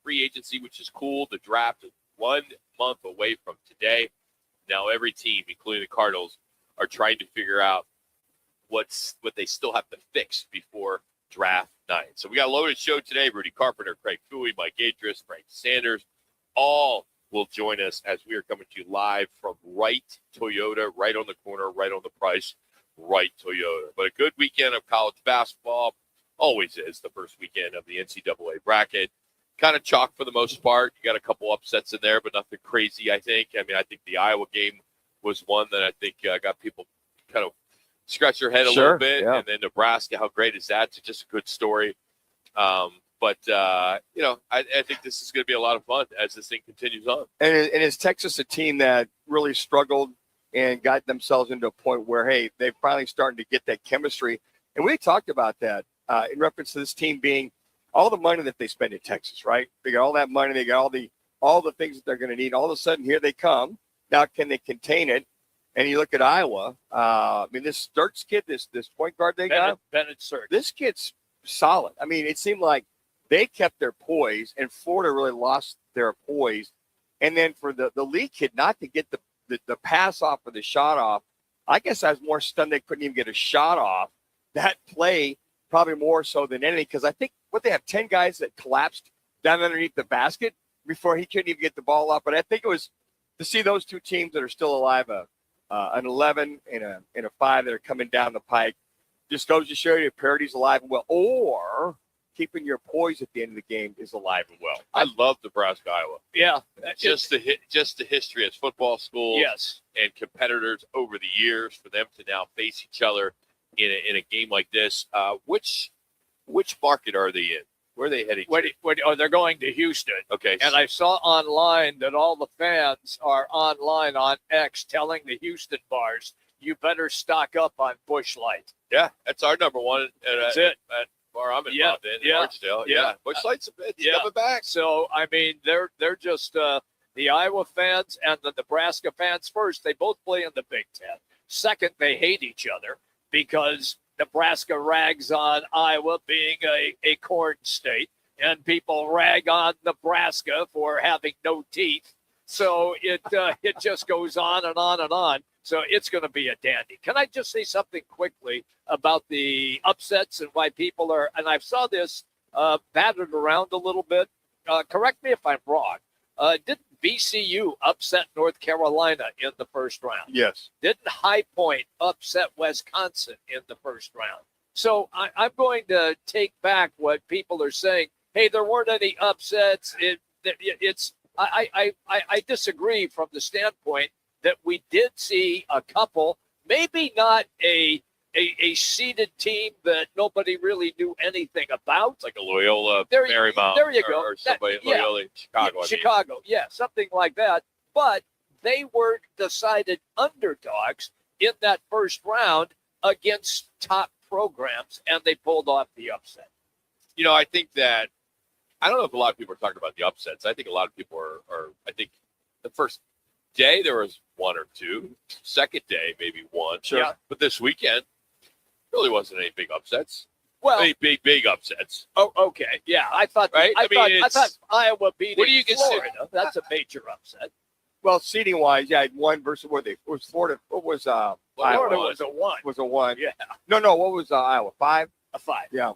free agency, which is cool. The draft is 1 month away from today. Now every team, including the Cardinals, are trying to figure out what they still have to fix before draft night. So we got a loaded show today. Rudy Carpenter, Craig Fouhy, Mike Adras, Frank Sanders, all will join us as we are coming to you live from Wright Toyota, right on the corner, right on the price, Wright Toyota. But a good weekend of college basketball. Always is the first weekend of the NCAA bracket. Kind of chalk for the most part. You got a couple upsets in there, but nothing crazy, I think. I mean, I think the Iowa game was one that I think got people kind of scratch their head a little bit. Yeah. And then Nebraska, how great is that? It's just a good story. I think this is going to be a lot of fun as this thing continues on. And is Texas a team that really struggled and got themselves into a point where, hey, they're finally starting to get that chemistry? And we talked about that in reference to this team being all the money that they spend in Texas, right? They got all that money. They got all the things that they're going to need. All of a sudden, here they come. Now, can they contain it? And you look at Iowa. I mean, this Sturts kid, this point guard they got, Bennett Sturts. This kid's solid. I mean, it seemed like they kept their poise, and Florida really lost their poise. And then for the lead kid not to get the pass off or the shot off, I guess I was more stunned they couldn't even get a shot off. That play probably more so than anything, because I think they have 10 guys that collapsed down underneath the basket before he couldn't even get the ball up. But I think it was to see those two teams that are still alive, an 11 and a 5 that are coming down the pike, just goes to show you parity's alive and well, or keeping your poise at the end of the game is alive and well. I love Nebraska, Iowa. Yeah, just the history as football schools, yes, and competitors over the years for them to now face each other in a game like this. Which market are they in? Where are they heading to? They're going to Houston. Okay. And I saw online that all the fans are online on X telling the Houston bars, you better stock up on Busch Light. Yeah, that's our number one. That's it. At bar I'm involved in Archdale. Yeah. Busch Light's coming back. So, I mean, they're just the Iowa fans and the Nebraska fans first. They both play in the Big Ten. Second, they hate each other because Nebraska rags on Iowa being a corn state, and people rag on Nebraska for having no teeth. So it just goes on and on and on. So it's going to be a dandy. Can I just say something quickly about the upsets and why people are, and I saw this battered around a little bit. Correct me if I'm wrong. Didn't VCU upset North Carolina in the first round? Yes. Didn't High Point upset Wisconsin in the first round? So I'm going to take back what people are saying. Hey, there weren't any upsets. I disagree from the standpoint that we did see a couple, maybe not a seeded team that nobody really knew anything about. It's like a Loyola Marymount. There you go. Or somebody Loyola in Chicago. Chicago, something like that. But they were decided underdogs in that first round against top programs, and they pulled off the upset. You know, I think that, I don't know if a lot of people are talking about the upsets. I think a lot of people are I think the first day there was one or two. Second day, maybe one. Sure. Yeah. But this weekend, really wasn't any big upsets. Well, any big upsets. Oh, okay. Yeah, I thought. Right? I thought Iowa beat. What do you Florida. consider? That's a major upset. Well, seeding wise, yeah, one versus it was Florida. What was Florida Iowa? was a one. Was a one. Yeah. No. What was Iowa? 5? A 5. Yeah.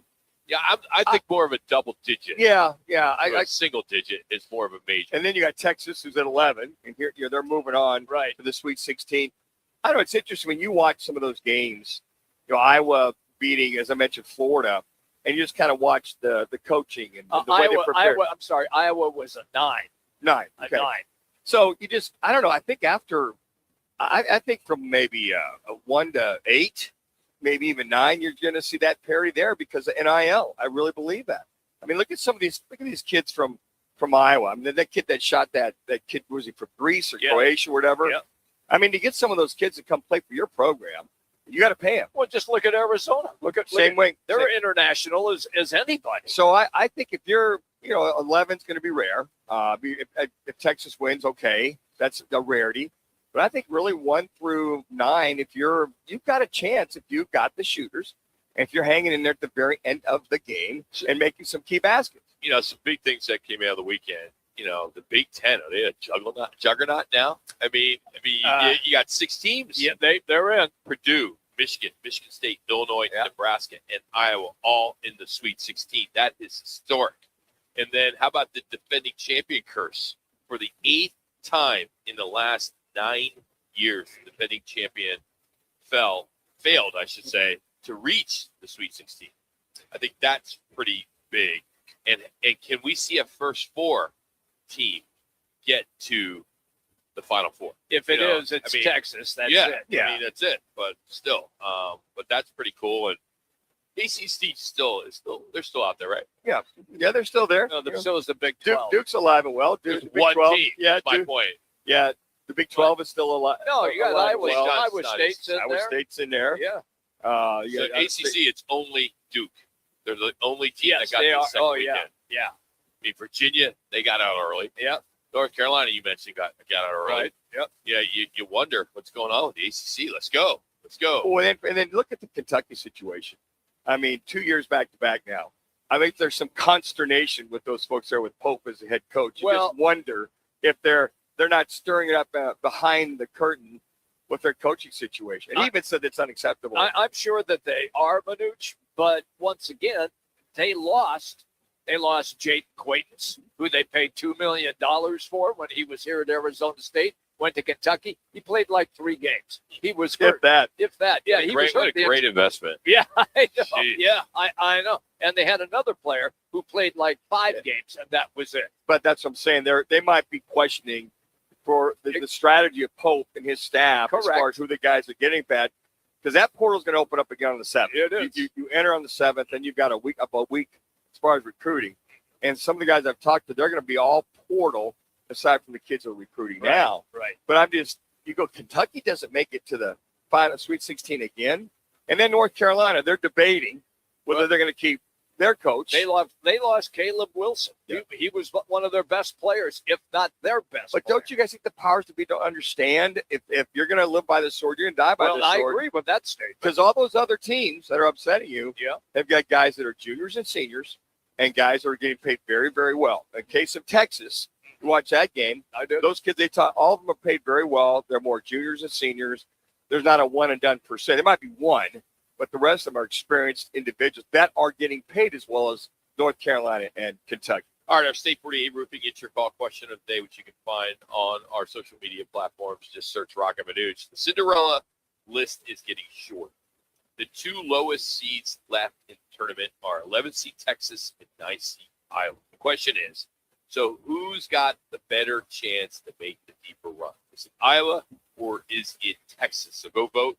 Yeah, I think more of a double digit. Yeah. A single digit is more of a major. And then you got Texas, who's at 11, and here they're moving on right to the Sweet 16. I don't know. It's interesting when you watch some of those games. You know, Iowa beating, as I mentioned, Florida, and you just kind of watch the coaching and the way they prepare. Iowa was a 9. 9. Okay. A 9. So you just, I don't know. I think I think from maybe a 1 to 8, maybe even 9, you're going to see that parity there because of NIL. I really believe that. I mean, look at these kids from Iowa. I mean, that kid that shot that kid, was he from Greece or Croatia or whatever? Yeah. I mean, to get some of those kids to come play for your program, you got to pay them. Well, just look at Arizona. Look at way. They're international as anybody. So I think if you're, 11's going to be rare. If Texas wins, okay, that's a rarity. But I think really 1 through 9, you've got a chance if you've got the shooters, and if you're hanging in there at the very end of the game and making some key baskets. some big things that came out of the weekend. The Big Ten, are they a juggernaut now? I mean, you got 6 teams. Yeah, they're in. Purdue, Michigan State, Illinois, Nebraska, and Iowa all in the Sweet 16. That is historic. And then how about the defending champion curse? For the 8th time in the last 9 years, the defending champion failed, I should say, to reach the Sweet 16. I think that's pretty big. And can we see a first 4 team get to the Final Four? If it is, it's Texas. That's it. Yeah, I mean, that's it. But still, but that's pretty cool. And ACC they're still out there, right? Yeah, they're still there. No, so is the Big 12. Duke's alive and well. There's Big one 12, team. Yeah, that's my point. Yeah, the Big 12 is still alive. No, you got alive Iowa. and well. Iowa State's in there. Iowa State's in there. Yeah. So ACC, it's only Duke. They're the only team that got to the second weekend. Yeah. I mean, Virginia, they got out early. Yeah. North Carolina, you mentioned, got out early. Right. Yep. Yeah, you wonder what's going on with the ACC. Let's go. Well, and then look at the Kentucky situation. I mean, 2 years back to back now. I think there's some consternation with those folks there with Pope as the head coach. You just wonder if they're not stirring it up behind the curtain with their coaching situation. And he even said it's unacceptable. I'm sure that they are, Manuch, but once again, they lost. They lost Jake Quaintance, who they paid $2 million for when he was here at Arizona State. Went to Kentucky. He played like 3 games. He was hurt. If that. Yeah, he was hurt. What a great investment. Yeah, I know. Jeez. Yeah, I know. And they had another player who played like 5 games, and that was it. But that's what I'm saying. They might be questioning for the strategy of Pope and his staff as far as who the guys are getting bad. Because that portal is going to open up again on the 7th. It is. You enter on the 7th, and you've got a week as far as recruiting. And some of the guys I've talked to, they're going to be all portal aside from the kids who are recruiting now. Right. But Kentucky doesn't make it to the final Sweet 16 again. And then North Carolina, they're debating whether they're going to keep their coach. They lost Caleb Wilson. Yeah. He was one of their best players, if not their best. But don't you guys think the powers to be don't understand if you're going to live by the sword, you're going to die by the sword? Well, I agree with that statement. Because all those other teams that are upsetting you have got guys that are juniors and seniors and guys that are getting paid very, very well. In case of Texas, you watch that game. I did. Those kids, all of them are paid very well. They're more juniors and seniors. There's not a one and done per se. There might be one, but the rest of them are experienced individuals that are getting paid as well as North Carolina and Kentucky. All right, our State 48 Roofing It's Your Call question of the day, which you can find on our social media platforms. Just search Roc and Manuch. The Cinderella list is getting short. The 2 lowest seeds left in the tournament are 11 seed Texas and 9 seed Iowa. The question is, so who's got the better chance to make the deeper run? Is it Iowa or is it Texas? So go vote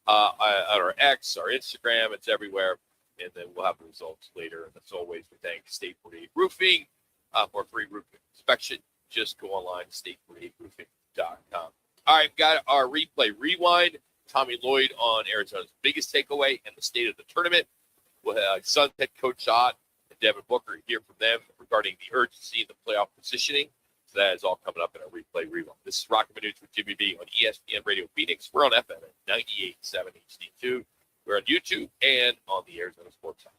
on our X, our Instagram. It's everywhere. And then we'll have the results later. And as always, we thank State 48 Roofing for free roofing inspection. Just go online, state48roofing.com. All right, got our replay rewind. Tommy Lloyd on Arizona's biggest takeaway and the state of the tournament. We'll have Suns head coach Ott and Devin Booker hear from them regarding the urgency in the playoff positioning. So that is all coming up in our replay rewind. This is Roc and Manuch with Jimmy B on ESPN Radio Phoenix. We're on FM at 98.7 HD2. We're on YouTube and on the Arizona Sports Hub.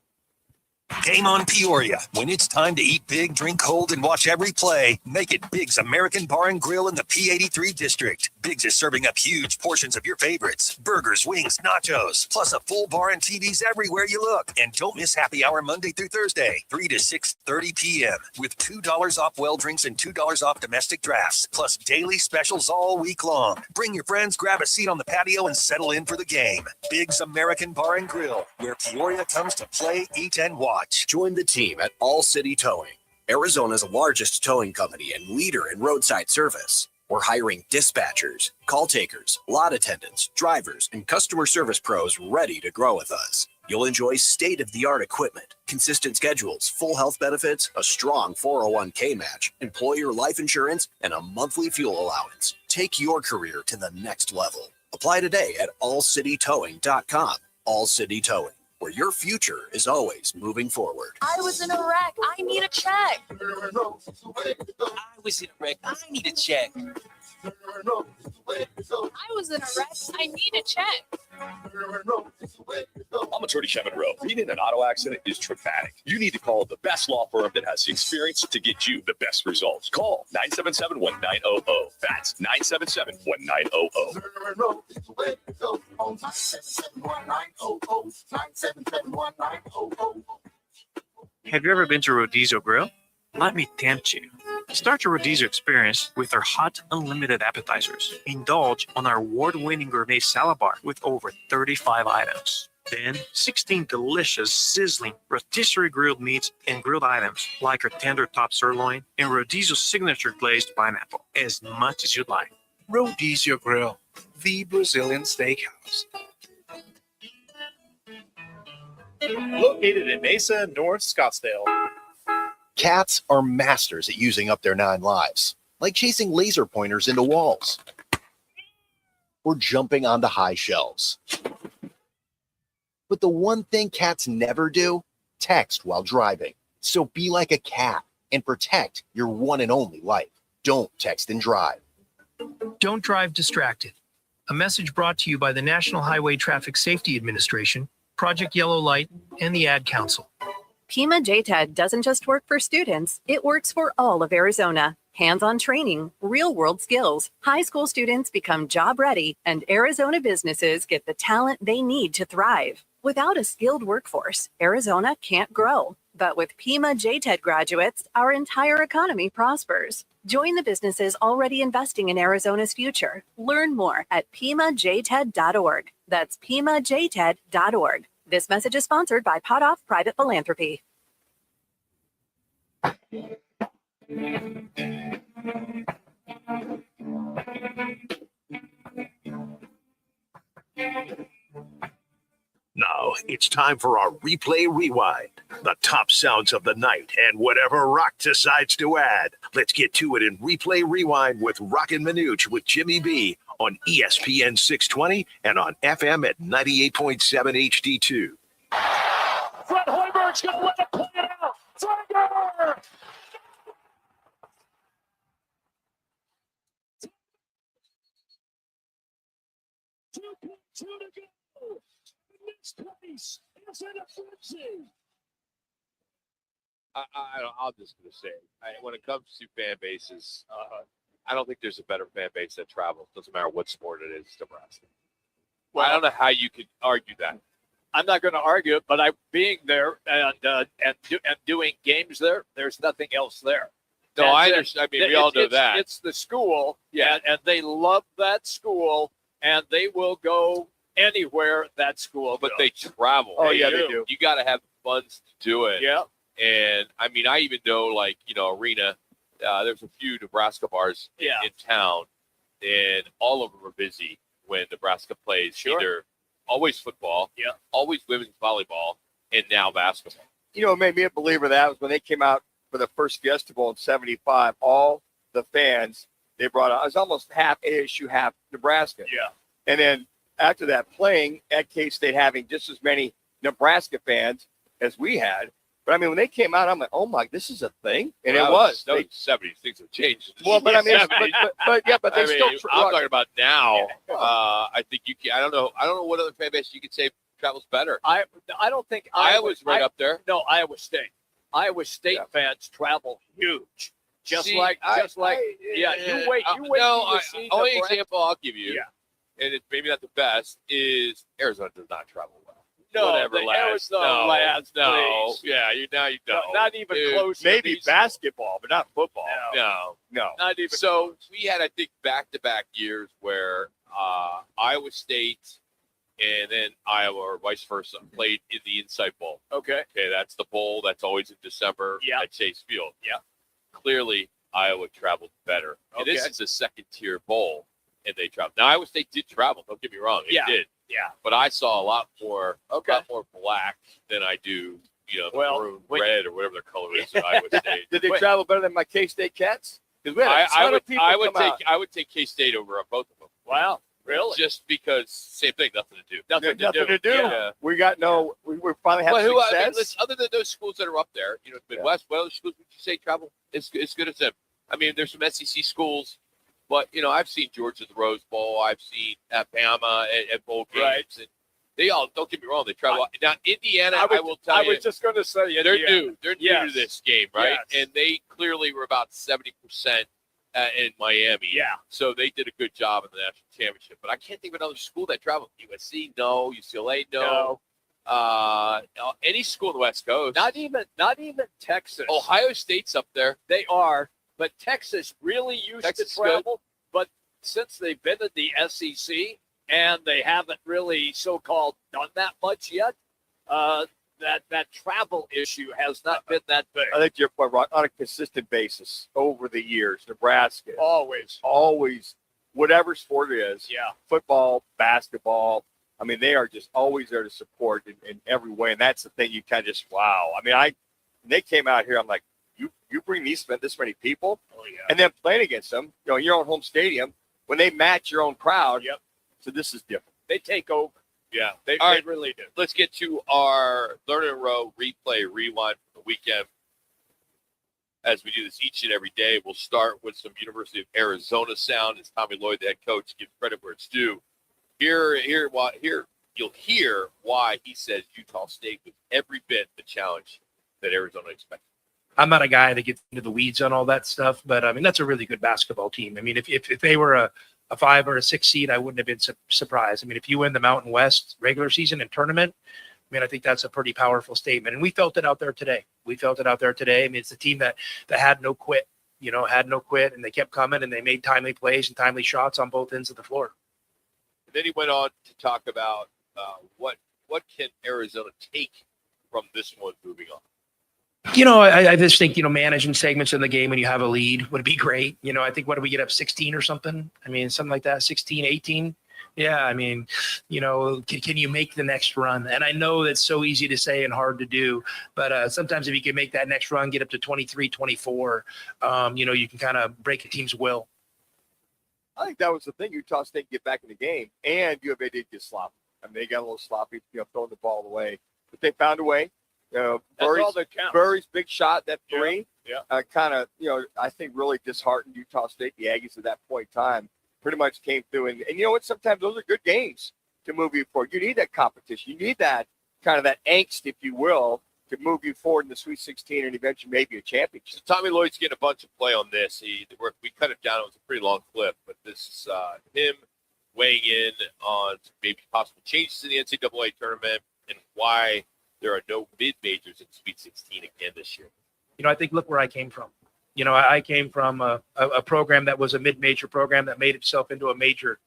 Game on Peoria. When it's time to eat big, drink cold, and watch every play, make it Big's American Bar and Grill in the P83 district. Big's is serving up huge portions of your favorites. Burgers, wings, nachos, plus a full bar and TVs everywhere you look. And don't miss happy hour Monday through Thursday, 3 to 6:30 p.m. with $2 off well drinks and $2 off domestic drafts, plus daily specials all week long. Bring your friends, grab a seat on the patio, and settle in for the game. Big's American Bar and Grill, where Peoria comes to play, eat, and watch. Join the team at All City Towing, Arizona's largest towing company and leader in roadside service. We're hiring dispatchers, call takers, lot attendants, drivers, and customer service pros ready to grow with us. You'll enjoy state-of-the-art equipment, consistent schedules, full health benefits, a strong 401k match, employer life insurance, and a monthly fuel allowance. Take your career to the next level. Apply today at allcitytowing.com. All City Towing, where your future is always moving forward. I was in a wreck. I need a check. I was in a wreck. I need a check. I was in a wreck. I need a check. I'm I'm Attorney Kevin Rowe. Being in an auto accident is traumatic. You need to call the best law firm that has the experience to get you the best results. Call 977-1900. That's 977-1900. Have you ever been to Rodizio Grill? Let me tempt you. Start your Rodizio experience with our hot, unlimited appetizers. Indulge on our award-winning gourmet salad bar with over 35 items. Then, 16 delicious, sizzling, rotisserie grilled meats and grilled items like our tender top sirloin and Rodizio's signature glazed pineapple, as much as you'd like. Rodizio Grill, the Brazilian steakhouse. Located in Mesa, North Scottsdale. Cats are masters at using up their 9 lives, like chasing laser pointers into walls or jumping onto high shelves. But the one thing cats never do, text while driving. So be like a cat and protect your one and only life. Don't text and drive. Don't drive distracted. A message brought to you by the National Highway Traffic Safety Administration, Project Yellow Light, and the Ad Council. Pima JTED doesn't just work for students, it works for all of Arizona. Hands-on training, real-world skills, high school students become job-ready, and Arizona businesses get the talent they need to thrive. Without a skilled workforce, Arizona can't grow. But with Pima JTED graduates, our entire economy prospers. Join the businesses already investing in Arizona's future. Learn more at PimaJTED.org. That's PimaJTED.org. This message is sponsored by Potoff Private Philanthropy. Now it's time for our replay rewind. The top sounds of the night and whatever Rock decides to add. Let's get to it in replay rewind with Roc and Manuch with Jimmy B on ESPN 620 and on FM at 98.7 HD2. Fred Hoiberg's going to let it play it out. Tiger! Two to go. This place is in a frenzy. I'm just going to say, when it comes to fan bases, I don't think there's a better fan base that travels. Doesn't matter what sport it is, Nebraska. Well, I don't know how you could argue that. I'm not going to argue it, but being there and doing games there, there's nothing else there. No, I understand. I mean, we all know that. It's the school, and they love that school, and they will go anywhere that school But goes. they travel. Oh, yeah, they do. You got to have the funds to do it. Yeah. And, I mean, I even know, like, Arena, there's a few Nebraska bars in town, and all of them are busy when Nebraska plays either always football, always women's volleyball, and now basketball. What made me a believer of that was when they came out for the first Fiesta Bowl in '75, all the fans they brought out, it was almost half ASU, half Nebraska. Yeah. And then after that, playing at K-State, having just as many Nebraska fans as we had. But I mean, when they came out, I'm like, oh my, this is a thing, and it was. No, 70s things have changed. Well, but I mean, but they I mean, still. I'm talking about now. I think you can. I don't know what other fan base you could say travels better. I don't think Iowa's right up there. No, Iowa State. Iowa State fans travel huge. You wait. You wait. No, see only Nebraska. example I'll give you, and it's maybe not the best, is Arizona does not travel well. No, whatever lads. No, lads, no. please. Yeah, you don't. Not even close. Maybe basketball, but not football. No. Not even. So we had, I think, back-to-back years where Iowa State and then Iowa, or vice versa, played in the Insight Bowl. Okay, that's the bowl. That's always in December at Chase Field. Yeah. Clearly, Iowa traveled better. And this is a second-tier bowl, and they traveled. Now, Iowa State did travel. Don't get me wrong. It did. Yeah. But I saw a lot more black than I do, the maroon red or whatever their color is at Iowa State. Did they travel better than my K-State Cats? Because we had a ton of people I would take K-State over both of them. Wow. Really? Just because same thing, nothing to do. Nothing to do. Yeah. We got we finally have success. Other than those schools that are up there, Midwest, what other schools would you say travel as good as them? I mean, there's some SEC schools, but I've seen Georgia at the Rose Bowl. I've seen Bama at bowl games, and They all, don't get me wrong, they travel. Now, Indiana, I will tell you. I was just going to say, they're Indiana. new. They're new to this game, right? Yes. And they clearly were about 70% in Miami. Yeah. So they did a good job in the national championship. But I can't think of another school that traveled. USC, no. UCLA, no. Any school in the West Coast. Not even Texas. Ohio State's up there. They are, but Texas really used Texas to travel. But since they've been in the SEC and they haven't really so-called done that much yet, that travel issue has not been that big. I think you're quite right. On a consistent basis over the years, Nebraska always, whatever sport it is, football, basketball. I mean, they are just always there to support in every way, and that's the thing. You kind of just wow. I mean, when they came out here, I'm like, you bring this many people, and then playing against them, your own home stadium when they match your own crowd. Yep. So this is different. They take over. Yeah, they right, really do. Let's get to our Learn and Row replay rewind for the weekend. As we do this each and every day, we'll start with some University of Arizona sound as Tommy Lloyd, the head coach, gives credit where it's due. Here you'll hear why he says Utah State was every bit the challenge that Arizona expected. I'm not a guy that gets into the weeds on all that stuff, but I mean, that's a really good basketball team. I mean, if they were a 5 or a 6 seed, I wouldn't have been surprised. I mean, if you win the Mountain West regular season and tournament, I mean, I think that's a pretty powerful statement. And we felt it out there today. I mean, it's a team that had no quit, and they kept coming and they made timely plays and timely shots on both ends of the floor. And then he went on to talk about what can Arizona take from this one moving on. I just think, managing segments in the game when you have a lead would be great. I think, what do we get up, 16 or something? I mean, something like that, 16, 18. Yeah, I mean, can you make the next run? And I know that's so easy to say and hard to do, but sometimes if you can make that next run, get up to 23, 24, you can kind of break a team's will. I think that was the thing. Utah State get back in the game, and U of A did get sloppy. I mean, they got a little sloppy, throwing the ball away. But they found a way. Burry's big shot, that three, kind of, I think really disheartened Utah State. The Aggies at that point in time pretty much came through. And you know what? Sometimes those are good games to move you forward. You need that competition. You need that kind of that angst, if you will, to move you forward in the Sweet 16 and eventually maybe a championship. So Tommy Lloyd's getting a bunch of play on this. We cut it down. It was a pretty long clip, but this is him weighing in on maybe possible changes in the NCAA tournament and why there are no mid-majors in Sweet 16 again this year. I think, look where I came from. I came from a program that was a mid-major program that made itself into a major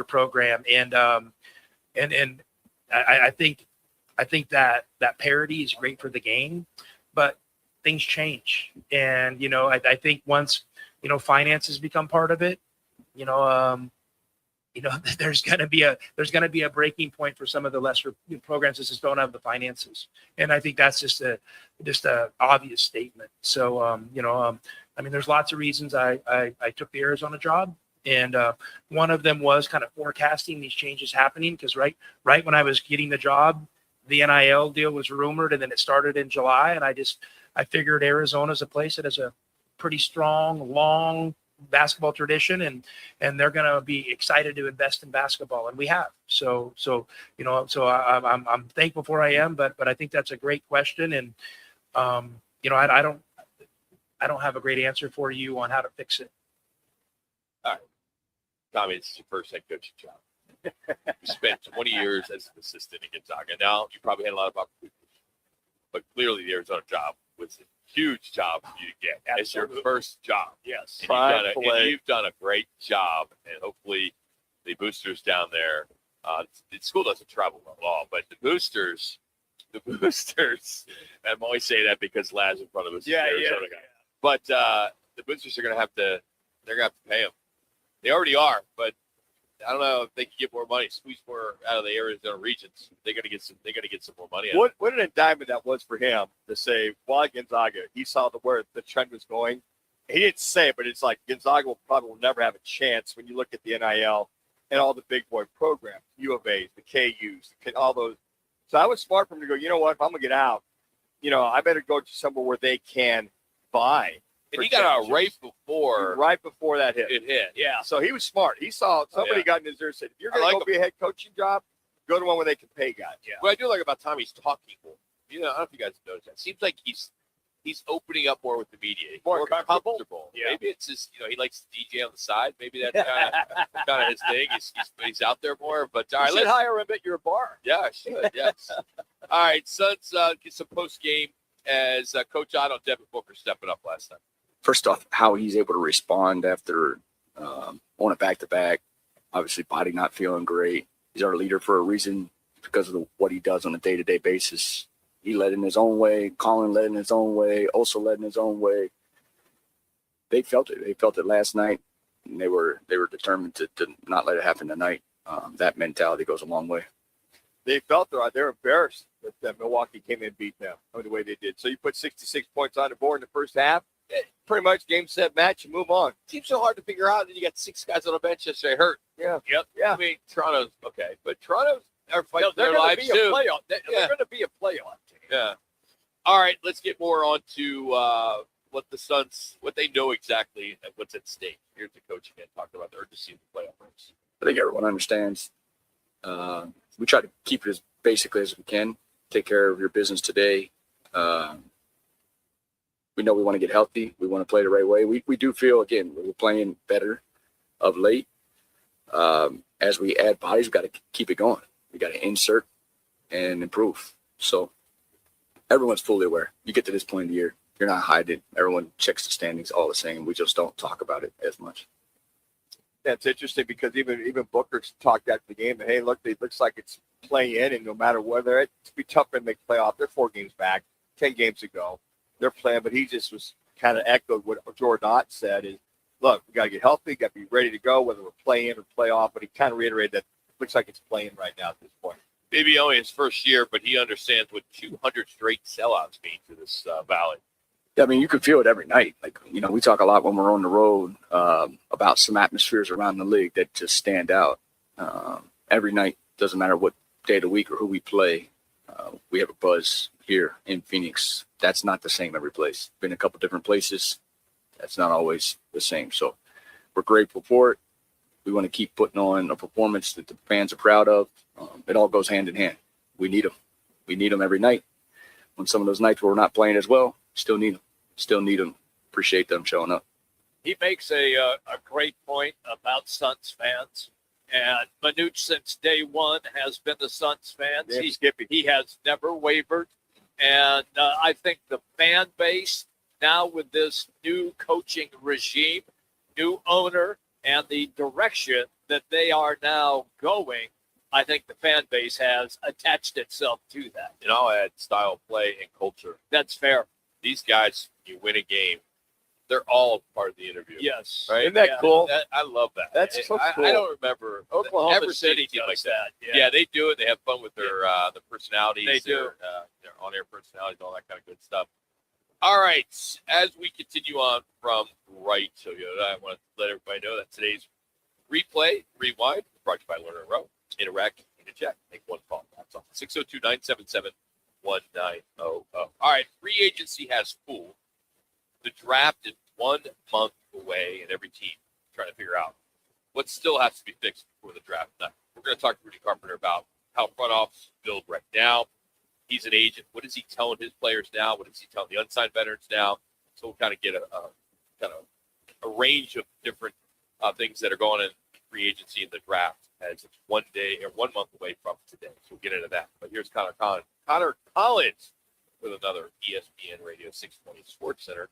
program. And I think that parity is great for the game, but things change. And, I think once, finances become part of it, there's going to be a breaking point for some of the lesser programs that just don't have the finances. And I think that's just a obvious statement. So, I mean, there's lots of reasons I took the Arizona job. And one of them was kind of forecasting these changes happening, because right when I was getting the job, the NIL deal was rumored, and then it started in July. And I figured Arizona's a place that has a pretty strong, long basketball tradition, and they're going to be excited to invest in basketball, and we have. So I'm thankful for I am, but I think that's a great question, and I don't have a great answer for you on how to fix it. All right, Tommy, this is your first head coaching job. You spent 20 years as an assistant in Gonzaga. Now you probably had a lot of opportunities, but clearly the Arizona job was a huge job for you to get. It's your first job. Yes. And you've done a great job, and hopefully the boosters down there, the school doesn't travel well at all, but the boosters, I'm always saying that because Laz in front of us is an Arizona guy. But the boosters are going to have to pay them. They already are, but I don't know if they can get more money, squeeze more out of the Arizona regions. They're going to get some more money. What an indictment that was for him to say, while Gonzaga, he saw where the trend was going. He didn't say it, but it's like Gonzaga will never have a chance when you look at the NIL and all the big boy programs, U of A's, the KUs, all those. So I was smart for him to go, you know what, if I'm going to get out, I better go to somewhere where they can buy. And he got out right before that hit. It hit. Yeah. So he was smart. He saw somebody got in his ear and said, if you're going to go be a head coaching job, Go to one where they can pay guys. Yeah. What I do like about Tom, he's talking more. You know, I don't know if you guys noticed that. Seems like he's opening up more with the media. He's More comfortable. Yeah. Maybe it's just, he likes to DJ on the side. Maybe that's kind of his thing. He's out there more. But all right, You should hire him at your bar. Yeah, I should. Yes. All right, Suns get some post game as Coach Otto, Devin Booker stepping up last time. First off, how he's able to respond after on a back-to-back. Obviously, body not feeling great. He's our leader for a reason because of what he does on a day-to-day basis. He led in his own way. Colin led in his own way. Also led in his own way. They felt it. They felt it last night, and they were determined to not let it happen tonight. That mentality goes a long way. They felt it. They're embarrassed that Milwaukee came in and beat them the way they did. So you put 66 points on the board in the first half. Pretty much game, set, match, and move on. Seems so hard to figure out. And you got 6 guys on the bench yesterday hurt. Yeah. Yep. Yeah. I mean, Toronto's okay, but Toronto's are fighting They're their going lives to be a too. playoff. They're going to be a playoff team. Yeah. All right, let's get more on to what the Suns, what they know exactly and what's at stake. Here's the coach again talking about the urgency of the playoff race. I think everyone understands. We try to keep it as basically as we can. Take care of your business today. We know we want to get healthy. We want to play the right way. We do feel, again, we're playing better of late. As we add bodies, we've got to keep it going. We got to insert and improve. So everyone's fully aware. You get to this point in the year, you're not hiding. Everyone checks the standings all the same. We just don't talk about it as much. That's interesting because even Booker talked after the game that, hey, look, it looks like it's play in, and no matter whether it's be tougher to make playoff. They're 4 games back, 10 games ago. They're playing, but he just was kind of echoed what Jordan Ott said is, look, we got to get healthy, got to be ready to go, whether we're playing or play off. But he kind of reiterated that it looks like it's playing right now at this point. Maybe only his first year, but he understands what 200 straight sellouts mean to this valley. Yeah, I mean, you can feel it every night. Like, we talk a lot when we're on the road about some atmospheres around the league that just stand out. Every night, doesn't matter what day of the week or who we play, we have a buzz here in Phoenix. That's not the same every place. Been a couple different places. That's not always the same. So we're grateful for it. We want to keep putting on a performance that the fans are proud of. It all goes hand in hand. We need them. We need them every night. On some of those nights where we're not playing as well, still need them. Still need them. Appreciate them showing up. He makes a great point about Suns fans. And Manuch, since day one, has been the Suns fans. Yeah, he has never wavered. And I think the fan base now with this new coaching regime, new owner, and the direction that they are now going, I think the fan base has attached itself to that. And I'll add style, play, and culture. That's fair. These guys, you win a game, they're all part of the interview. Yes. Right? Isn't that cool? I love that. That's so cool. I don't remember Oklahoma ever City seeing a team does like that. Yeah, they do it. They have fun with their personalities. They do. Their on-air personalities, all that kind of good stuff. All right. As we continue on from right to I want to let everybody know that today's replay, rewind, brought to you by Lerner and Rowe. Interact, check, make one call. That's all. 602-977-1900. All right. Free agency has full. The draft is 1 month away, and every team trying to figure out what still has to be fixed before the draft. Now, we're going to talk to Rudy Carpenter about how front office build right now. He's an agent. What is he telling his players now? What is he telling the unsigned veterans now? So we'll kind of get a range of different things that are going in free agency and the draft as it's 1 month away from today. So we'll get into that. But here's Connor Collins with another ESPN Radio 620 Sports Center.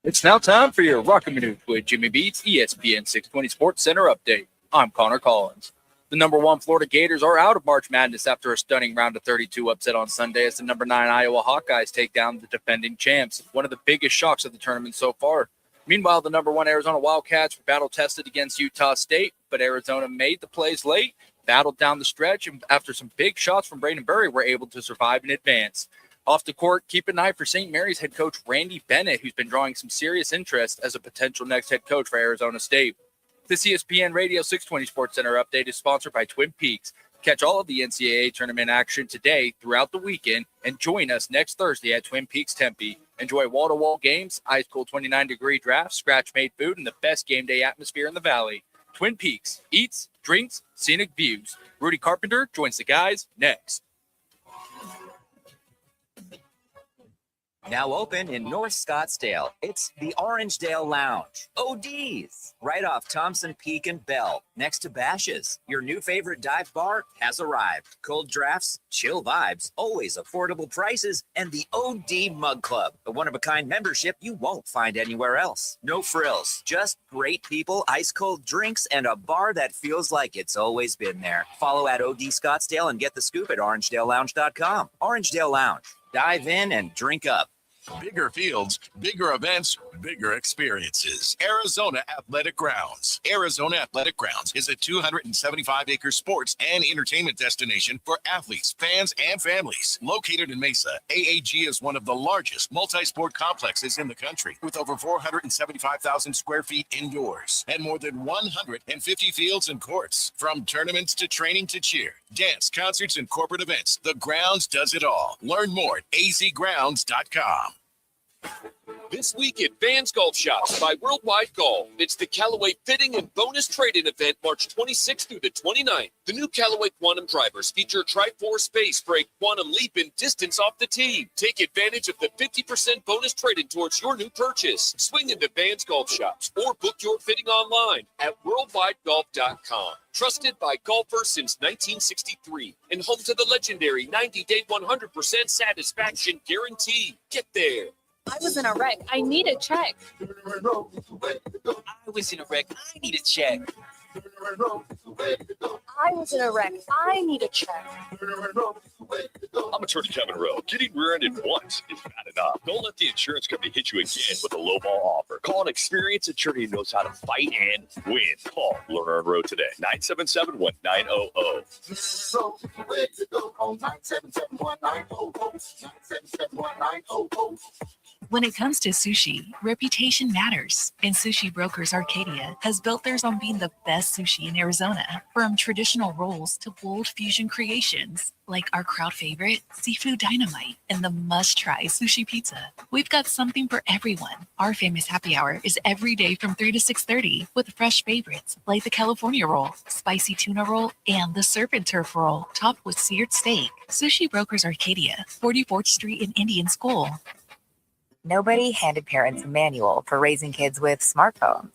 It's now time for your Roc and Manuch with Jimmy B's ESPN 620 Sports Center update. I'm Connor Collins. The number 1 Florida Gators are out of March Madness after a stunning round of 32 upset on Sunday as the number 9 Iowa Hawkeyes take down the defending champs. One of the biggest shocks of the tournament so far. Meanwhile, the number 1 Arizona Wildcats were battle-tested against Utah State, but Arizona made the plays late, battled down the stretch, and after some big shots from Braden Burry, were able to survive and advance. Off the court, keep an eye for St. Mary's head coach Randy Bennett, who's been drawing some serious interest as a potential next head coach for Arizona State. This ESPN Radio 620 Sports Center update is sponsored by Twin Peaks. Catch all of the NCAA tournament action today throughout the weekend and join us next Thursday at Twin Peaks Tempe. Enjoy wall-to-wall games, ice-cold 29-degree drafts, scratch-made food, and the best game day atmosphere in the Valley. Twin Peaks, eats, drinks, scenic views. Rudy Carpenter joins the guys next. Now open in North Scottsdale, it's the Orangedale Lounge. ODs, right off Thompson Peak and Bell, next to Bash's. Your new favorite dive bar has arrived. Cold drafts, chill vibes, always affordable prices, and the OD Mug Club, a one-of-a-kind membership you won't find anywhere else. No frills, just great people, ice-cold drinks, and a bar that feels like it's always been there. Follow at OD Scottsdale and get the scoop at orangedalelounge.com. Orangedale Lounge. Dive in and drink up. Bigger fields, bigger events, bigger experiences. Arizona Athletic Grounds. Arizona Athletic Grounds is a 275-acre sports and entertainment destination for athletes, fans, and families. Located in Mesa, AAG is one of the largest multi-sport complexes in the country, with over 475,000 square feet indoors and more than 150 fields and courts. From tournaments to training to cheer, dance, concerts, and corporate events, the Grounds does it all. Learn more at azgrounds.com. This week at Vans Golf Shops by Worldwide Golf, it's the Callaway Fitting and Bonus Trade-In event March 26th through the 29th. The new Callaway Quantum drivers feature Tri-Force Space Brake Quantum Leap in distance off the tee. Take advantage of the 50% bonus trade-in towards your new purchase. Swing into Vans Golf Shops or book your fitting online at worldwidegolf.com. Trusted by golfers since 1963 and home to the legendary 90-day 100% satisfaction guarantee. Get there. I was in a wreck. I need a check. I was in a wreck. I need a check. I was in a wreck. I need a check. I'm Attorney Kevin Rowe. Getting rear-ended once is bad enough. Don't let the insurance company hit you again with a lowball offer. Call an experienced attorney who knows how to fight and win. Call Lerner and Rowe today. 977-1900. When it comes to sushi, reputation matters, and Sushi Brokers Arcadia has built theirs on being the best sushi in Arizona. From traditional rolls to bold fusion creations, like our crowd favorite, Seafood Dynamite, and the must-try sushi pizza. We've got something for everyone. Our famous happy hour is every day from 3 to 6:30 with fresh favorites like the California roll, spicy tuna roll, and the serpent turf roll, topped with seared steak. Sushi Brokers Arcadia, 44th Street in Indian School. Nobody handed parents a manual for raising kids with smartphones.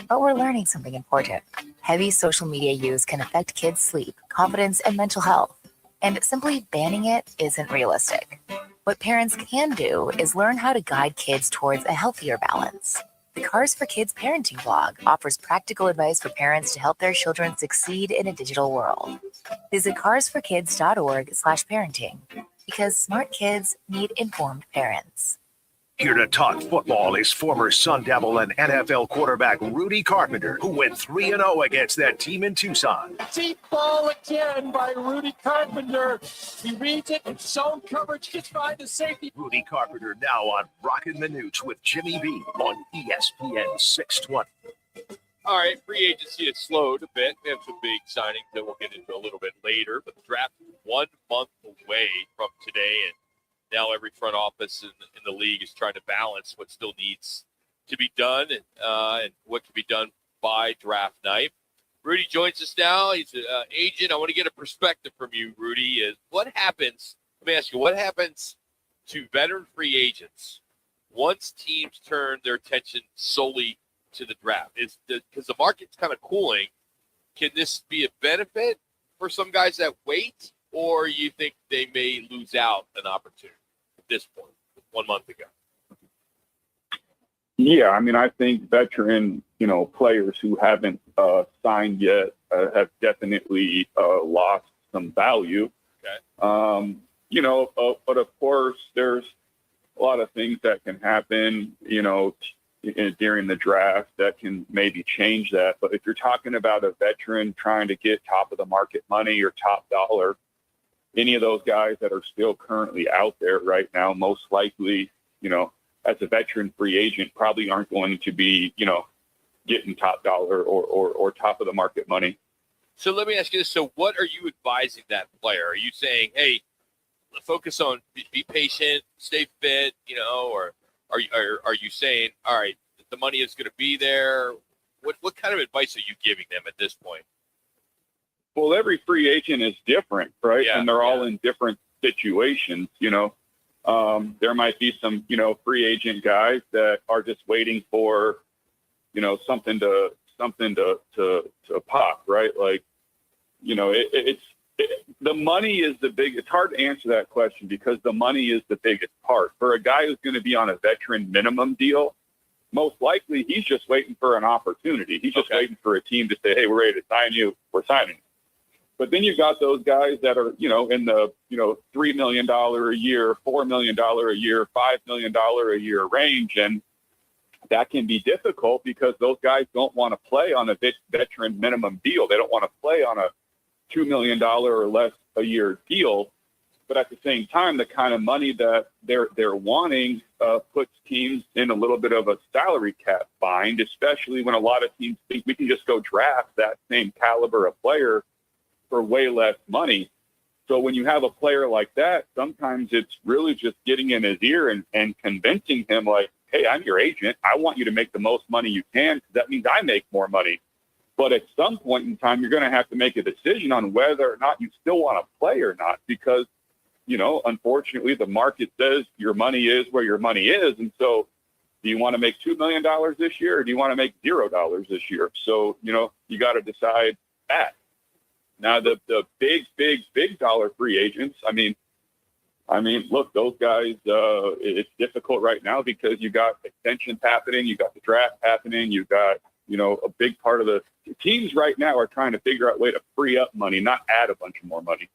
But we're learning something important. Heavy social media use can affect kids' sleep, confidence, and mental health. And simply banning it isn't realistic. What parents can do is learn how to guide kids towards a healthier balance. The Cars for Kids parenting blog offers practical advice for parents to help their children succeed in a digital world. Visit carsforkids.org/parenting because smart kids need informed parents. Here to talk football is former Sun Devil and NFL quarterback Rudy Carpenter, who went 3-0 against that team in Tucson. Deep ball again by Rudy Carpenter. He reads it in zone coverage, gets behind the safety. Rudy Carpenter now on Roc and Manuch with Jimmy B on ESPN 620. All right, free agency has slowed a bit. We have some big signings that we'll get into a little bit later, but the draft is 1 month away from today, and now every front office in the league is trying to balance what still needs to be done and what can be done by draft night. Rudy joins us now. He's an agent. I want to get a perspective from you, Rudy. Is what happens? Let me ask you, what happens to veteran free agents once teams turn their attention solely to the draft? Because the market's kind of cooling. Can this be a benefit for some guys that wait? Or you think they may lose out an opportunity at this point, 1 month ago? Yeah, I mean, I think veteran, players who haven't signed yet have definitely lost some value. Okay. But of course, there's a lot of things that can happen, during the draft that can maybe change that. But if you're talking about a veteran trying to get top of the market money or top dollar, any of those guys that are still currently out there right now, most likely, as a veteran free agent, probably aren't going to be, getting top dollar or top of the market money. So let me ask you this. So what are you advising that player? Are you saying, hey, focus on be patient, stay fit, or Are you saying, all right, the money is going to be there? What kind of advice are you giving them at this point? Well, every free agent is different, right? Yeah, and they're all in different situations. There might be some, free agent guys that are just waiting for, something to pop, right? Like, the money is the big. It's hard to answer that question because the money is the biggest part. For a guy who's going to be on a veteran minimum deal, most likely he's just waiting for an opportunity. He's just waiting for a team to say, "Hey, we're ready to sign you. We're signing." But then you've got those guys that are, in the, $3 million a year, $4 million a year, $5 million a year range. And that can be difficult because those guys don't want to play on a veteran minimum deal. They don't want to play on a $2 million or less a year deal. But at the same time, the kind of money that they're wanting puts teams in a little bit of a salary cap bind, especially when a lot of teams think we can just go draft that same caliber of player for way less money. So when you have a player like that, sometimes it's really just getting in his ear and convincing him like, hey, I'm your agent. I want you to make the most money you can. That means I make more money. But at some point in time, you're going to have to make a decision on whether or not you still want to play or not, because, unfortunately, the market says your money is where your money is. And so do you want to make $2 million this year or do you want to make $0 this year? So, you got to decide that. Now, the big dollar free agents, I mean, look, those guys, it's difficult right now because you got extensions happening, you got the draft happening, you got, a big part of the teams right now are trying to figure out a way to free up money, not add a bunch of more money.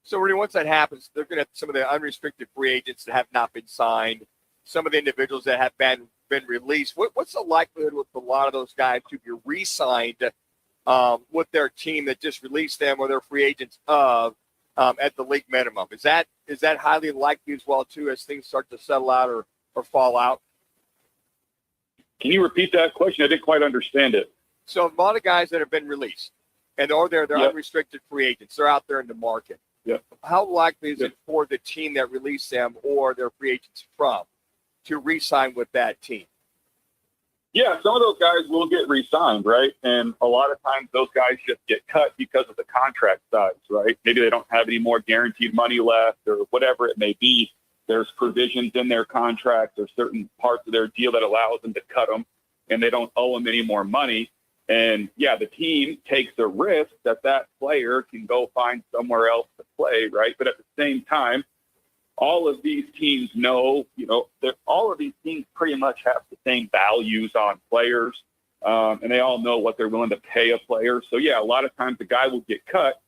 So, Rudy, once that happens, they're going to have some of the unrestricted free agents that have not been signed, some of the individuals that have been released. What's the likelihood with a lot of those guys to be re-signed with their team that just released them or they're free agents of at the league minimum? Is that highly likely as well, too, as things start to settle out or fall out? Can you repeat that question? I didn't quite understand it. So a lot of guys that have been released and they're unrestricted free agents. They're out there in the market. Yep. How likely is it for the team that released them or their free agents from to re-sign with that team? Yeah, some of those guys will get re-signed, right? And a lot of times those guys just get cut because of the contract size, right? Maybe they don't have any more guaranteed money left or whatever it may be. There's provisions in their contract or certain parts of their deal that allows them to cut them, and they don't owe them any more money. And, yeah, the team takes a risk that player can go find somewhere else to play, right? But at the same time, all of these teams know, all of these teams pretty much have the same values on players, and they all know what they're willing to pay a player. So, yeah, a lot of times the guy will get cut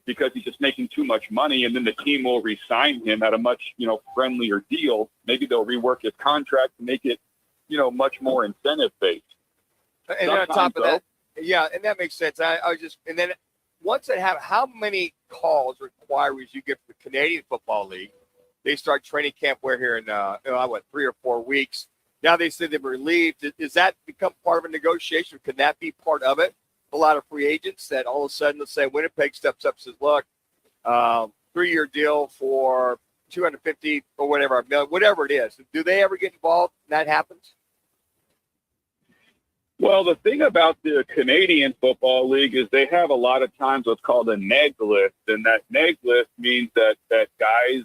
because he's just making too much money, and then the team will re-sign him at a much, friendlier deal. Maybe they'll rework his contract to make it, much more incentive-based. And then on top of that, yeah, and that makes sense. I was just, and then once they have, how many calls or inquiries you get from the Canadian Football League? They start training camp here in 3 or 4 weeks. Now they say they've relieved. Does that become part of a negotiation? Can that be part of it? A lot of free agents that all of a sudden, let's say Winnipeg steps up and says, look, 3-year deal for $250 or whatever it is. Do they ever get involved when that happens? Well, the thing about the Canadian Football League is they have a lot of times what's called a neg list, and that neg list means that guys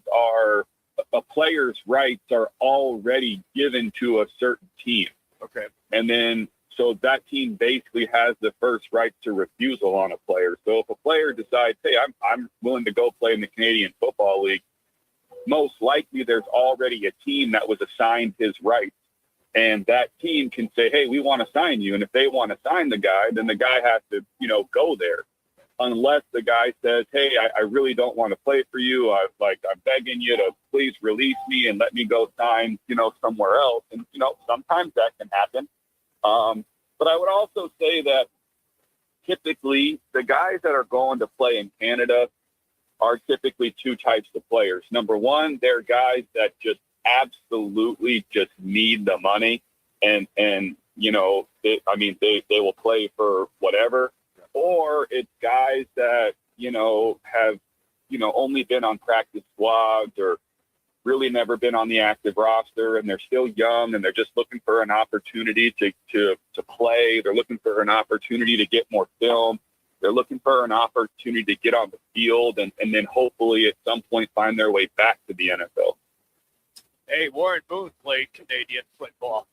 a player's rights are already given to a certain team. Okay. And then so that team basically has the first right to refusal on a player. So if a player decides, hey, I'm willing to go play in the Canadian Football League, most likely there's already a team that was assigned his rights. And that team can say, hey, we want to sign you. And if they want to sign the guy, then the guy has to, go there. Unless the guy says, hey, I really don't want to play for you. I'm begging you to please release me and let me go sign, somewhere else. And, sometimes that can happen. But I would also say that typically the guys that are going to play in Canada are typically two types of players. Number one, they're guys that just absolutely just need the money and they will play for whatever. Or it's guys that, have, only been on practice squads or really never been on the active roster, and they're still young, and they're just looking for an opportunity to play. They're looking for an opportunity to get more film. They're looking for an opportunity to get on the field and then hopefully at some point find their way back to the NFL. Hey, Warren Moon played Canadian football.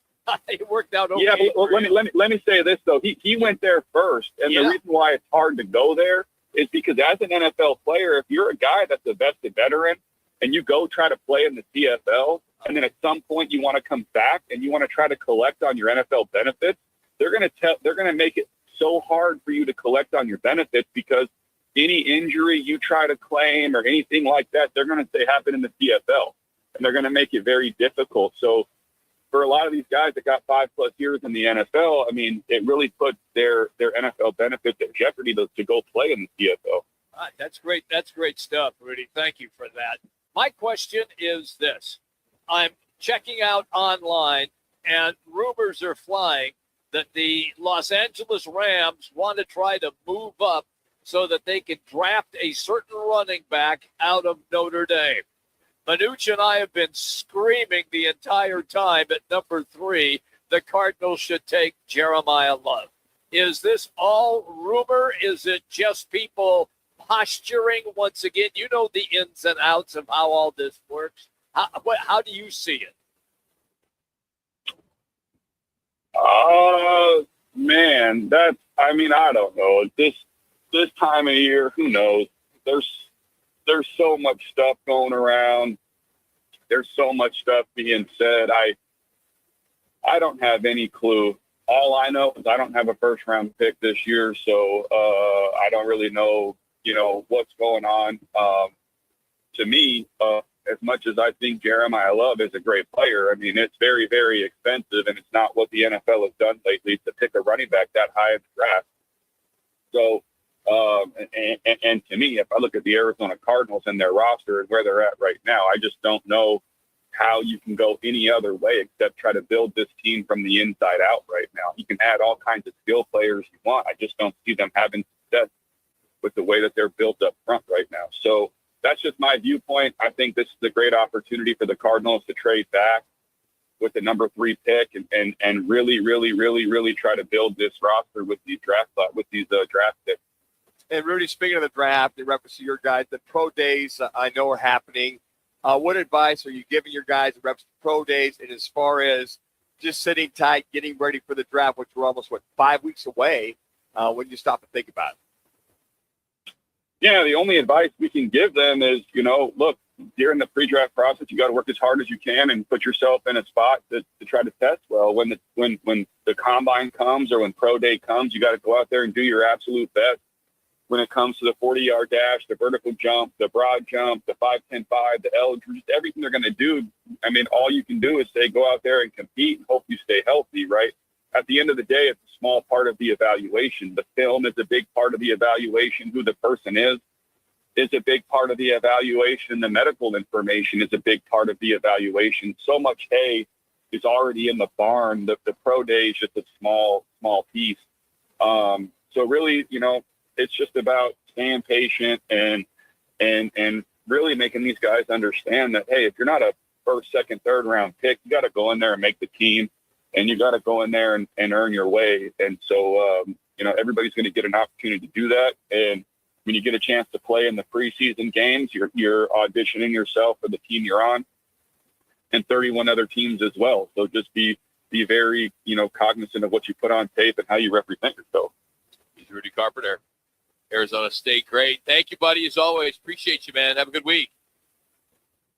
It worked out okay. Yeah, but let me say this, though. He went there first, and the reason why it's hard to go there is because as an NFL player, if you're a guy that's a vested veteran and you go try to play in the CFL, and then at some point you want to come back and you want to try to collect on your NFL benefits, they're going to make it so hard for you to collect on your benefits because any injury you try to claim or anything like that, they're going to say happened in the CFL, and they're going to make it very difficult. So for a lot of these guys that got 5+ years in the NFL, I mean, it really put their NFL benefits at jeopardy to go play in the CFL. That's great. That's great stuff, Rudy. Thank you for that. My question is this. I'm checking out online, and rumors are flying that the Los Angeles Rams want to try to move up so that they can draft a certain running back out of Notre Dame. Manuch and I have been screaming the entire time at number 3, the Cardinals should take Jeremiah Love. Is this all rumor? Is it just people posturing once again? You know the ins and outs of how all this works. How do you see it? Man, I don't know. This time of year, who knows? There's so much stuff going around. There's so much stuff being said. I don't have any clue. All I know is I don't have a first round pick this year, so I don't really know, what's going on. To me, as much as I think Jeremiah Love is a great player, I mean, it's very, very expensive, and it's not what the NFL has done lately to pick a running back that high in the draft. So, and to me, if I look at the Arizona Cardinals and their roster and where they're at right now, I just don't know how you can go any other way except try to build this team from the inside out right now. You can add all kinds of skill players you want. I just don't see them having success with the way that they're built up front right now. So that's just my viewpoint. I think this is a great opportunity for the Cardinals to trade back with the number 3 pick and really, really, really, really try to build this roster with these draft picks. And Rudy, speaking of the draft, in reference to your guys, the pro days I know are happening. What advice are you giving your guys in reference to pro days? And as far as just sitting tight, getting ready for the draft, which we're almost, 5 weeks away, when you stop and think about it? Yeah, the only advice we can give them is, look, during the pre-draft process, you got to work as hard as you can and put yourself in a spot to try to test well. When the combine comes or when pro day comes, you got to go out there and do your absolute best. When it comes to the 40-yard dash, the vertical jump, the broad jump, the 5-10-5, the L, just everything they're going to do. I mean, all you can do is say, go out there and compete and hope you stay healthy, right? At the end of the day, it's a small part of the evaluation. The film is a big part of the evaluation. Who the person is a big part of the evaluation. The medical information is a big part of the evaluation. So much hay is already in the barn. The pro day is just a small piece. So really, it's just about staying patient and really making these guys understand that, hey, if you're not a first, second, third round pick, you got to go in there and make the team, and you got to go in there and earn your way. And so, everybody's going to get an opportunity to do that. And when you get a chance to play in the preseason games, you're auditioning yourself for the team you're on and 31 other teams as well. So just be very, cognizant of what you put on tape and how you represent yourself. He's Rudy Carpenter. Arizona State, great. Thank you, buddy, as always. Appreciate you, man. Have a good week.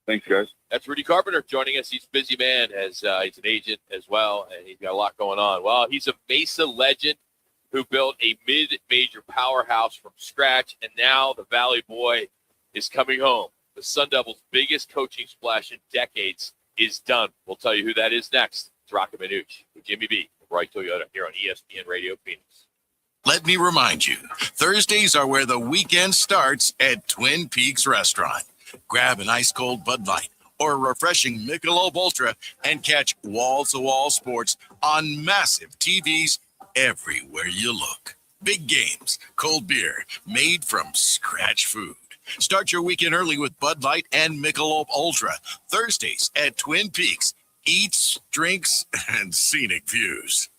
Thanks, guys. That's Rudy Carpenter joining us. He's a busy man. He's an agent as well, and he's got a lot going on. Well, he's a Mesa legend who built a mid-major powerhouse from scratch, and now the Valley Boy is coming home. The Sun Devils' biggest coaching splash in decades is done. We'll tell you who that is next. It's Roc and Manuch with Jimmy B. Roy Toyota here on ESPN Radio Phoenix. Let me remind you, Thursdays are where the weekend starts at Twin Peaks Restaurant. Grab an ice-cold Bud Light or a refreshing Michelob Ultra and catch wall-to-wall sports on massive TVs everywhere you look. Big games, cold beer, made from scratch food. Start your weekend early with Bud Light and Michelob Ultra. Thursdays at Twin Peaks. Eats, drinks, and scenic views.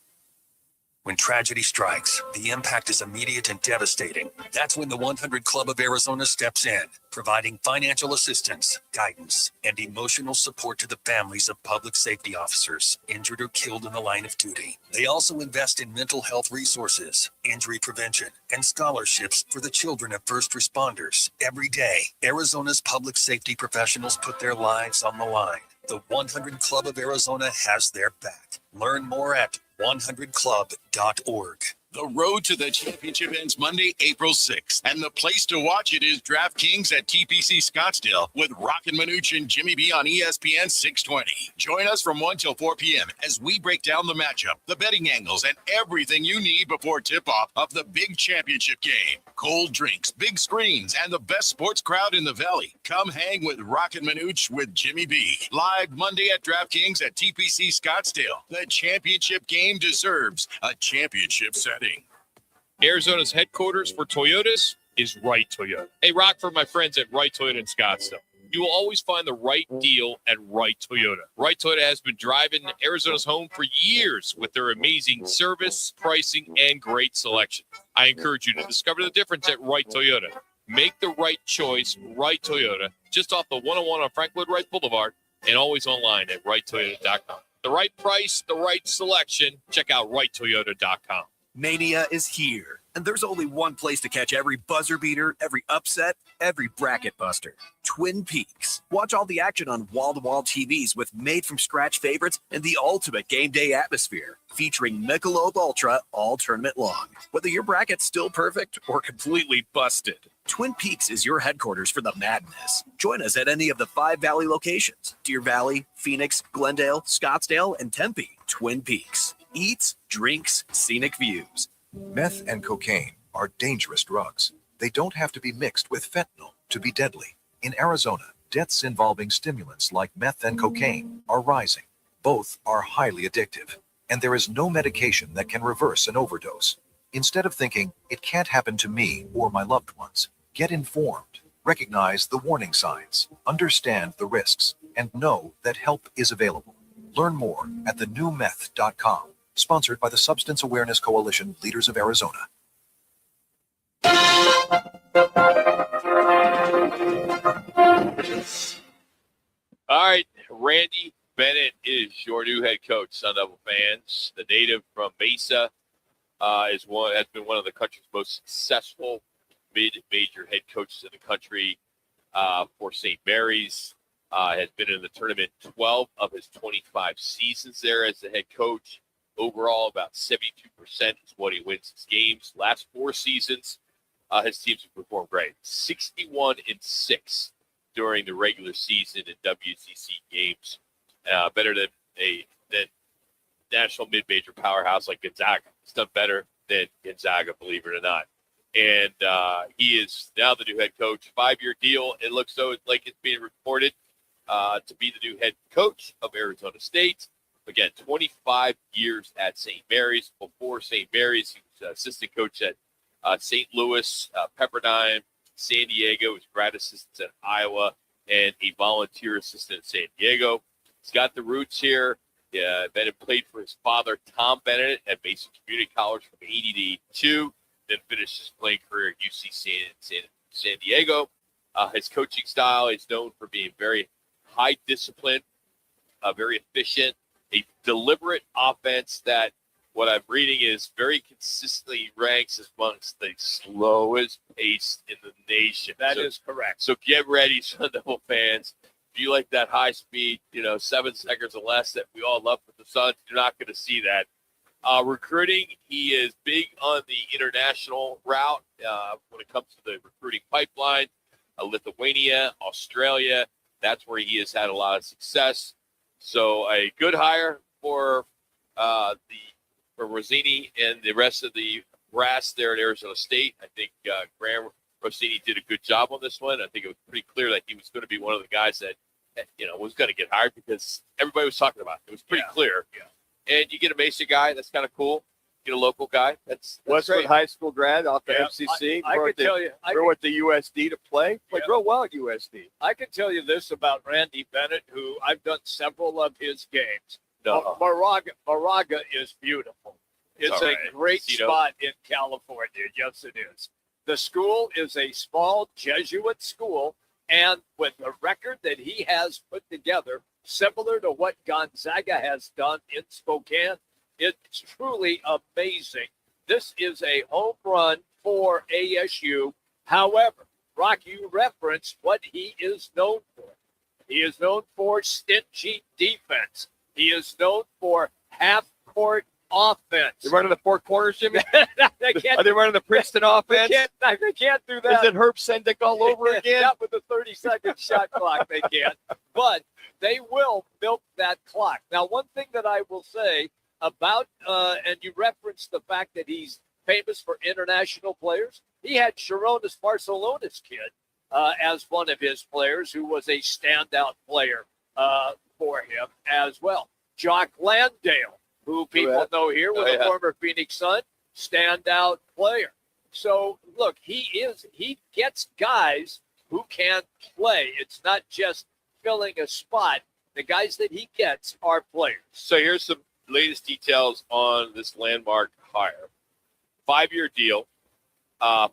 When tragedy strikes, the impact is immediate and devastating. That's when the 100 Club of Arizona steps in, providing financial assistance, guidance, and emotional support to the families of public safety officers injured or killed in the line of duty. They also invest in mental health resources, injury prevention, and scholarships for the children of first responders. Every day, Arizona's public safety professionals put their lives on the line. The 100 Club of Arizona has their back. Learn more at 100club.org. The road to the championship ends Monday, April 6th, and the place to watch it is DraftKings at TPC Scottsdale with Roc and Manuch and Jimmy B on ESPN 620. Join us from 1 till 4 p.m. as we break down the matchup, the betting angles, and everything you need before tip-off of the big championship game. Cold drinks, big screens, and the best sports crowd in the Valley. Come hang with Roc and Manuch with Jimmy B. Live Monday at DraftKings at TPC Scottsdale. The championship game deserves a championship setting. Arizona's headquarters for Toyotas is Wright Toyota. Hey, Rock, for my friends at Wright Toyota in Scottsdale. You will always find the right deal at Wright Toyota. Wright Toyota has been driving Arizona's home for years with their amazing service, pricing, and great selection. I encourage you to discover the difference at Wright Toyota. Make the right choice, Wright Toyota, just off the 101 on Frank Lloyd Wright Boulevard, and always online at wrighttoyota.com. The right price, the right selection. Check out wrighttoyota.com. Mania is here, and there's only one place to catch every buzzer beater, every upset, every bracket buster. Twin Peaks. Watch all the action on wall-to-wall TVs with made-from-scratch favorites and the ultimate game day atmosphere, featuring Michelob Ultra all tournament long. Whether your bracket's still perfect or completely busted, Twin Peaks is your headquarters for the madness. Join us at any of the 5 Valley locations: Deer Valley, Phoenix, Glendale, Scottsdale, and Tempe. Twin Peaks. Eats, drinks, scenic views. Meth and cocaine are dangerous drugs. They don't have to be mixed with fentanyl to be deadly. In Arizona, deaths involving stimulants like meth and cocaine are rising. Both are highly addictive, and there is no medication that can reverse an overdose. Instead of thinking, it can't happen to me or my loved ones, get informed, recognize the warning signs, understand the risks, and know that help is available. Learn more at thenewmeth.com. Sponsored by the Substance Awareness Coalition, Leaders of Arizona. All right, Randy Bennett is your new head coach, Sun Devil fans. The native from Mesa has been one of the country's most successful mid-major head coaches in the country for St. Mary's. Has been in the tournament 12 of his 25 seasons there as the head coach. Overall, about 72% is what he wins his games. Last 4 seasons, his teams have performed great. 61-6 during the regular season in WCC games. Better than a national mid-major powerhouse like Gonzaga. He's done better than Gonzaga, believe it or not. And he is now the new head coach. 5-year deal. It looks like it's being reported to be the new head coach of Arizona State. Again, 25 years at St. Mary's. Before St. Mary's, he was assistant coach at St. Louis, Pepperdine, San Diego. He was grad assistant at Iowa and a volunteer assistant at San Diego. He's got the roots here. Bennett played for his father, Tom Bennett, at Mason Community College from 80 to 82. Then finished his playing career at UC San Diego. His coaching style is known for being very high discipline, very efficient, a deliberate offense that what I'm reading is very consistently ranks amongst the slowest pace in the nation. That is correct. So get ready, Sun Devil fans. If you like that high speed, 7 seconds or less that we all love for the Suns, you're not going to see that. Recruiting, he is big on the international route when it comes to the recruiting pipeline. Lithuania, Australia, that's where he has had a lot of success. So a good hire for Rossini and the rest of the brass there at Arizona State. I think Graham Rossini did a good job on this one. I think it was pretty clear that he was going to be one of the guys that was going to get hired because everybody was talking about it. It was pretty clear. Yeah. And you get a Mesa guy, that's kind of cool. Get a local guy. That's Westwood great. High School grad off the Yeah, FCC. I could tell you. We're with the USD to play. Played real well at USD. I can tell you this about Randy Bennett, who I've done several of his games. No. Moraga is beautiful. It's all a right. great You know. spot in California. Yes, it is. The school is a small Jesuit school, and with the record that he has put together, similar to what Gonzaga has done in Spokane, it's truly amazing. This is a home run for ASU. However, Rock, you referenced what he is known for. He is known for stingy defense. He is known for half-court offense. They're running the four corners, Jimmy? They can't, Are they running the Princeton offense? they can't do that. Is it Herb Sendek all over again? Not with the 30-second shot clock, they can't. But they will milk that clock. Now, one thing that I will say about, and you referenced the fact that he's famous for international players. He had Sharonis Barcelona's kid as one of his players, who was a standout player for him as well. Jock Landale, who people know here, was a former Phoenix Sun, standout player. So, look, he gets guys who can play. It's not just filling a spot. The guys that he gets are players. So here's some latest details on this landmark hire. 5-year deal.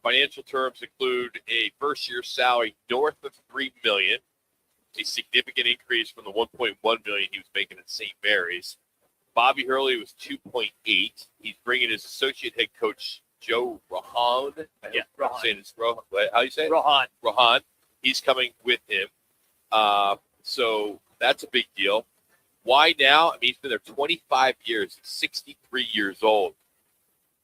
Financial terms include a first-year salary north of $3 million, a significant increase from the $1.1 million he was making at St. Mary's. Bobby Hurley was 2.8. He's bringing his associate head coach Joe Rohan. Yeah, Rohan. Saying it's Rohan. How do you say it? Rohan. Rohan. He's coming with him. So that's a big deal. Why now? I mean, he's been there 25 years. He's 63 years old,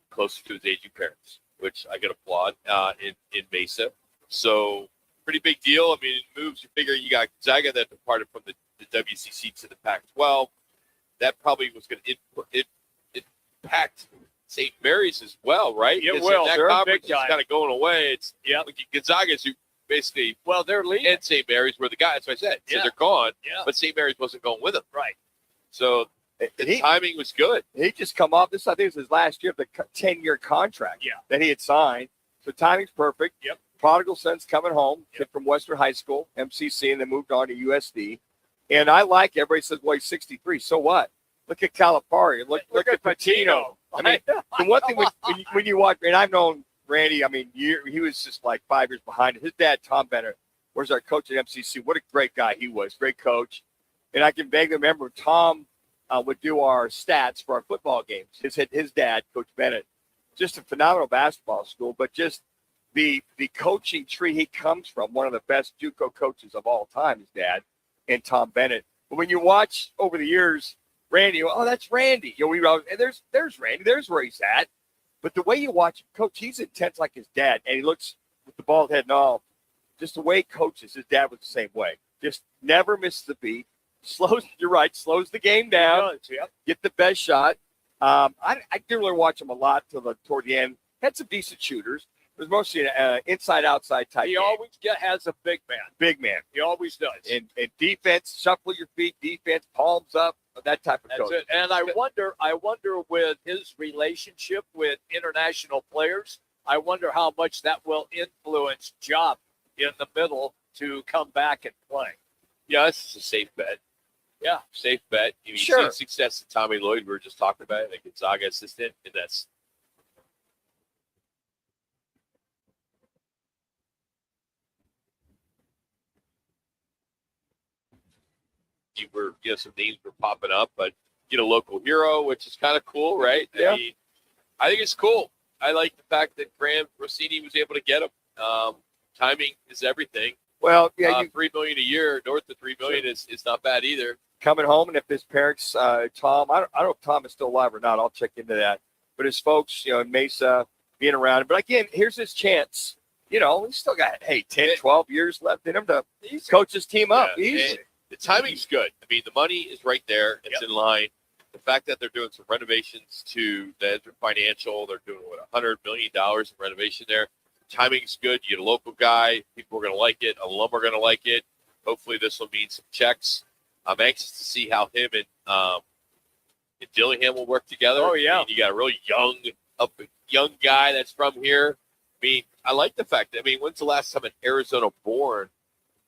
closer to his aging parents, which I can applaud in Mesa. So pretty big deal. I mean, it moves. You figure you got Gonzaga that departed from the WCC to the Pac-12. That probably was going to impact St. Mary's as well, right? It Because will. That They're a conference big is time. kind of going away. It's Gonzaga's who basically they're leaving. and St. Mary's were the guys. That's what I said. So Yeah. they're gone. Yeah. But St. Mary's wasn't going with them. Right. So the timing was good. He just come off this. I think it was his last year of the 10-year contract that he had signed. So timing's perfect. Yep. Prodigal son's coming home. Kid from Western High School, MCC, and then moved on to USD. And I like everybody says, well, he's 63. So what? Look at Calipari. Look at Patino. I mean, the one thing when you watch, and I've known Randy, I mean, he was just like 5 years behind. His dad, Tom Bennett, was our coach at MCC. What a great guy he was. Great coach. And I can vaguely remember Tom would do our stats for our football games. His dad, Coach Bennett, just a phenomenal basketball school, but just the coaching tree he comes from, one of the best JUCO coaches of all time, his dad, and Tom Bennett. But when you watch over the years, Randy, oh, that's Randy. You know, and there's Randy. There's where he's at. But the way you watch him coach, he's intense like his dad, and he looks with the bald head and all. Just the way he coaches, his dad was the same way. Just never misses the beat. You're right, slows the game down. Get the best shot. I didn't really watch him a lot toward the end. Had some decent shooters. It was mostly an inside-outside type He game. always has a big man. Big man. He always does. And defense, shuffle your feet, defense, palms up, that type of That's coach. it. And I wonder with his relationship with international players, I wonder how much that will influence Job in the middle to come back and play. Yeah, this is a safe bet. Yeah. Safe bet. You've Sure. seen success in Tommy Lloyd. We were just talking about it, the Gonzaga assistant, and that's some names were popping up, but get a local hero, which is kind of cool, right? Yeah. I think it's cool. I like the fact that Graham Rossini was able to get him. Timing is everything. Well, yeah, $3 million a year, north of $3 million is not bad either. Coming home, and if his parents, Tom, I don't know if Tom is still alive or not. I'll check into that. But his folks, in Mesa, being around. But again, here's his chance. He's still got 10, 12 years left in him to coach his team up. And the timing's good. I mean, the money is right there. It's in line. The fact that they're doing some renovations to the Adras Financial, they're doing $100 million in renovation there. Timing's good. You get a local guy. People are going to like it. Alum are going to like it. Hopefully this will mean some checks. I'm anxious to see how him and and Dillingham will work together. Oh, yeah. I mean, you got a real young guy that's from here. I mean, I like the fact that, I mean, when's the last time an Arizona-born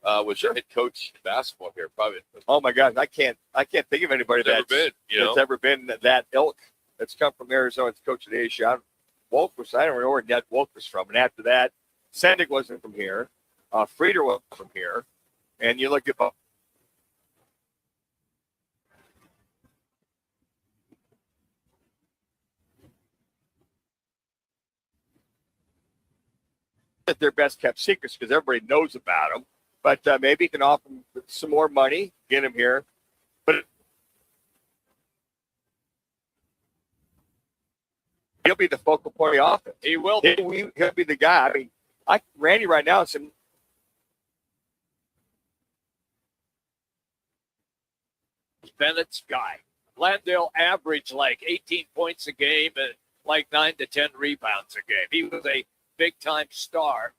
was your head coach in basketball here? Probably. Oh my gosh, I can't think of anybody that's ever been that ilk that's come from Arizona as coach of the ASU. Wolfers, I don't know where Ned Wolfers from. And after that, Sendick wasn't from here. Frieder wasn't from here. And you look at their best kept secrets because everybody knows about them. But maybe you can offer him some more money, get him here. But he'll be the focal point of the offense. He will be. He'll be the guy. I mean, Randy right now is Bennett's guy. Landale averaged like 18 points a game and like 9 to 10 rebounds a game. He was a big-time star.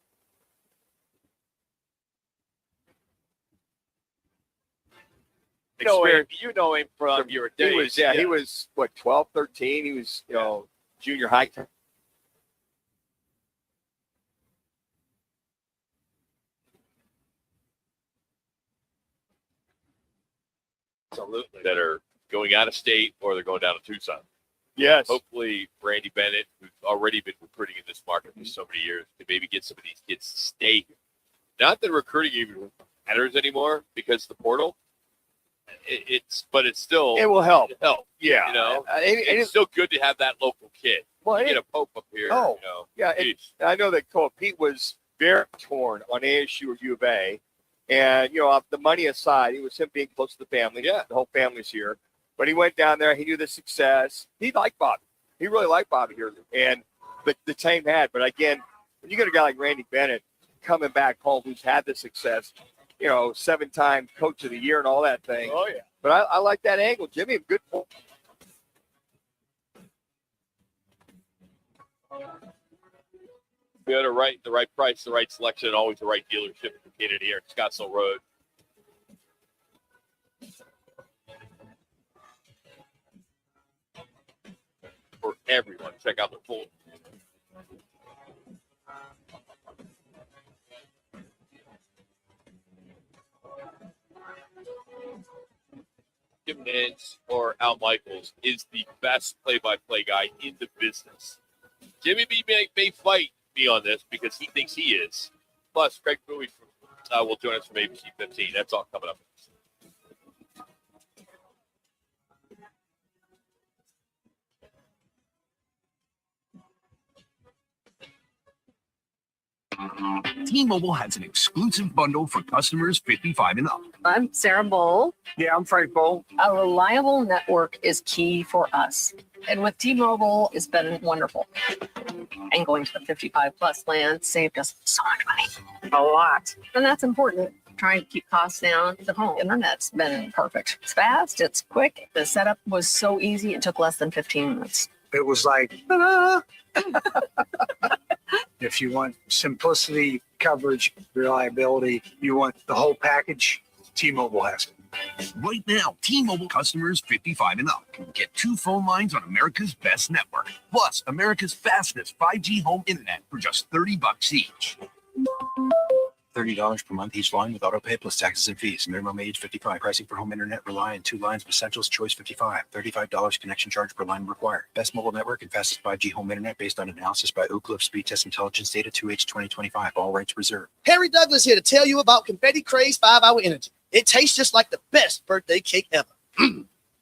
You know him from your days. He was, what, 12, 13? He was, junior high. Absolutely. That are going out of state or they're going down to Tucson. Yes. Hopefully, Randy Bennett, who's already been recruiting in this market for so many years, can maybe get some of these kids to stay here. Not that recruiting even matters anymore because of the portal. But it's still. It will help. Yeah. It's still good to have that local kid. Well, you get a Pope up here. Oh, yeah. I know that Pete was very torn on ASU or U of A. And, the money aside, it was him being close to the family. Yeah. The whole family's here. But he went down there. He knew the success. He liked Bobby. He really liked Bobby here. And the team had. But, again, when you get a guy like Randy Bennett coming back home who's had the success, 7-time coach of the year and all that thing. Oh, yeah. But I like that angle. Jimmy, good point. We had the right price, the right selection, and always the right dealership located here at Scottsdale Road. For everyone, check out the full. Jim Nance or Al Michaels is the best play-by-play guy in the business. Jimmy B may fight me on this because he thinks he is. Plus, Craig Fouhy will join us from ABC 15. That's all coming up. T-Mobile has an exclusive bundle for customers 55 and up. I'm Sarah Bowl. Yeah, I'm Frank Bowl. A reliable network is key for us. And with T-Mobile, it's been wonderful. And going to the 55 plus plan saved us so much money. A lot. And that's important. Trying to keep costs down. The home internet's been perfect. It's fast. It's quick. The setup was so easy. It took less than 15 minutes. It was like, ta-da! If you want simplicity, coverage, reliability, you want the whole package, T-Mobile has it. Right now, T-Mobile customers 55 and up can get 2 phone lines on America's best network, plus America's fastest 5G home internet for just $30 each. $30 per month each line with auto pay plus taxes and fees. Minimum age 55. Pricing for home internet rely on 2 lines of Essentials Choice 55. $35 connection charge per line required. Best mobile network and fastest 5G home internet based on analysis by Ookla Speed Test Intelligence data 2H 2025. All rights reserved. Harry Douglas here to tell you about Confetti Craze 5-Hour Energy. It tastes just like the best birthday cake ever.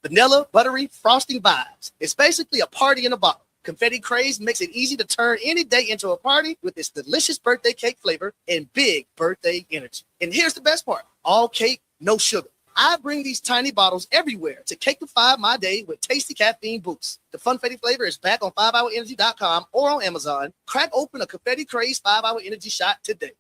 Vanilla, buttery, frosting vibes. It's basically a party in a bottle. Confetti Craze makes it easy to turn any day into a party with its delicious birthday cake flavor and big birthday energy. And here's the best part. All cake, no sugar. I bring these tiny bottles everywhere to cakify my day with tasty caffeine boosts. The Funfetti flavor is back on 5hourenergy.com or on Amazon. Crack open a Confetti Craze 5-Hour Energy shot today.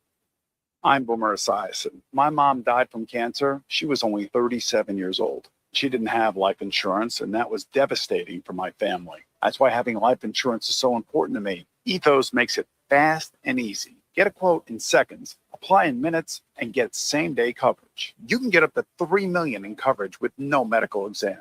I'm Boomer Esiason. My mom died from cancer. She was only 37 years old. She didn't have life insurance, and that was devastating for my family. That's why having life insurance is so important to me. Ethos makes it fast and easy. Get a quote in seconds, apply in minutes, and get same-day coverage. You can get up to $3 million in coverage with no medical exam.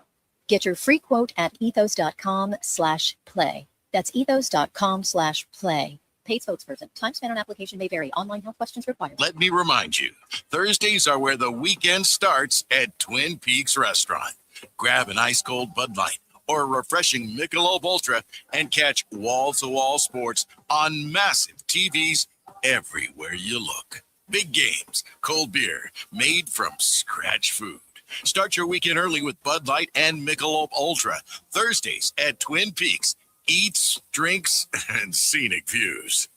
Get your free quote at ethos.com/play. That's ethos.com/play. Paid spokesperson. Time spent on application may vary. Online health questions required. Let me remind you, Thursdays are where the weekend starts at Twin Peaks Restaurant. Grab an ice-cold Bud Light or a refreshing Michelob Ultra and catch wall-to-wall sports on massive TVs everywhere you look. Big games, cold beer, made from scratch food. Start your weekend early with Bud Light and Michelob Ultra. Thursdays at Twin Peaks. Eats, drinks, and scenic views.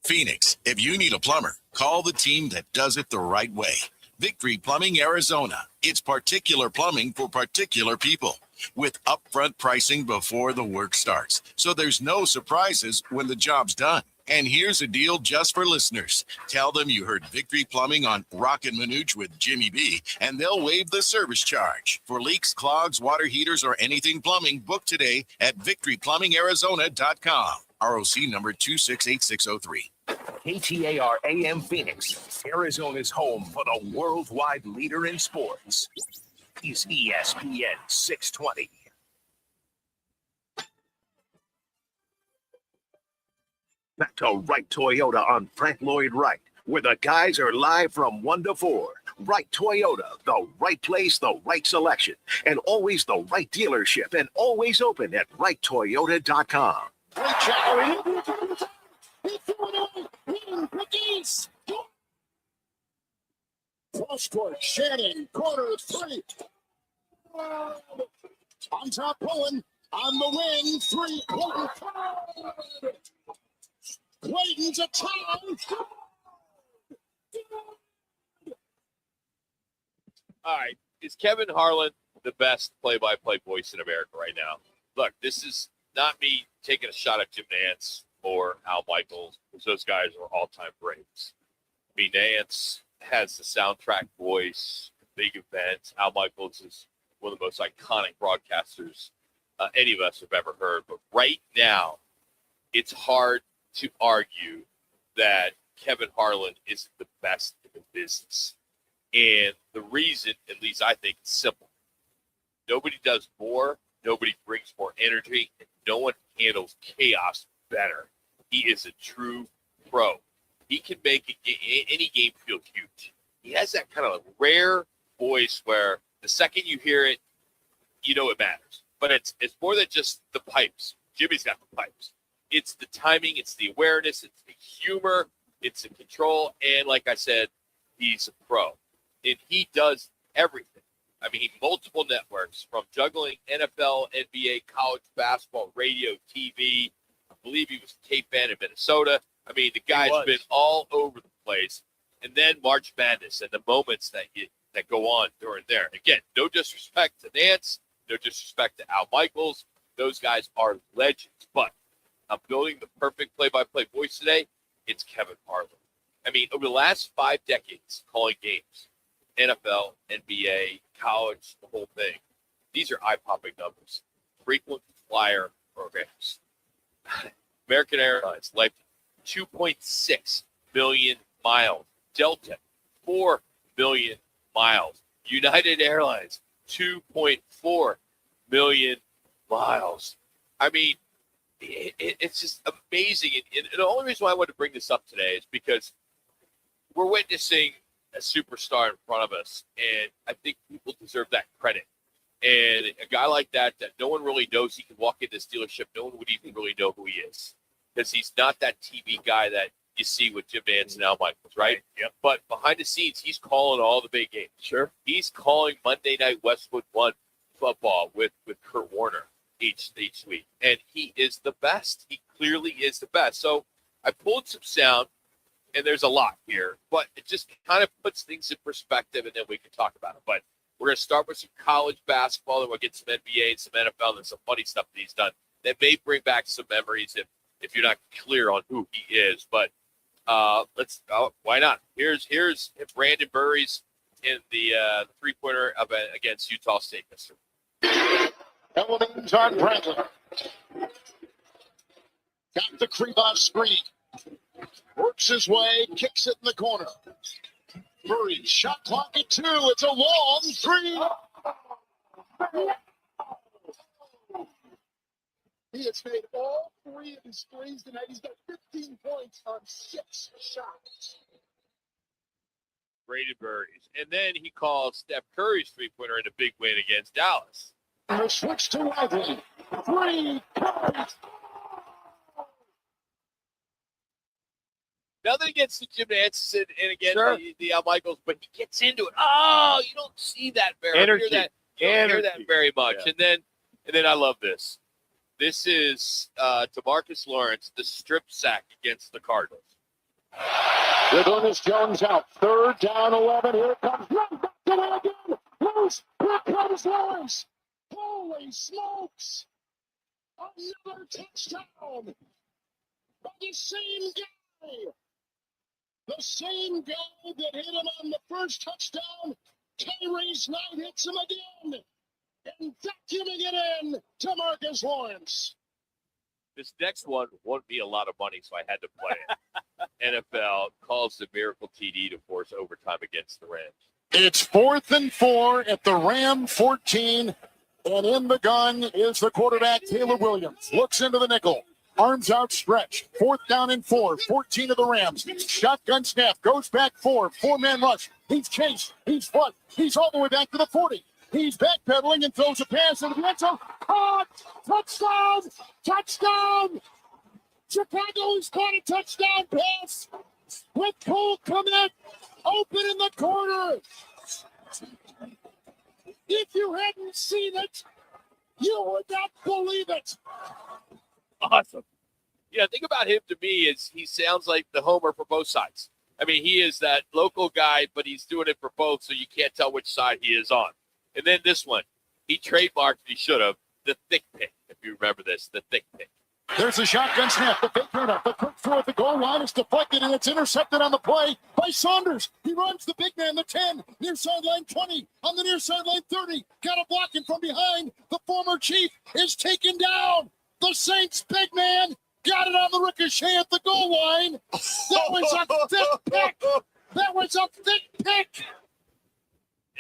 Phoenix, if you need a plumber, call the team that does it the right way. Victory Plumbing Arizona. It's particular plumbing for particular people with upfront pricing before the work starts. So there's no surprises when the job's done. And here's a deal just for listeners. Tell them you heard Victory Plumbing on Roc and Manuch with Jimmy B, and they'll waive the service charge. For leaks, clogs, water heaters, or anything plumbing, book today at victoryplumbingarizona.com. ROC number 268603. KTAR AM Phoenix, Arizona's home for the worldwide leader in sports, is ESPN 620. Back to Wright Toyota on Frank Lloyd Wright, where the guys are live from 1 to 4. Wright Toyota, the right place, the right selection, and always the right dealership, and always open at wrighttoyota.com. Cross court, Shannon, corner 3. On top, Bowen, on the wing, 3. Clayton's a tie. All right. Is Kevin Harlan the best play-by-play voice in America right now? Look, this is not me taking a shot at Jim Nantz or Al Michaels, because those guys are all-time greats. I mean, Nantz has the soundtrack voice, big events. Al Michaels is one of the most iconic broadcasters any of us have ever heard. But right now, it's hard to argue that Kevin Harlan isn't the best in the business. And the reason, at least I think, is simple. Nobody does more, nobody brings more energy, and no one handles chaos better. He is a true pro. He can make any game feel huge. He has that kind of rare voice where the second you hear it, you know it matters. But it's more than just the pipes. Jimmy's got the pipes. It's the timing, it's the awareness, it's the humor, it's the control, and like I said, he's a pro. And he does everything. I mean, multiple networks, from juggling NFL, NBA, college basketball, radio, TV. I believe he was a Cape fan in Minnesota. I mean, the guy's been all over the place. And then March Madness and the moments that go on during there. Again, no disrespect to Nance, no disrespect to Al Michaels. Those guys are legends. But I'm building the perfect play-by-play voice today. It's Kevin Harlan. I mean, over the last 5 decades, calling games, NFL, NBA, college, the whole thing, these are eye-popping numbers. Frequent flyer programs. American Airlines, like 2.6 million miles. Delta, 4 million miles. United Airlines, 2.4 million miles. I mean, it's just amazing. And the only reason why I wanted to bring this up today is because we're witnessing a superstar in front of us, and I think people deserve that credit. And a guy like that no one really knows, he can walk in this dealership, no one would even really know who he is, because he's not that TV guy that you see with Jim Nantz and Al Michaels, right? Yep. But behind the scenes, he's calling all the big games. Sure. He's calling Monday Night Westwood 1 football with Kurt Warner each week, and he is the best. He clearly is the best. So I pulled some sound, and there's a lot here, but it just kind of puts things in perspective, and then we can talk about it. But we're going to start with some college basketball, and we'll get some NBA and some NFL and some funny stuff that he's done that may bring back some memories if you're not clear on who he is. But why not? Here's Brandon Burries in the three-pointer against Utah State, Mr. Elements on Brandon. Got the Krivas screen. Works his way, kicks it in the corner. Murray, shot clock at 2. It's a long 3. He has made all 3 of his threes tonight. He's got 15 points on 6 shots. Braden Burries. And then he called Steph Curry's three-pointer in a big win against Dallas. And a switch to Lively. 3 points. Nothing against the gymnastics and against Sure. the Michaels, but he gets into it. Oh, you don't see that very Energy. You don't hear that very much. Yeah. And then I love this. This is DeMarcus Lawrence, the strip sack against the Cardinals. With Ernest Jones out. 3rd down, 11. Here comes run back to win again. Loose. Here comes Lawrence. Holy smokes. Another touchdown. By the same guy. The same guy that hit him on the first touchdown. Tyrese Knight hits him again. And vacuuming it in to Marcus Lawrence. This next one won't be a lot of money, so I had to play it. NFL calls the miracle TD to force overtime against the Rams. It's 4th and 4 at the Ram 14. And in the gun is the quarterback, Taylor Williams. Looks into the nickel. Arms outstretched. 4th down and 4. 14 of the Rams. Shotgun snap. Goes back 4. 4-man rush. He's chased. He's fought. He's all the way back to the 40. He's backpedaling and throws a pass into the end zone. Caught! Touchdown! Touchdown! Chicago's caught a touchdown pass with Cole Kmet open in the corner. If you hadn't seen it, you would not believe it. Awesome. Yeah, think about him to me is he sounds like the homer for both sides. I mean, he is that local guy, but he's doing it for both, so you can't tell which side he is on. And then this one, he trademarked, he should have, the thick pick, if you remember this, the thick pick. There's a shotgun snap. The fake handoff. The quick throw at the goal line is deflected, and it's intercepted on the play by Saunders. He runs the big man, the 10, near sideline 20, on the near sideline 30. Got a blocking from behind. The former Chief is taken down. The Saints big man got it on the ricochet at the goal line. That was a thick pick. That was a thick pick.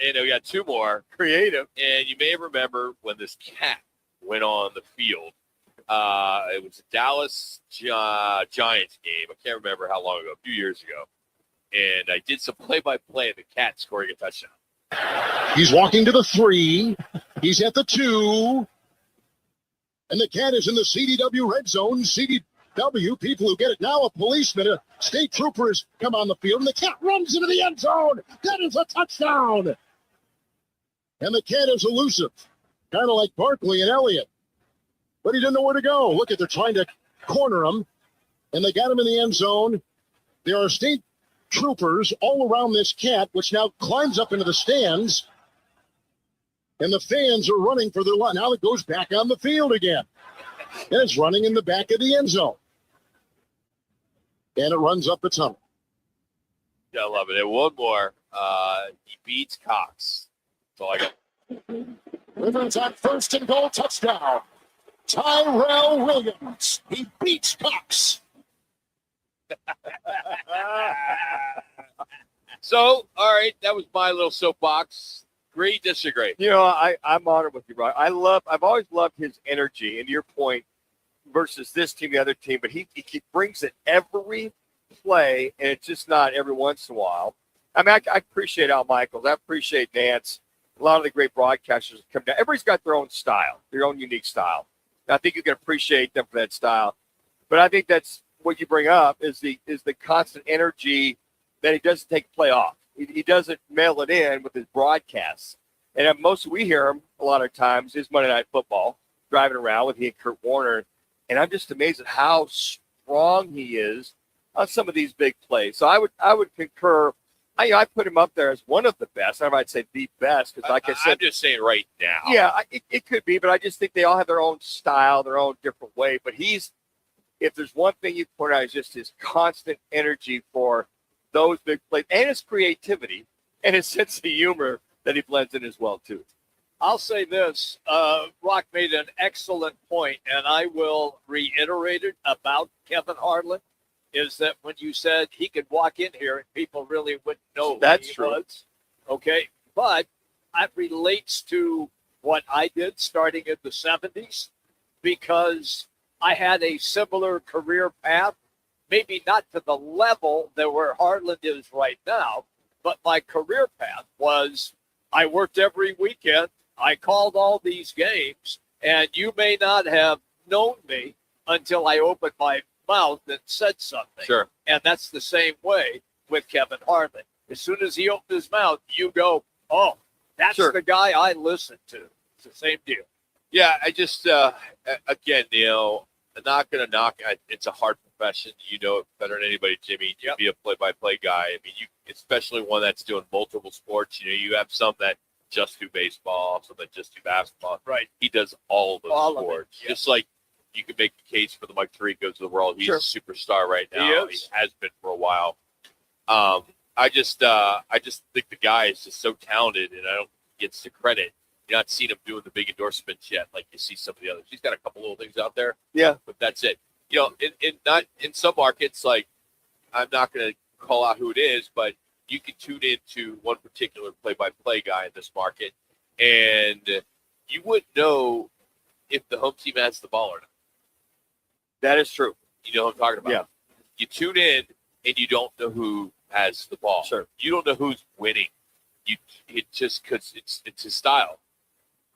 And we got 2 more. Creative. And you may remember when this cat went on the field. It was a Dallas Giants game. I can't remember how long ago, a few years ago. And I did some play-by-play of the cat scoring a touchdown. He's walking to the 3. He's at the 2. And the cat is in the CDW red zone. CDW, people who get it now, a policeman, a state trooper has come on the field, and the cat runs into the end zone. That is a touchdown. And the cat is elusive, kind of like Barkley and Elliott. But he didn't know where to go. Look at, they're trying to corner him, and they got him in the end zone. There are state troopers all around this cat, which now climbs up into the stands. And the fans are running for their life. Now it goes back on the field again. And it's running in the back of the end zone. And it runs up the tunnel. Yeah, I love it. And one more. He beats Cox. That's all I got. Rivers on 1st and goal, touchdown. Tyrell Williams. He beats Cox. So, all right, that was my little soapbox. Agree, disagree. You know, I'm honored with you, Rob. I've always loved his energy, and your point versus this team, the other team, but he brings it every play, and it's just not every once in a while. I mean, I appreciate Al Michaels. I appreciate Nance. A lot of the great broadcasters come down. Everybody's got their own style, their own unique style. And I think you can appreciate them for that style. But I think that's what you bring up is the constant energy that he doesn't take play off. He doesn't mail it in with his broadcasts. And most we hear him a lot of times is Monday Night Football, driving around with he and Kurt Warner. And I'm just amazed at how strong he is on some of these big plays. So I would concur. I put him up there as one of the best. I might say the best because, like I said, I'm just saying right now. Yeah, it could be, but I just think they all have their own style, their own different way. But if there's one thing you point out, is just his constant energy for those big plays and his creativity and his sense of humor that he blends in as well, too. I'll say this. Roc made an excellent point, and I will reiterate it about Kevin Harlan, is that when you said he could walk in here and people really wouldn't know who That's he true. was. Okay, but that relates to what I did starting in the 70s because I had a similar career path, maybe not to the level that where Harlan is right now, but my career path was I worked every weekend. I called all these games, and you may not have known me until I opened my mouth and said something. Sure. And that's the same way with Kevin Harlan. As soon as he opened his mouth, you go, oh, that's the guy I listen to. It's the same deal. Yeah, I just, again, I'm not going to knock. It's a hard profession. You know it better than anybody, Jimmy, to be a play-by-play guy. I mean, especially one that's doing multiple sports. You have some that just do baseball, some that just do basketball. Right. He does all of those All of it, sports. Just like you can make the case for the Mike Tiricos of the world. He's a superstar right now. He has been for a while. I just think the guy is just so talented, and I don't think he gets the credit. You're not seeing him doing the big endorsements yet, like you see some of the others. He's got a couple little things out there. Yeah, but that's it. In some markets, like I'm not going to call out who it is, but you can tune into one particular play-by-play guy in this market, and you wouldn't know if the home team has the ball or not. That is true. You know what I'm talking about? Yeah. You tune in, and you don't know who has the ball. Sure. You don't know who's winning. It just because it's his style.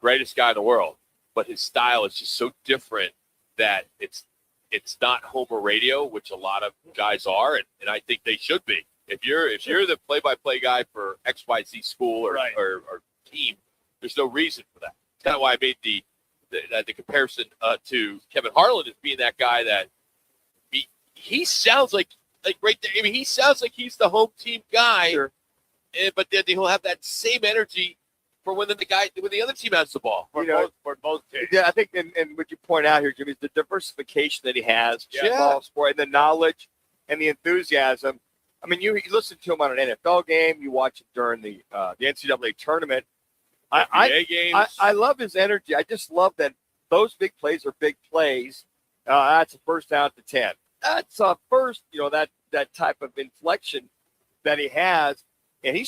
Greatest guy in the world, but his style is just so different that it's not Homer radio, which a lot of guys are, and I think they should be. If you're the play-by-play guy for XYZ school or team, there's no reason for that. That's kind of why I made the comparison to Kevin Harlan as being that guy that he sounds like right there. I mean, he sounds like he's the home team guy, but then he'll have that same energy for when the other team has the ball. For both teams. Yeah, I think, and what you point out here, Jimmy, is the diversification that he has, football, sport, and the knowledge and the enthusiasm. I mean, you listen to him on an NFL game, you watch it during the NCAA tournament. I love his energy. I just love that those big plays are big plays. That's a first down to 10. That's a first, that type of inflection that he has. And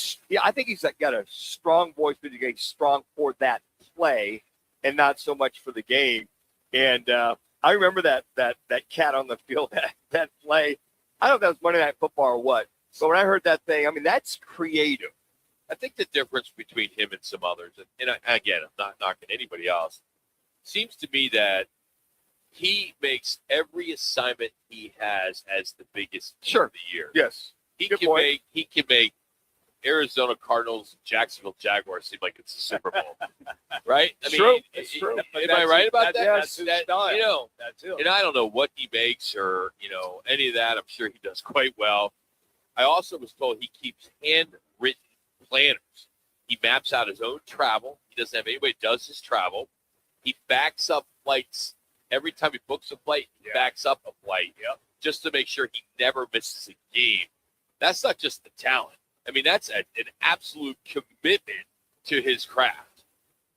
I think he's got a strong voice, but he's strong for that play and not so much for the game. And I remember that cat on the field, that play. I don't know if that was Monday Night Football or what. But when I heard that thing, I mean, that's creative. I think the difference between him and some others, and again, I'm not knocking anybody else, seems to me that he makes every assignment he has as the biggest game of the year. Yes. He can make Arizona Cardinals, Jacksonville Jaguars seem like it's the Super Bowl, right? I mean, it's true. Am I right about that? That's his style. That's it. And I don't know what he makes or any of that. I'm sure he does quite well. I also was told he keeps handwritten planners. He maps out his own travel. He doesn't have anybody does his travel. He backs up flights every time he books a flight. He backs up a flight just to make sure he never misses a game. That's not just the talent. I mean, that's an absolute commitment to his craft.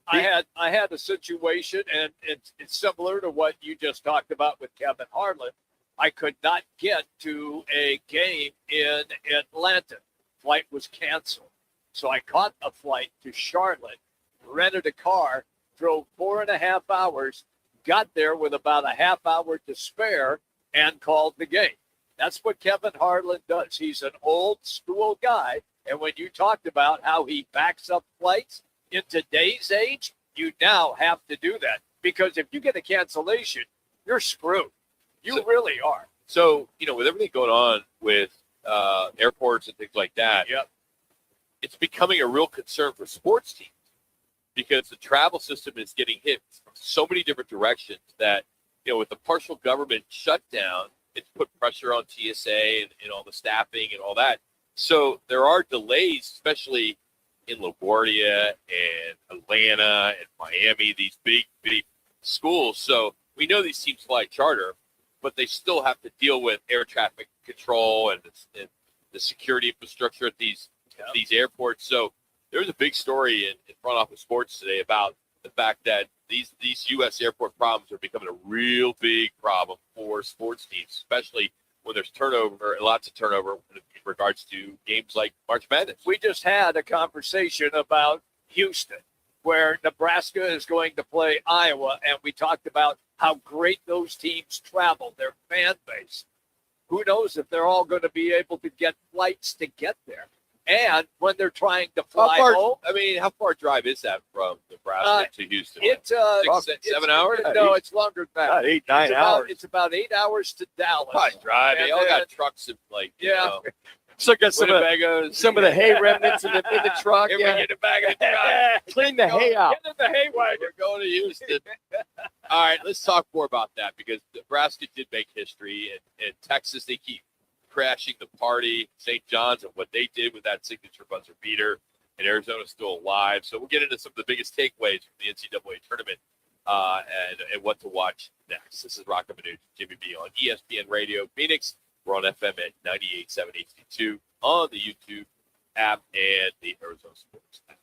I had a situation, and it's similar to what you just talked about with Kevin Harlan. I could not get to a game in Atlanta. Flight was canceled. So I caught a flight to Charlotte, rented a car, drove 4.5 hours, got there with about a half hour to spare, and called the game. That's what Kevin Harlan does. He's an old school guy. And when you talked about how he backs up flights in today's age, you now have to do that. Because if you get a cancellation, you're screwed. You really are. So, with everything going on with airports and things like that, it's becoming a real concern for sports teams because the travel system is getting hit from so many different directions that, with the partial government shutdown, it's put pressure on TSA and all the staffing and all that. So there are delays, especially in LaGuardia and Atlanta and Miami, these big schools. So we know these teams fly charter, but they still have to deal with air traffic control and the security infrastructure at these airports. So there's a big story in Front Office Sports today about the fact that these U.S. airport problems are becoming a real big problem for sports teams, especially when there's lots of turnover in regards to games like March Madness. We just had a conversation about Houston, where Nebraska is going to play Iowa, and we talked about how great those teams travel, their fan base. Who knows if they're all going to be able to get flights to get there. And when they're trying to fly home. I mean, how far a drive is that from Nebraska to Houston? It's 7 hours? No, it's longer than that. About 8-9 hours. It's about 8 hours to Dallas. Probably drive. They all then- got trucks and Yeah. So got some of the hay remnants in the truck. Here we Yeah. get it back in the truck. Clean the hay out. Get in the hay wagon. We're going to Houston. All right, let's talk more about that because Nebraska did make history, and Texas, they keep crashing the party. St. John's and what they did with that signature buzzer beater, and Arizona's still alive. So we'll get into some of the biggest takeaways from the NCAA tournament and what to watch next. This is Roc and Manuch, Jimmy B on ESPN Radio Phoenix. We're on FM at 98.7 HD2 on the YouTube app and the Arizona Sports app.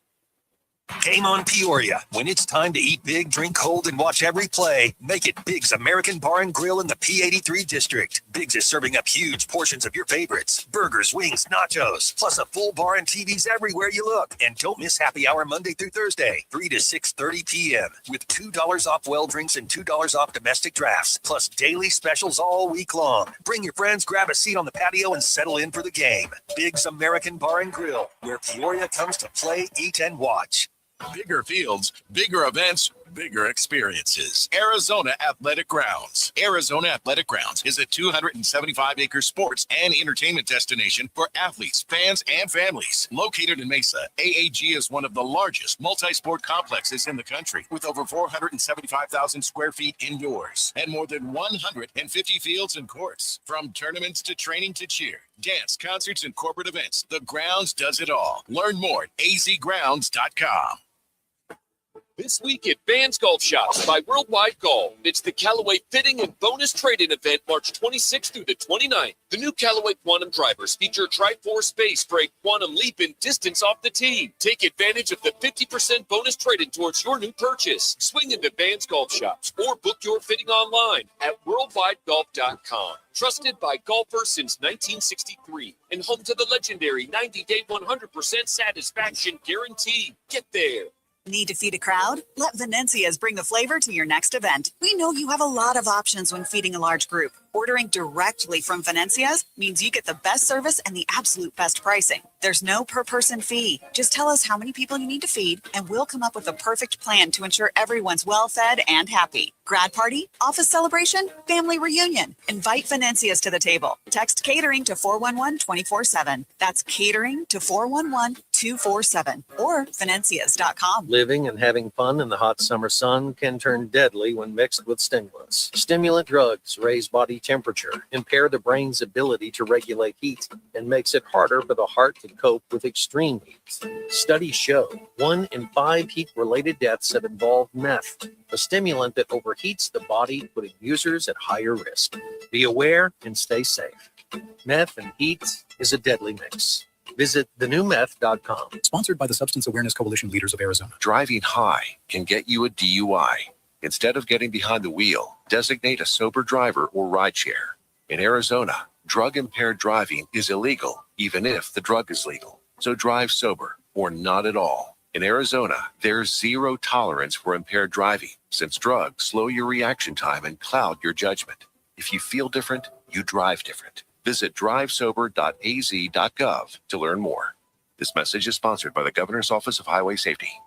Game on Peoria. When it's time to eat big, drink cold, and watch every play, make it Big's American Bar and Grill in the P83 district. Big's is serving up huge portions of your favorites. Burgers, wings, nachos, plus a full bar and TVs everywhere you look. And don't miss happy hour Monday through Thursday, 3 to 6:30 p.m. with $2 off well drinks and $2 off domestic drafts, plus daily specials all week long. Bring your friends, grab a seat on the patio, and settle in for the game. Big's American Bar and Grill, where Peoria comes to play, eat, and watch. Bigger fields, bigger events, bigger experiences. Arizona Athletic Grounds. Arizona Athletic Grounds is a 275-acre sports and entertainment destination for athletes, fans, and families. Located in Mesa, AAG is one of the largest multi-sport complexes in the country, with over 475,000 square feet indoors and more than 150 fields and courts. From tournaments to training to cheer, dance, concerts, and corporate events, the grounds does it all. Learn more at azgrounds.com. This week at Vans Golf Shops by Worldwide Golf, it's the Callaway Fitting and Bonus Trade-In event March 26th through the 29th. The new Callaway Quantum drivers feature Tri-Force base for a quantum leap in distance off the tee. Take advantage of the 50% bonus trade-in towards your new purchase. Swing into Vans Golf Shops or book your fitting online at worldwidegolf.com. Trusted by golfers since 1963 and home to the legendary 90-day 100% satisfaction guarantee. Get there. Need to feed a crowd? Let Venencia's bring the flavor to your next event. We know you have a lot of options when feeding a large group. Ordering directly from Venencia's means you get the best service and the absolute best pricing. There's no per-person fee. Just tell us how many people you need to feed, and we'll come up with a perfect plan to ensure everyone's well-fed and happy. Grad party, office celebration, family reunion. Invite Venencia's to the table. Text catering to 411-24/7. That's catering to 411-247 or Venencias.com. Living and having fun in the hot summer sun can turn deadly when mixed with stimulants. Stimulant drugs raise body temperature, impair the brain's ability to regulate heat, and makes it harder for the heart to cope with extreme heat. Studies show 1 in 5 heat-related deaths have involved meth, a stimulant that overheats the body, putting users at higher risk. Be aware and stay safe. Meth and heat is a deadly mix. Visit thenewmeth.com. Sponsored by the Substance Awareness Coalition Leaders of Arizona. Driving high can get you a DUI. Instead of getting behind the wheel, designate a sober driver or rideshare. In Arizona, drug-impaired driving is illegal, even if the drug is legal. So drive sober or not at all. In Arizona, there's zero tolerance for impaired driving, since drugs slow your reaction time and cloud your judgment. If you feel different, you drive different. Visit drivesober.az.gov to learn more. This message is sponsored by the Governor's Office of Highway Safety.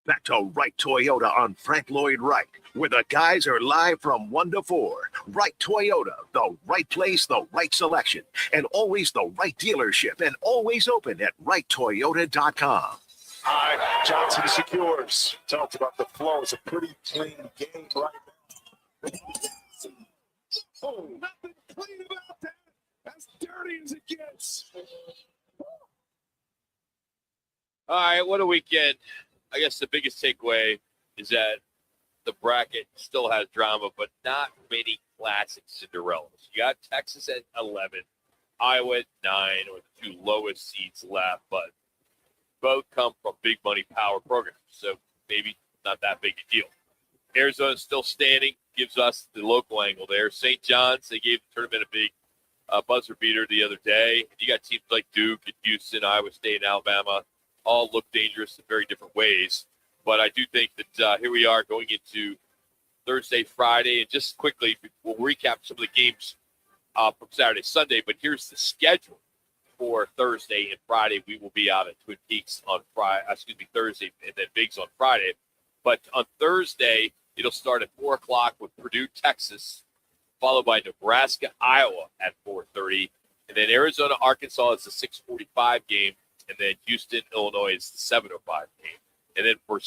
Back to Wright Toyota on Frank Lloyd Wright, where the guys are live from 1 to 4. Wright Toyota, the right place, the right selection, and always the right dealership, and always open at wrighttoyota.com. All right, Johnson secures. Talked about the flow. It's a pretty clean game right now. Oh, nothing clean about that. As dirty as it gets. All right, what a weekend. I guess the biggest takeaway is that the bracket still has drama, but not many classic Cinderellas. You got Texas at 11, Iowa at 9, or the 2 lowest seeds left, but both come from big money power programs, so maybe not that big a deal. Arizona's still standing, gives us the local angle there. St. John's, they gave the tournament a big buzzer beater the other day. You got teams like Duke and Houston, Iowa State, and Alabama all look dangerous in very different ways. But I do think that here we are going into Thursday, Friday, and just quickly, we'll recap some of the games from Saturday, Sunday. But here's the schedule for Thursday and Friday. We will be out at Twin Peaks on Thursday, and then Biggs on Friday. But on Thursday, it'll start at 4 o'clock with Purdue, Texas, followed by Nebraska, Iowa at 4:30. And then Arizona, Arkansas is the 6:45 game. And then Houston, Illinois is the 7:05 game. And then for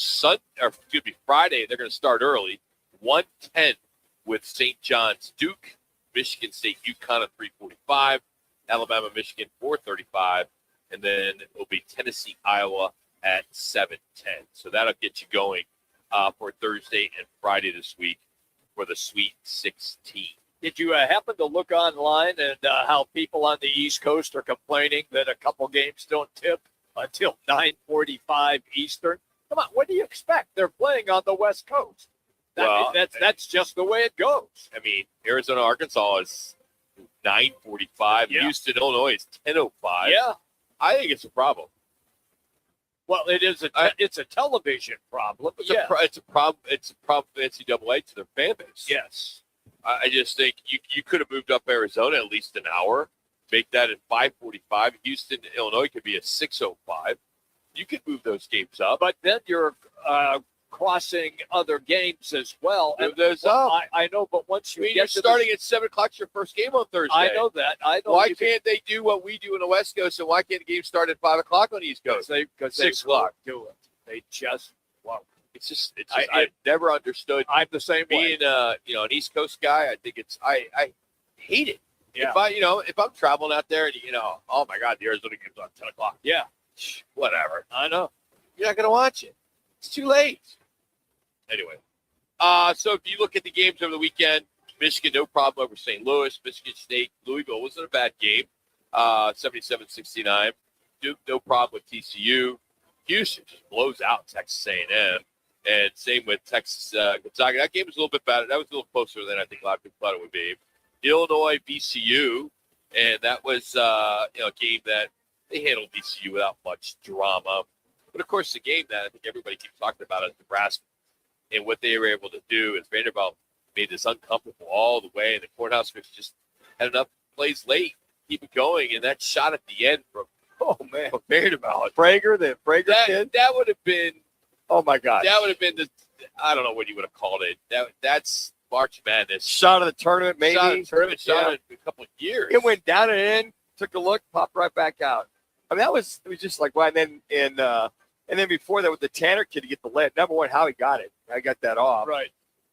Friday, they're going to start early, 1:10 with St. John's, Duke, Michigan State, UConn at 3:45, Alabama, Michigan 4:35, and then it will be Tennessee, Iowa at 7:10. So that'll get you going for Thursday and Friday this week for the Sweet 16. Did you happen to look online and how people on the East Coast are complaining that a couple games don't tip until 9:45 Eastern? Come on, what do you expect? They're playing on the West Coast. That's just the way it goes. I mean, Arizona, Arkansas is 9:45. Yeah. Houston, Illinois is 10:05. Yeah, I think it's a problem. well, it's a television problem. It's a problem. It's a problem for NCAA to their fan base. Yes. I just think you could have moved up Arizona at least an hour, make that at 5:45. Houston, Illinois could be at 6:05. You could move those games up. But then you're crossing other games as well. Move those up. I know, but once you You're starting at 7 o'clock, your first game on Thursday. I know that. Why can't they do what we do in the West Coast, and why can't the game start at 5 o'clock on the East Coast? Because 6 o'clock. Do it. They just won't. I've never understood. I'm the same way. Being an East Coast guy, I think I hate it. Yeah. If I'm traveling out there and oh my God, the Arizona game's on 10 o'clock. Yeah. Whatever. I know. You're not gonna watch it. It's too late. Anyway, so if you look at the games over the weekend, Michigan no problem over St. Louis. Michigan State, Louisville wasn't a bad game. 77-69. Duke no problem with TCU. Houston just blows out Texas A&M. And same with Texas Gonzaga. That game was a little bit better. That was a little closer than I think a lot of people thought it would be. Illinois, VCU, and that was a game that they handled VCU without much drama. But of course, the game that I think everybody keeps talking about is Nebraska, and what they were able to do is Vanderbilt made this uncomfortable all the way, and the Cornhuskers just had enough plays late, keep it going, and that shot at the end from Vanderbilt, Prager kid. That would have been. Oh my God! That would have been I don't know what you would have called it. That's March Madness. Shot of the tournament, maybe. Shot of it in a couple of years. It went down and in, took a look, popped right back out. I mean, it was just like, wow. And then before that with the Tanner kid to get the lead. Number one, how he got it. I got that off. Right.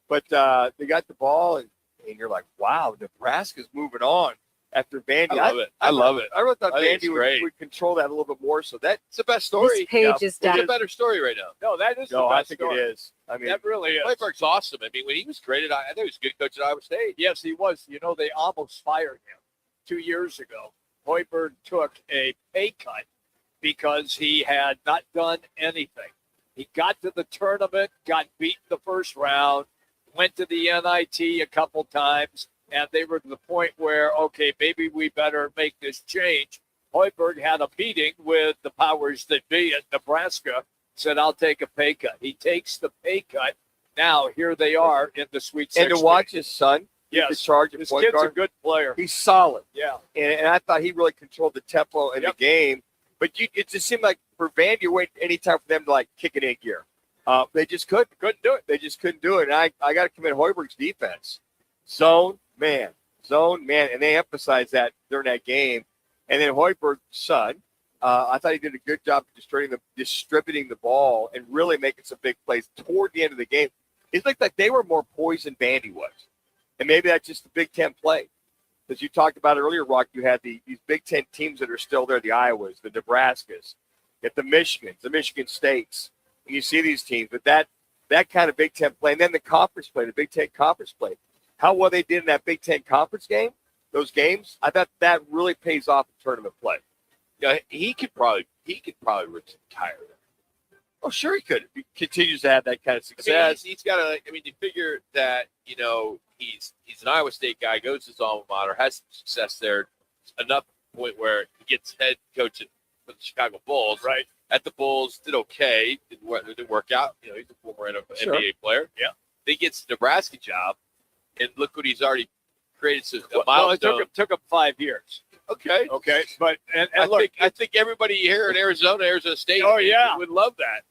But they got the ball, and you're like, wow, Nebraska's moving on after Vandy. I love it. I really thought I think Vandy it's would control that a little bit more. So that's the best story. This page is done. It's a better story right now. No, that is the No, best I think story. it is. I mean, That really is. Hoiberg's awesome. I mean, when he was traded, I think he was a good coach at Iowa State. Yes, he was. They almost fired him 2 years ago. Hoiberg took a pay cut because he had not done anything. He got to the tournament, got beaten the first round, went to the NIT a couple times, and they were to the point where, okay, maybe we better make this change. Hoiberg had a meeting with the powers that be at Nebraska, said, I'll take a pay cut. He takes the pay cut. Now, here they are in the Sweet 16. and to watch his son, Yes. the charge of This point kid's guard, a good player. he's solid. Yeah. And I thought he really controlled the tempo in the game. But it just seemed like for Vandy, you wait any time for them to kick it in gear. They just couldn't do it. They just couldn't do it. And I got to commend Hoiberg's defense. Zone, man. And they emphasized that during that game. And then Hoiberg's son, I thought he did a good job of distributing the ball and really making some big plays toward the end of the game. It looked like they were more poised than Vandy was. And maybe that's just the Big Ten play. As you talked about earlier, Rock, you had these Big Ten teams that are still there, the Iowas, the Nebraskas, get the Michigans, the Michigan States. And you see these teams, but that kind of Big Ten play, and then the conference play, the Big Ten conference play, how well they did in that Big Ten conference game, those games, I thought that really pays off in tournament play. Yeah, he could probably retire. Oh, sure he could. If he continues to have that kind of I success. mean, he's got to. I mean, you figure that he's an Iowa State guy, goes to his alma mater, has some success there, enough point where he gets head coach for the Chicago Bulls. Right. At the Bulls, did okay. Didn't work out. You know, he's a former NBA player. Yeah. Then he gets the Nebraska job, and look what he's already created. So a Well, it milestone. took him 5 years. Okay. Okay. But and I look, think everybody here in Arizona State, Oh, yeah. would love that.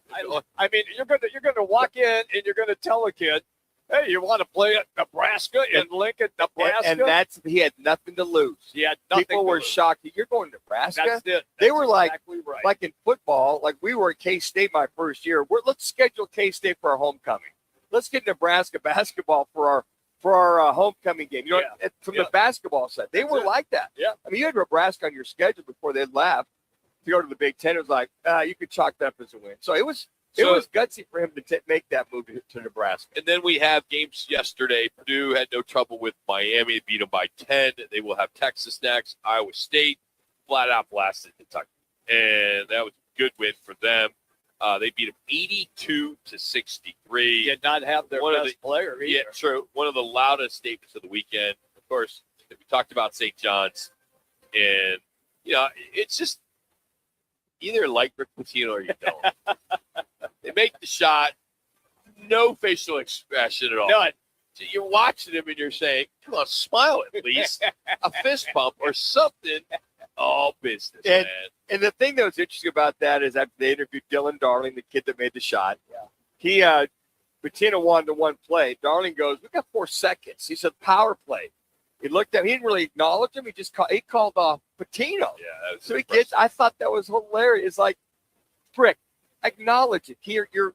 I mean, you're gonna walk in and you're gonna tell a kid, hey, you want to play at Nebraska in Lincoln, Nebraska? And he had nothing to lose. He had nothing People to were lose. shocked. You're going to Nebraska? That's it. They That's were like, exactly right. like in football, like we were at K-State my first year. Let's schedule K-State for our homecoming. Let's get Nebraska basketball for our homecoming game. You know, from the basketball side, they were like that. Yeah. I mean, you had Nebraska on your schedule before they left to go to the Big Ten. It was like you could chalk that up as a win. So it was gutsy for him to make that move to Nebraska. And then we have games yesterday. Purdue had no trouble with Miami. They beat them by 10. They will have Texas next. Iowa State flat out blasted Kentucky. And that was a good win for them. They beat them 82-63. Did not have their best player either. Yeah, true. One of the loudest statements of the weekend. Of course, we talked about St. John's. And, you know, it's just either like Rick Pitino or you don't. They make the shot, no facial expression at all. None. So you're watching him and you're saying, come on, smile at least. A fist bump or something. All business, man. And the thing that was interesting about that is after they interviewed Dylan Darling, the kid that made the shot, he Pitino wanted to one play. Darling goes, we got 4 seconds. He said, power play. He looked at him. He didn't really acknowledge him. He called off Pitino. Yeah, so he gets. I thought that was hilarious. It's like, frick, acknowledge it. Your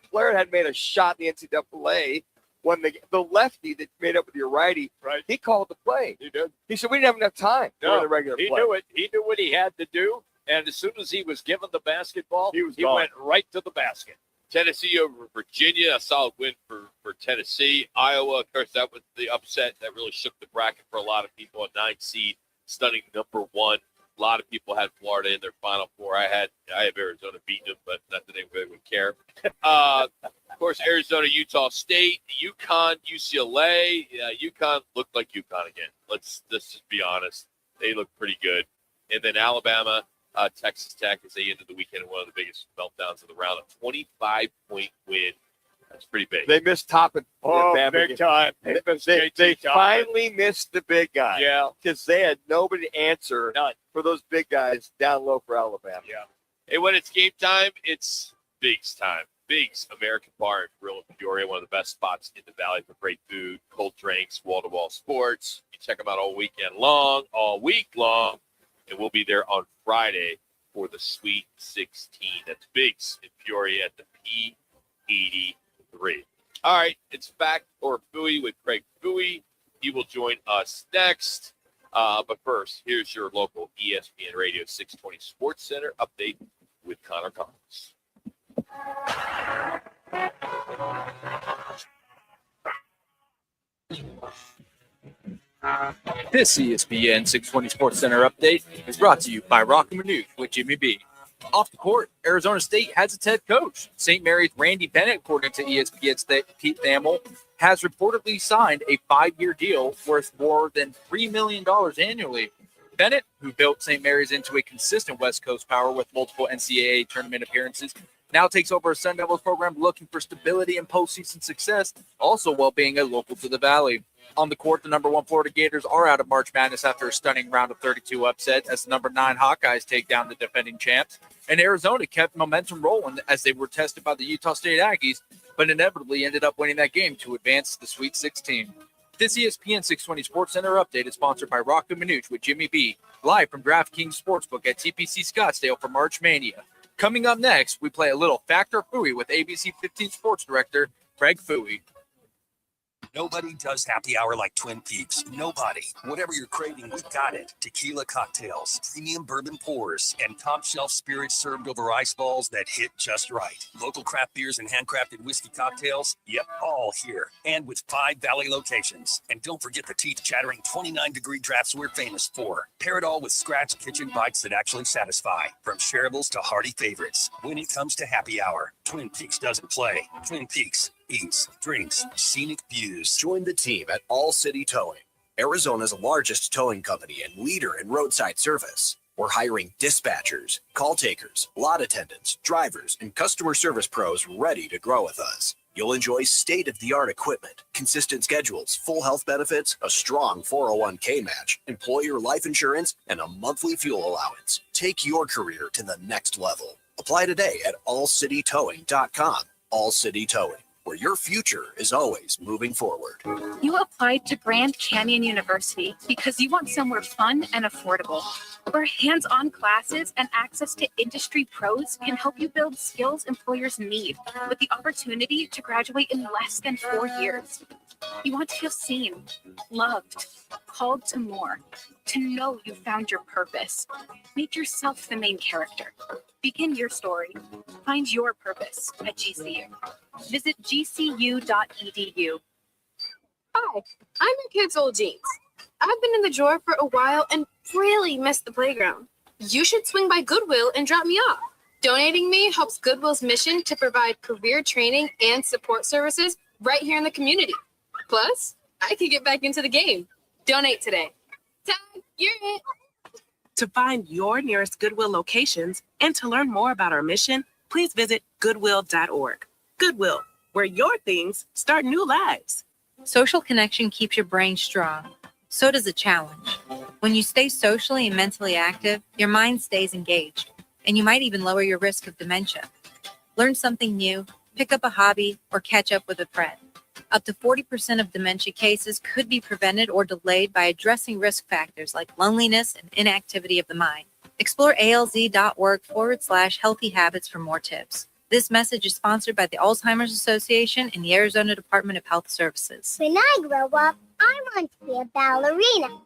player had made a shot in the NCAA when the lefty that made up with your righty. Right. He called the play. He did. He said we didn't have enough time for the regular he play. knew it. He knew what he had to do. And as soon as he was given the basketball, he gone. went right to the basket. Tennessee over Virginia, a solid win for Tennessee. Iowa, of course, that was the upset that really shook the bracket for a lot of people. A 9 seed, stunning number 1. A lot of people had Florida in their Final Four. I have Arizona beating them, but not that anybody would care. Of course, Arizona, Utah State, UConn, UCLA. UConn looked like UConn again. Let's just be honest. They look pretty good. And then Alabama, Texas Tech as they ended the weekend in one of the biggest meltdowns of the round. A 25-point win. That's pretty big. They missed Toppin. Big time. They finally missed the big guy. Yeah. Because they had nobody to answer for those big guys down low for Alabama. Yeah. And when it's game time, it's Big's time. Big's American Bar and Grill in Peoria, one of the best spots in the valley for great food, cold drinks, wall-to-wall sports. You check them out all week long. And we'll be there on Friday for the Sweet 16. That's Big's in Peoria at the P83. All right, it's back for Fouhy with Craig Fouhy. He will join us next. But first, here's your local ESPN Radio 620 Sports Center update with Connor Collins. This ESPN 620 Sports Center update is brought to you by Roc and Manuch with Jimmy B. Off the court, Arizona State has its head coach. St. Mary's Randy Bennett, according to ESPN's Pete Thamel, has reportedly signed a 5-year deal worth more than $3 million annually. Bennett, who built St. Mary's into a consistent West Coast power with multiple NCAA tournament appearances, now takes over a Sun Devils program looking for stability and postseason success, also while being a local to the Valley. On the court, the number 1 Florida Gators are out of March Madness after a stunning round of 32 upset as the number 9 Hawkeyes take down the defending champs. And Arizona kept momentum rolling as they were tested by the Utah State Aggies, but inevitably ended up winning that game to advance to the Sweet 16. This ESPN 620 Sports Center update is sponsored by Roc and Manuch with Jimmy B, live from DraftKings Sportsbook at TPC Scottsdale for March Mania. Coming up next, we play a little Factor Fouhy with ABC 15 Sports Director Craig Fouhy. Nobody does happy hour like Twin Peaks. Nobody. Whatever you're craving, we've got it. Tequila cocktails, premium bourbon pours, and top shelf spirits served over ice balls that hit just right. Local craft beers and handcrafted whiskey cocktails, yep, all here. And with 5 Valley locations. And don't forget the teeth-chattering 29-degree drafts we're famous for. Pair it all with scratch kitchen bites that actually satisfy. From shareables to hearty favorites. When it comes to happy hour, Twin Peaks doesn't play. Twin Peaks eats, drinks, scenic views. Join the team at All City Towing. Arizona's largest towing company and leader in roadside service. We're hiring dispatchers, call takers, lot attendants, drivers, and customer service pros ready to grow with us. You'll enjoy state-of-the-art equipment, consistent schedules, full health benefits, a strong 401k match, employer life insurance, and a monthly fuel allowance. Take your career to the next level. Apply today at allcitytowing.com. All City Towing, where your future is always moving forward. You applied to Grand Canyon University because you want somewhere fun and affordable, where hands-on classes and access to industry pros can help you build skills employers need, with the opportunity to graduate in less than 4 years. You want to feel seen, loved, called to more, to know you found your purpose. Make yourself the main character. Begin your story. Find your purpose at GCU. Visit gcu.edu. Hi, I'm your kid's old jeans. I've been in the drawer for a while and really missed the playground. You should swing by Goodwill and drop me off. Donating me helps Goodwill's mission to provide career training and support services right here in the community. Plus, I can get back into the game. Donate today. Tag, you're it. To find your nearest Goodwill locations and to learn more about our mission, please visit goodwill.org. Goodwill, where your things start new lives. Social connection keeps your brain strong. So does a challenge. When you stay socially and mentally active, your mind stays engaged, and you might even lower your risk of dementia. Learn something new, pick up a hobby, or catch up with a friend. Up to 40% of dementia cases could be prevented or delayed by addressing risk factors like loneliness and inactivity of the mind. Explore alz.org/healthy habits for more tips. This message is sponsored by the Alzheimer's Association and the Arizona Department of Health Services. When I grow up, I want to be a ballerina.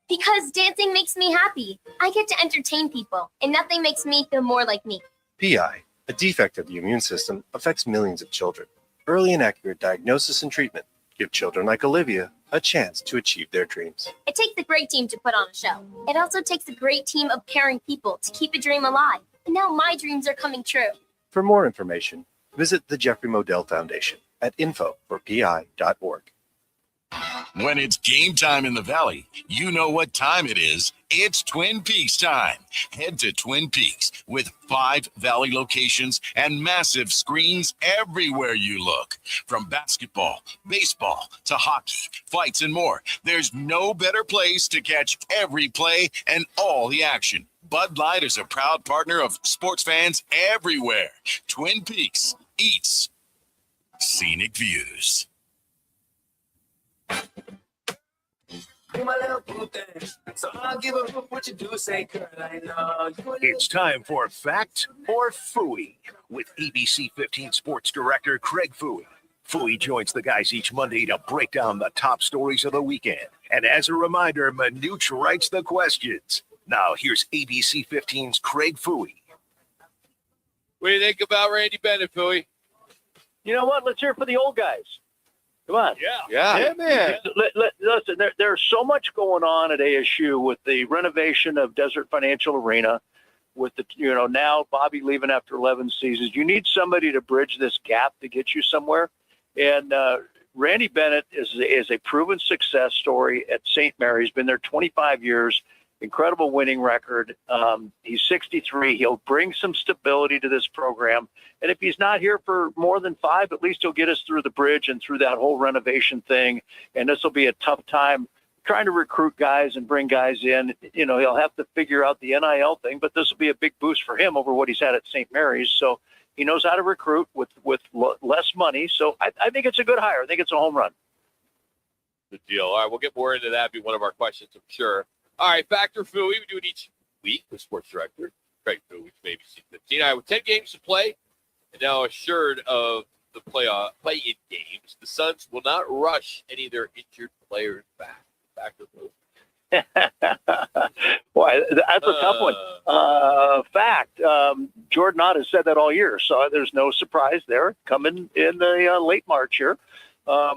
Because dancing makes me happy. I get to entertain people, and nothing makes me feel more like me. PI, a defect of the immune system, affects millions of children. Early and accurate diagnosis and treatment give children like Olivia a chance to achieve their dreams. It takes a great team to put on a show. It also takes a great team of caring people to keep a dream alive. And now my dreams are coming true. For more information, visit the Jeffrey Modell Foundation at info4pi.org. When it's game time in the Valley, you know what time it is. It's Twin Peaks time. Head to Twin Peaks with 5 Valley locations and massive screens everywhere you look. From basketball, baseball, to hockey, fights, and more, there's no better place to catch every play and all the action. Bud Light is a proud partner of sports fans everywhere. Twin Peaks eats scenic views. It's time for Fact or Fouhy with ABC 15 Sports Director Craig Fouhy. Fouhy joins the guys each Monday to break down the top stories of the weekend. And as a reminder, Manuch writes the questions. Now, here's ABC 15's Craig Fouhy. What do you think about Randy Bennett, Fouhy? You know what? Let's hear for the old guys. Come on. Yeah, man. Listen, there's so much going on at ASU with the renovation of Desert Financial Arena, with the, now Bobby leaving after 11 seasons. You need somebody to bridge this gap to get you somewhere. And Randy Bennett is a proven success story at St. Mary's. Been there 25 years. Incredible winning record. He's 63. He'll bring some stability to this program. And if he's not here for more than 5, at least he'll get us through the bridge and through that whole renovation thing. And this will be a tough time trying to recruit guys and bring guys in. He'll have to figure out the NIL thing, but this will be a big boost for him over what he's had at St. Mary's. So he knows how to recruit with less money. So I think it's a good hire. I think it's a home run. Good deal. All right, we'll get more into that. Be one of our questions, I'm sure. All right, Factor Fouhy. We do it each week with Sports Director Craig Fouhy, maybe C15. All right, with 10 games to play and now assured of the play-in games, the Suns will not rush any of their injured players back. Factor Fouhy. Boy, that's a tough one. Jordan Ott has said that all year, so there's no surprise there. Coming in the late March here,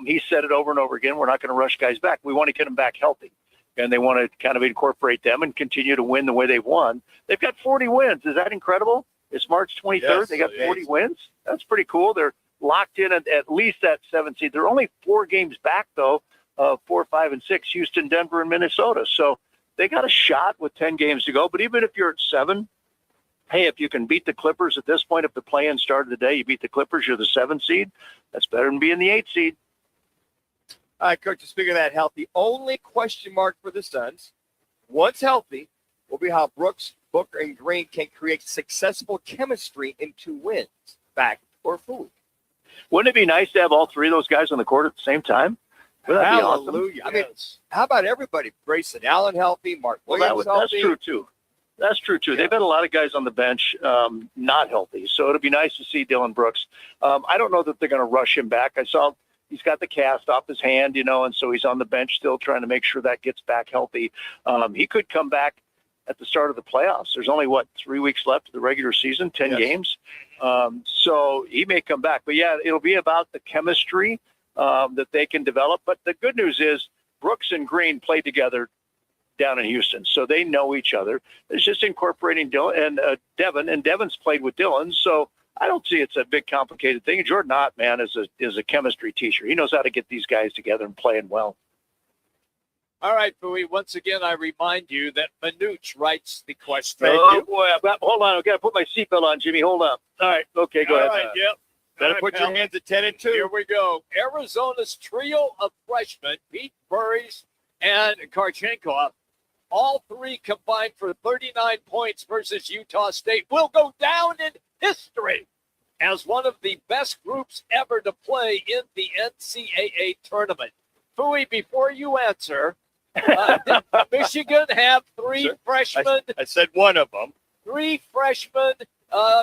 he said it over and over again. We're not going to rush guys back. We want to get them back healthy. And they want to kind of incorporate them and continue to win the way they've won. They've got 40 wins. Is that incredible? It's March 23rd. Yes, they got 40 wins. That's pretty cool. They're locked in at least that 7th seed. They're only 4 games back, though, of 4, 5, and 6, Houston, Denver, and Minnesota. So they got a shot with 10 games to go. But even if you're at 7, hey, if you can beat the Clippers at this point, if the play-in started today, you beat the Clippers, you're the 7th seed. That's better than being the 8th seed. All right, Coach, speaking of that health, the only question mark for the Suns, once healthy, will be how Brooks, Booker, and Green can create successful chemistry in 2 wins, back or Fouhy. Wouldn't it be nice to have all 3 of those guys on the court at the same time? Would that be awesome? Hallelujah. I mean, how about everybody? Grayson Allen healthy, Mark Williams that's healthy. true, too. That's true, too. Yeah. They've had a lot of guys on the bench not healthy, so it'll be nice to see Dylan Brooks. I don't know that they're going to rush him back. I saw he's got the cast off his hand, and so he's on the bench still trying to make sure that gets back healthy. He could come back at the start of the playoffs. There's only, 3 weeks left of the regular season, 10 games. So he may come back. But, yeah, it'll be about the chemistry that they can develop. But the good news is Brooks and Green played together down in Houston, so they know each other. It's just incorporating Dylan and Devin, and Devin's played with Dylan, so I don't see it's a big complicated thing. And Jordan Ott, man, is a chemistry teacher. He knows how to get these guys together and playing well. All right, Fouhy, once again, I remind you that Manuch writes the question. Boy, hold on. I've got to put my seatbelt on, Jimmy. Hold up. All right. Okay, go ahead. All right, yep. Better All right, put pal. your hands at 10 and 2. Here we go. Arizona's trio of freshmen, Pete Burries and Karchenkov, all 3 combined for 39 points versus Utah State, will go down in history as one of the best groups ever to play in the NCAA tournament. Fouhy, before you answer, did Michigan have 3 freshmen? I said one of them. 3 freshmen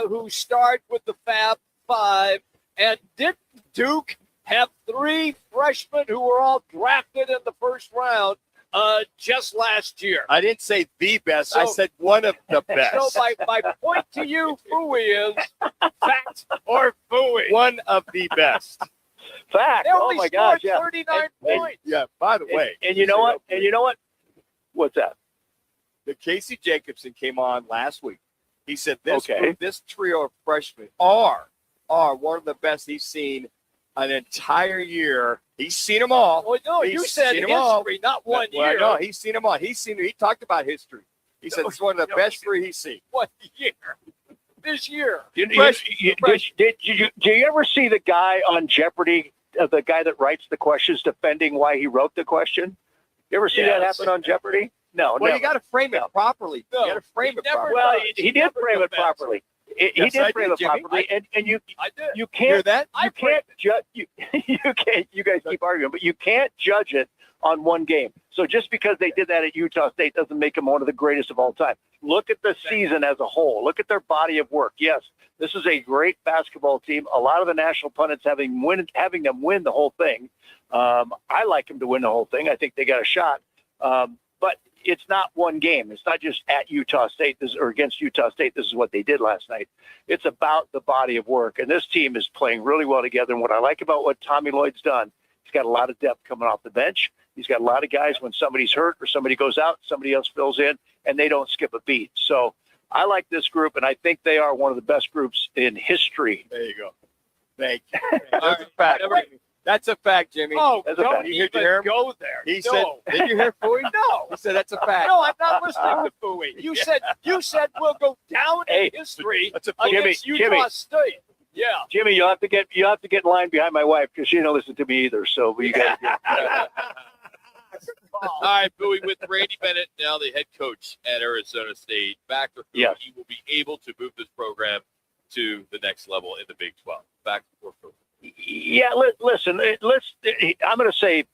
who start with the Fab Five. And did Duke have 3 freshmen who were all drafted in the first round just last year? I didn't say the best. I said one of the best. So my point to you, Fouhy, is fact or Fouhy? One of the best. Fact. They only my gosh, scored 39 points. Yeah, by the way. And you know what? What's that? The Casey Jacobson came on last week. He said this Okay. group, this trio of freshmen are one of the best he's seen an entire year. He's seen them all. Well, no, He's you said seen 'em all. history, not one Well, year. no, he's seen them all. He talked about history. He said it's one of the best 3 he's seen. 1 year. This year. Did you ever see the guy on Jeopardy, the guy that writes the questions defending why he wrote the question? You ever see that happen on Jeopardy? No. Well, never. you got to frame it properly. No, you got to frame it properly. Well, he did frame it properly. He Yes, I did frame did, it Jimmy. properly, and you Hear can't that? you can't judge you can't. You guys keep arguing, but you can't judge it on one game. So just because they did that at Utah State doesn't make them one of the greatest of all time. Look at the season as a whole. Look at their body of work. Yes, this is a great basketball team. A lot of the national pundits having them win the whole thing. I like them to win the whole thing. I think they got a shot. But it's not one game. It's not just at Utah State or against Utah State. This is what they did last night. It's about the body of work. And this team is playing really well together. And what I like about what Tommy Lloyd's done, he's got a lot of depth coming off the bench. He's got a lot of guys when somebody's hurt or somebody goes out, somebody else fills in, and they don't skip a beat. So I like this group, and I think they are one of the best groups in history. There you go. Thank you. That's a fact. That's a fact, Jimmy. Oh, that's a don't fact. even go there. He No. said, did you hear Fouhy? No. He said that's a fact. No, I'm not listening to Fouhy. You said we'll go down in history against Utah State. Yeah. Jimmy, you have to get in line behind my wife because she don't listen to me either. So you got All right, Fouhy, with Randy Bennett, now the head coach at Arizona State, back to Yes. he will be able to move this program to the next level in the Big 12. Back for Fouhy. Yeah, listen, I'm going to say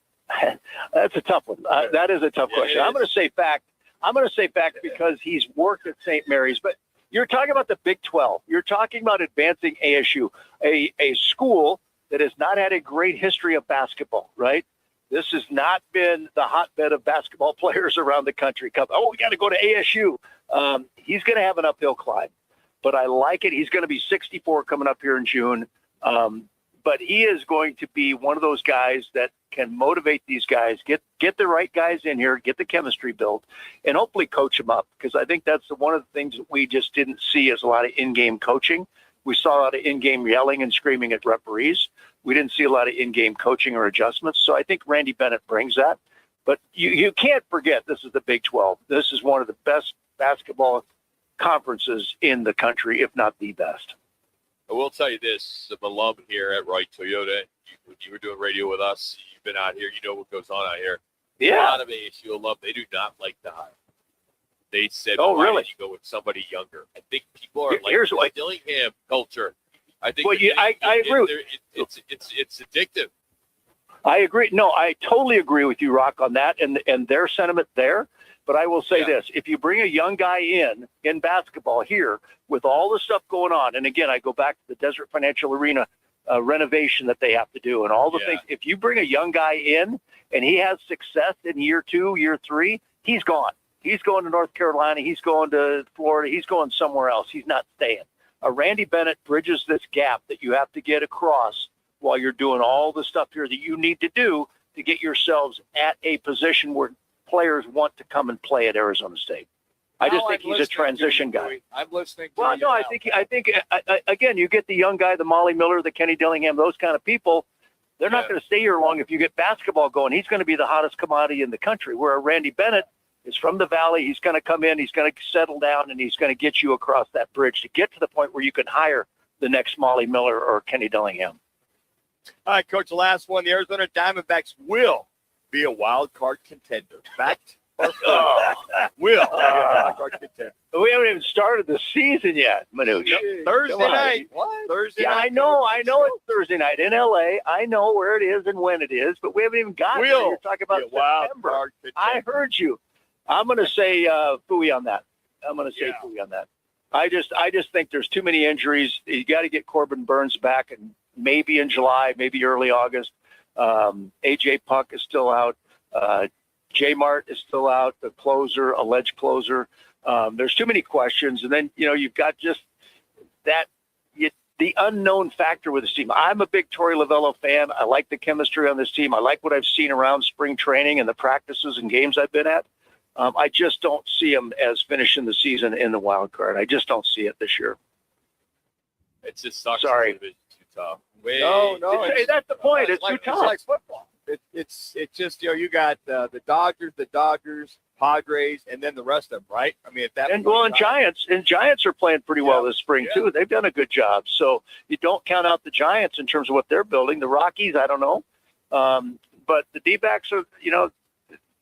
that's a tough one. That is a tough question. I'm going to say fact. I'm going to say fact because he's worked at St. Mary's. But you're talking about the Big 12. You're talking about advancing ASU, a school that has not had a great history of basketball, right? This has not been the hotbed of basketball players around the country. We got to go to ASU. He's going to have an uphill climb, but I like it. He's going to be 64 coming up here in June. But he is going to be one of those guys that can motivate these guys, get the right guys in here, get the chemistry built, and hopefully coach them up. Because I think that's one of the things that we just didn't see as a lot of in-game coaching. We saw a lot of in-game yelling and screaming at referees. We didn't see a lot of in-game coaching or adjustments. So I think Randy Bennett brings that. But you can't forget this is the Big 12. This is one of the best basketball conferences in the country, if not the best. I will tell you this, I'm an alum here at Wright Toyota. When you were doing radio with us, you've been out here, you know what goes on out here. Yeah. A lot of ASU alum, they do not like the hire. They said, oh, why really? did you go with somebody younger? I think people are Here's like the Dillingham culture. I think well, I agree. It's addictive. I agree. No, I totally agree with you, Roc, on that and their sentiment there. But I will say this, if you bring a young guy in basketball here with all the stuff going on, and again, I go back to the Desert Financial Arena renovation that they have to do and all the things. If you bring a young guy in and he has success in year 2, year 3, he's gone. He's going to North Carolina. He's going to Florida. He's going somewhere else. He's not staying. Randy Bennett bridges this gap that you have to get across while you're doing all the stuff here that you need to do to get yourselves at a position where players want to come and play at Arizona State. I just think he's a transition guy. I'm listening to Well, you no, now. I think again, you get the young guy, the Molly Miller, the Kenny Dillingham, those kind of people. They're not going to stay here long if you get basketball going. He's going to be the hottest commodity in the country. Where Randy Bennett is from the Valley. He's going to come in. He's going to settle down, and he's going to get you across that bridge to get to the point where you can hire the next Molly Miller or Kenny Dillingham. All right, Coach, the last one. The Arizona Diamondbacks will be a wild card contender. Fact or fact? Will be a wild card contender. We haven't even started the season yet, Manuch. Thursday night. What? Thursday yeah, night. I know it's Thursday night in LA. I know where it is and when it is, but we haven't even gotten there. You're talking about September. I heard you. I'm going to say Fouhy on that. Fouhy on that. I just think there's too many injuries. You got to get Corbin Burns back, and maybe in July, maybe early August. AJ Puck is still out. J Mart is still out. The closer, alleged closer. There's too many questions, and then you've got just that the unknown factor with this team. I'm a big Torey Lovello fan. I like the chemistry on this team. I like what I've seen around spring training and the practices and games I've been at. I just don't see them as finishing the season in the wild card. I just don't see it this year. It just sucks. Sorry. It's too tough. No, that's the point. It's too It's tough. like football. It's just you got the Dodgers, Padres, and then the rest of them, right? I mean, at that And point, Giants are playing pretty well this spring too. They've done a good job. So you don't count out the Giants in terms of what they're building. The Rockies, I don't know, but the D-backs are.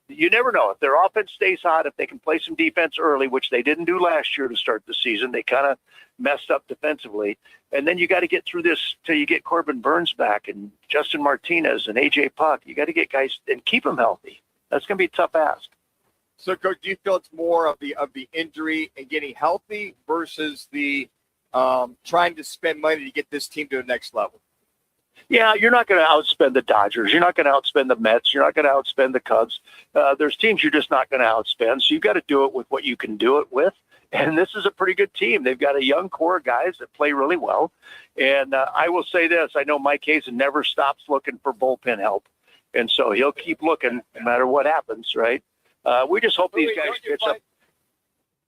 You never know if their offense stays hot. If they can play some defense early, which they didn't do last year to start the season, they kind of messed up defensively. And then you got to get through this till you get Corbin Burns back and Justin Martinez and AJ Puck. You got to get guys and keep them healthy. That's going to be a tough ask. So, Coach, do you feel it's more of the injury and getting healthy versus the trying to spend money to get this team to the next level? Yeah, you're not going to outspend the Dodgers. You're not going to outspend the Mets. You're not going to outspend the Cubs. There's teams you're just not going to outspend. So you've got to do it with what you can do it with. And this is a pretty good team. They've got a young core of guys that play really well. And I will say this. I know Mike Hazen never stops looking for bullpen help. And so he'll keep looking no matter what happens, right? We just hope these guys get some.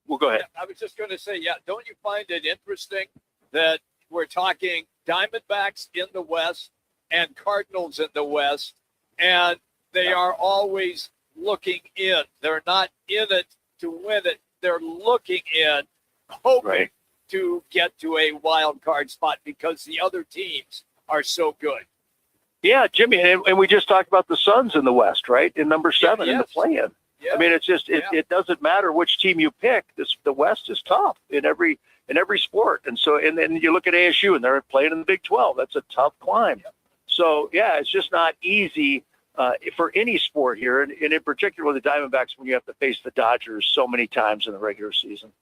Well, go ahead. I was just going to say, don't you find it interesting that we're talking Diamondbacks in the West and Cardinals in the West, and they are always looking in. They're not in it to win it. They're looking in, hoping to get to a wild card spot because the other teams are so good. Yeah, Jimmy, and we just talked about the Suns in the West, right? In number 7 in the play-in. Yeah. I mean, it's just it doesn't matter which team you pick. The West is tough in every sport, and so and then you look at ASU and they're playing in the Big 12. That's a tough climb. So it's just not easy for any sport here, and in particular with the Diamondbacks when you have to face the Dodgers so many times in the regular season.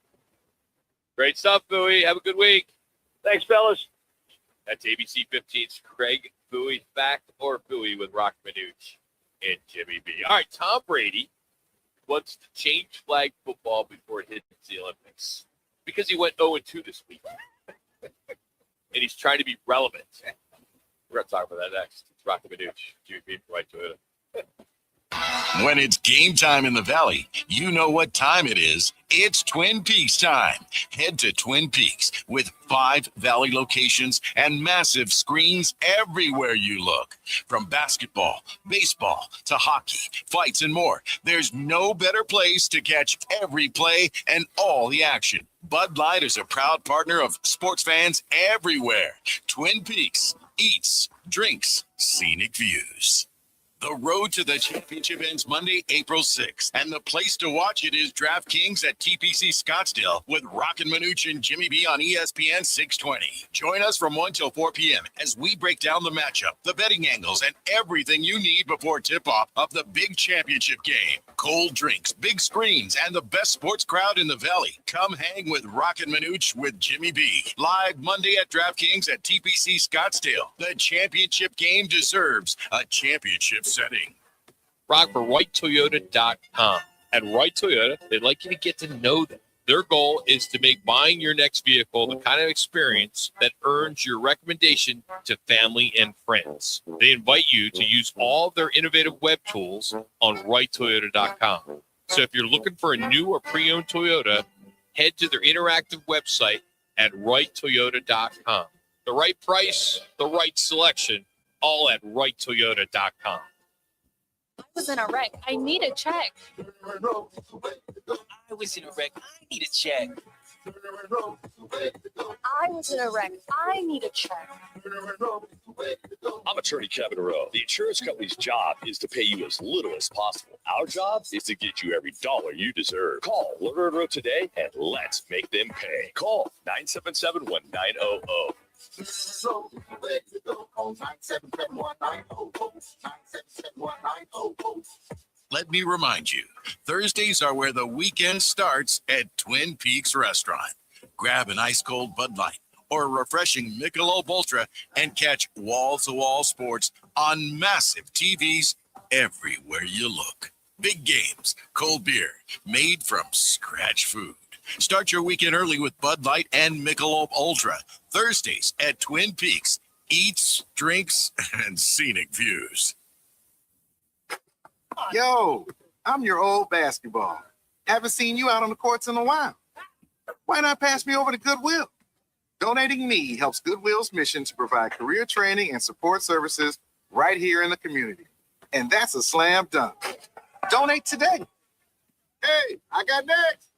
Great stuff, Fouhy. Have a good week. Thanks, fellas. That's ABC 15's Craig Fouhy, Fact or Fouhy with Roc Manuch and Jimmy B. All right, Tom Brady wants to change flag football before it hits the Olympics because he went 0-2 this week. And he's trying to be relevant. We're going to talk about that next. It's Roc and Manuch, Jimmy B. Right to it. When it's game time in the Valley, you know what time it is. It's Twin Peaks time. Head to Twin Peaks with 5 Valley locations and massive screens everywhere you look. From basketball, baseball, to hockey, fights, and more, there's no better place to catch every play and all the action. Bud Light is a proud partner of sports fans everywhere. Twin Peaks, eats, drinks, scenic views. The road to the championship ends Monday, April 6th, and the place to watch it is DraftKings at TPC Scottsdale with Roc and Manuch and Jimmy B on ESPN 620. Join us from 1 till 4 p.m. as we break down the matchup, the betting angles, and everything you need before tip-off of the big championship game. Cold drinks, big screens, and the best sports crowd in the Valley. Come hang with Roc and Manuch with Jimmy B. Live Monday at DraftKings at TPC Scottsdale. The championship game deserves a championship setting. Rock for WrightToyota.com. At Wright Toyota, they'd like you to get to know them. Their goal is to make buying your next vehicle the kind of experience that earns your recommendation to family and friends. They invite you to use all of their innovative web tools on WrightToyota.com. So if you're looking for a new or pre-owned Toyota, head to their interactive website at WrightToyota.com. The right price, the right selection, all at WrightToyota.com. I was in a wreck. I need a check. I was in a wreck. I need a check. I was in a wreck. I need a check. I'm attorney Kevin Rowe. The insurance company's job is to pay you as little as possible. Our job is to get you every dollar you deserve. Call Lerner and Rowe today and let's make them pay. Call 977-1900. Let me remind you, Thursdays are where the weekend starts at Twin Peaks Restaurant. Grab an ice-cold Bud Light or a refreshing Michelob Ultra and catch wall-to-wall sports on massive TVs everywhere you look. Big games, cold beer, made from scratch food. Start your weekend early with Bud Light and Michelob Ultra. Thursdays at Twin Peaks. Eats, drinks, and scenic views. Yo, I'm your old basketball. Haven't seen you out on the courts in a while. Why not pass me over to Goodwill? Donating me helps Goodwill's mission to provide career training and support services right here in the community. And that's a slam dunk. Donate today. Hey, I got next.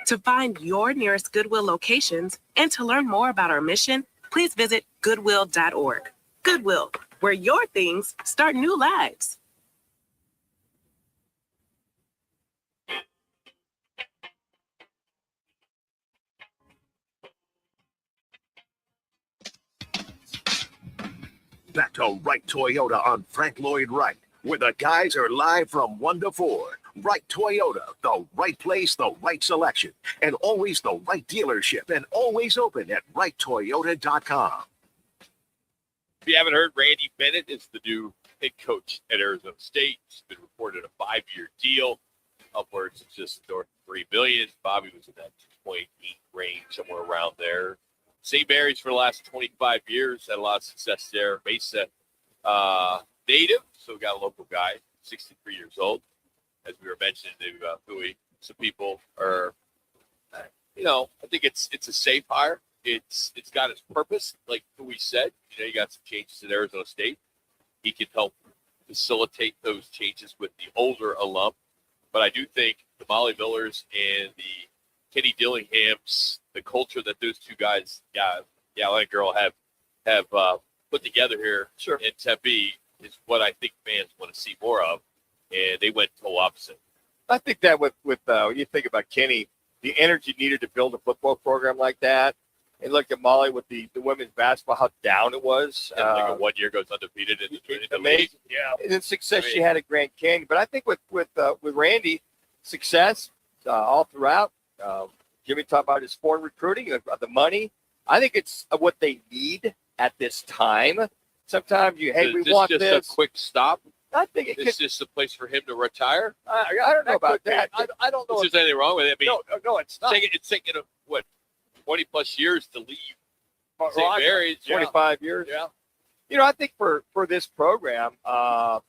To find your nearest Goodwill locations and to learn more about our mission, please visit goodwill.org. Goodwill, where your things start new lives. Back to Wright Toyota on Frank Lloyd Wright, where the guys are live from 1 to 4. Wright Toyota, the right place, the right selection, and always the right dealership, and always open at WrightToyota.com. If you haven't heard, Randy Bennett is the new head coach at Arizona State. He's been reported a 5-year deal, upwards of just north of $3 million. Bobby was in that 2.8 range, somewhere around there. St. Mary's for the last 25 years, had a lot of success there. Mesa native, so we got a local guy, 63 years old. As we were mentioning, Fouhy, some people are, I think it's a safe hire. It's got its purpose, like Fouhy said. You got some changes at Arizona State. He can help facilitate those changes with the older alum. But I do think the Molly Millers and the Kenny Dillinghams, the culture that those two guys, Gal and Girl, have put together here in Tempe is what I think fans want to see more of. And they went total opposite. I think that with when you think about Kenny, the energy needed to build a football program like that, and look at Molly with the women's basketball, how down it was. And like a 1 year goes undefeated in the amazing. league. Yeah. And the success she had at Grand Canyon. But I think with Randy, success all throughout. Jimmy talked about his foreign recruiting, the money. I think it's what they need at this time. Sometimes we want this. Just a quick stop. I think it's just a place for him to retire. I don't know about that. I don't know if there's anything wrong with it. I mean, no, it's not. It's taken 20 plus years to leave St. Mary's. 25 years. Yeah. I think for this program,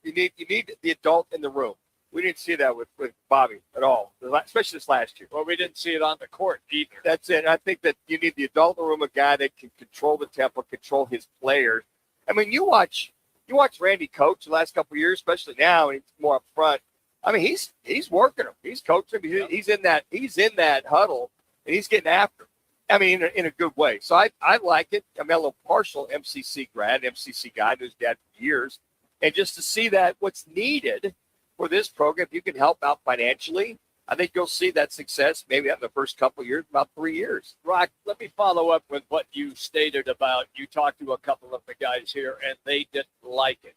you need the adult in the room. We didn't see that with Bobby at all, especially this last year. Well, we didn't see it on the court either. That's it. I think that you need the adult in the room, a guy that can control the tempo, control his players. I mean, you watch Randy coach the last couple of years, especially now, and he's more up front. I mean, he's working them. He's coaching them. He's in that huddle, and he's getting after them. I mean, in a good way. So I like it. I'm a little partial MCC grad, MCC guy, knew his dad for years. And just to see that what's needed for this program, if you can help out financially, I think you'll see that success maybe in the first couple of years, about 3 years. Roc, let me follow up with what you stated about you talked to a couple of the guys here, and they didn't like it.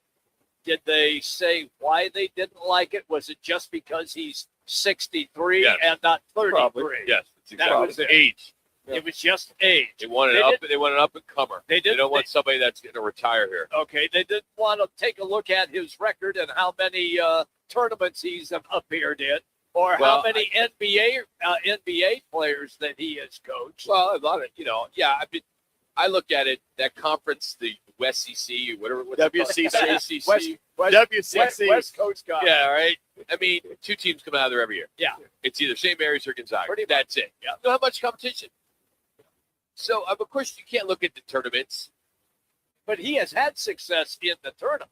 Did they say why they didn't like it? Was it just because he's 63 and not 33? Probably. Yes, it's exactly. That was it. Age. Yeah. It was just age. They want an up and comer. They don't want somebody that's going to retire here. Okay, they didn't want to take a look at his record and how many tournaments he's appeared in, or how many NBA players that he has coached. Well, a lot of I mean, I look at it that conference, the West CC, whatever, WCC, West Coast guy. Yeah, right. I mean, 2 teams come out of there every year. Yeah, it's either St. Mary's or Gonzaga. Pretty much. That's it. Yeah, you don't have much competition. So, of course, you can't look at the tournaments. But he has had success in the tournament.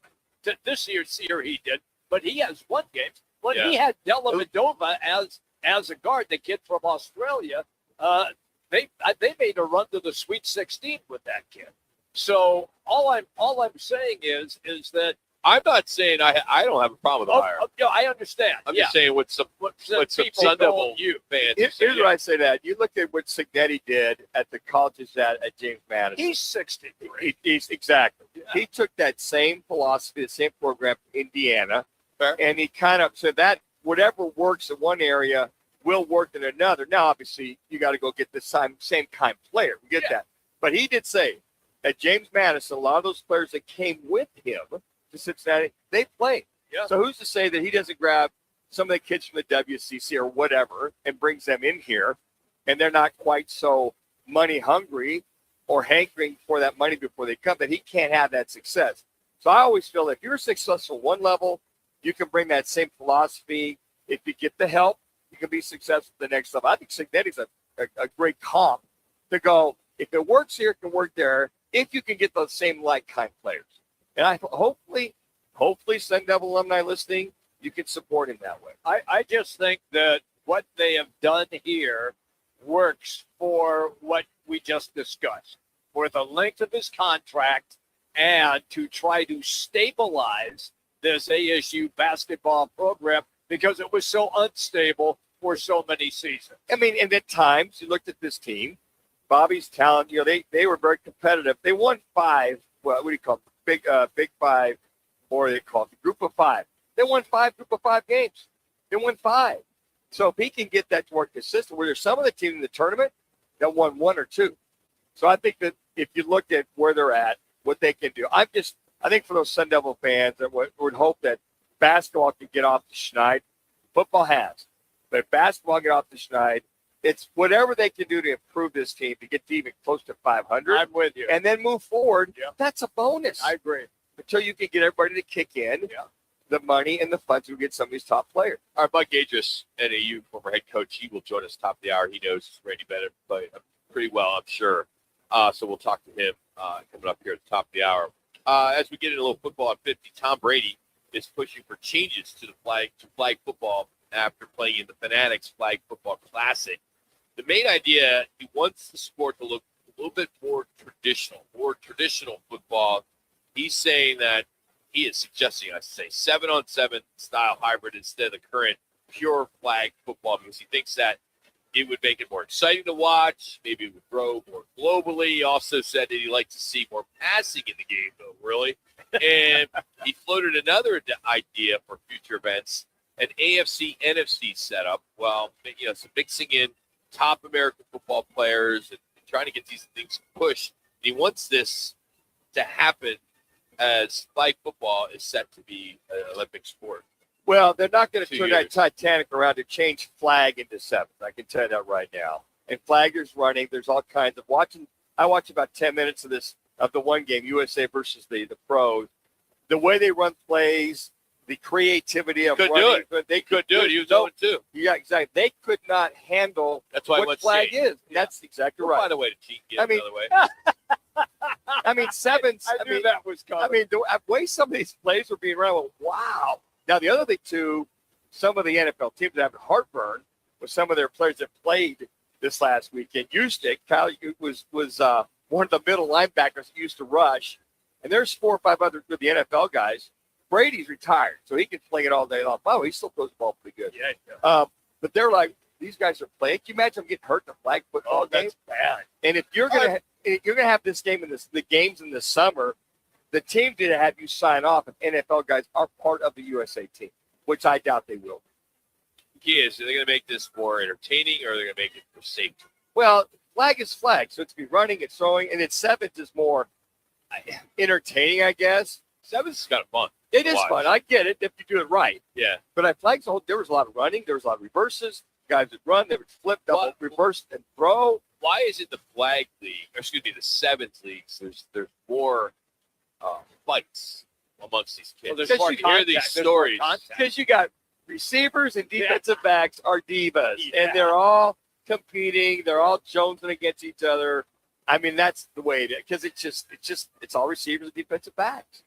This year he did, but he has won games. When he had Della Vadova as a guard, the kid from Australia, they made a run to the Sweet 16 with that kid. So all I'm saying is that I'm not saying I don't have a problem with the hire. Yeah, I understand. I'm just saying what some Sun Devil fans. Here's what I say that you look at what Cignetti did at the colleges at James Madison. He's 63. He's exactly. Yeah. He took that same philosophy, the same program to Indiana, and he kind of said that whatever works in one area will work in another. Now, obviously, you got to go get the same kind of player. We get that. But he did say at James Madison, a lot of those players that came with him to Cincinnati, they played. Yeah. So who's to say that he doesn't grab some of the kids from the WCC or whatever and brings them in here, and they're not quite so money hungry or hankering for that money before they come, that he can't have that success. So I always feel that if you're successful at one level, you can bring that same philosophy. If you get the help, you can be successful at the next level. I think Cignetti's a great comp to go, if it works here, it can work there, if you can get those same kind players. And I hopefully Sun Devil alumni listening, you can support him that way. I just think that what they have done here works for what we just discussed, for the length of his contract and to try to stabilize this ASU basketball program because it was so unstable for so many seasons. I mean, and at times you looked at this team, Bobby's talent, they were very competitive. They won 5, what do you call it? Big 5, or they call it the group of 5. They won 5 group of 5 games. They won 5. So if he can get that to work consistent, where there's some of the teams in the tournament that won 1 or 2. So I think that if you look at where they're at, what they can do, I think for those Sun Devil fans that would hope that basketball can get off the schneid. Football has. But if basketball get off the schneid, it's whatever they can do to improve this team to get to even close to 500. I'm with you. And then move forward. Yeah. That's a bonus. I agree. Until you can get everybody to kick in the money and the funds to get some of these top players. Our Buck Adras, NAU former head coach, he will join us top of the hour. He knows Randy Bennett pretty well, I'm sure. So we'll talk to him coming up here at the top of the hour. As we get into a little football at 50, Tom Brady is pushing for changes to flag football after playing in the Fanatics Flag Football Classic. The main idea, he wants the sport to look a little bit more traditional football. He's saying that he is suggesting, 7-on-7 style hybrid instead of the current pure flag football, because he thinks that it would make it more exciting to watch. Maybe it would grow more globally. He also said that he'd like to see more passing in the game, though, really. And he floated another idea for future events, an AFC-NFC setup. Well, so mixing in top American football players and trying to get these things pushed. He wants this to happen as flag football is set to be an Olympic sport. Well, they're not going to turn that Titanic around to change flag into 7. I can tell you that right now. And flag is running. There's all kinds of watching. I watched about 10 minutes of this of the one game, USA versus the pros. The way they run plays, the creativity of Could running, do it. they Could do it. He was 0-2. Yeah, exactly. They could not handle That's why I what went flag safe. is. That's exactly We'll right. find a way to cheat. I mean, another way. I mean, sevens. I knew that was coming. I mean, the way some of these plays were being run, wow. Now, the other thing, too, some of the NFL teams have heartburn with some of their players that played this last weekend. Ustick, Kyle was one of the middle linebackers that used to rush. And there's 4 or 5 other good NFL guys. Brady's retired, so he can play it all day long. Oh, he still throws the ball pretty good. Yeah. But they're like, these guys are playing. Can you imagine them getting hurt in a flag football game? That's bad. And if you're gonna have this game in the games in the summer, the team did have you sign off if NFL guys are part of the USA team, which I doubt they will. The key is, are they going to make this more entertaining, or are they going to make it for safety? Well, flag is flag, so it's be running, it's throwing, and it's sevens is more entertaining, I guess. Sevens is kind of fun. It is fun. I get it if you do it right. Yeah. But I flags the whole. There was a lot of running. There was a lot of reverses. Guys that run, they would flip, double, reverse, and throw. Why is it the flag league, the sevens leagues? There's more fights amongst these kids. Well, there's more you hear these stories. Because you got receivers and defensive backs are divas, and they're all competing. They're all jonesing against each other. I mean, that's the way it is. Because it's all receivers and defensive backs.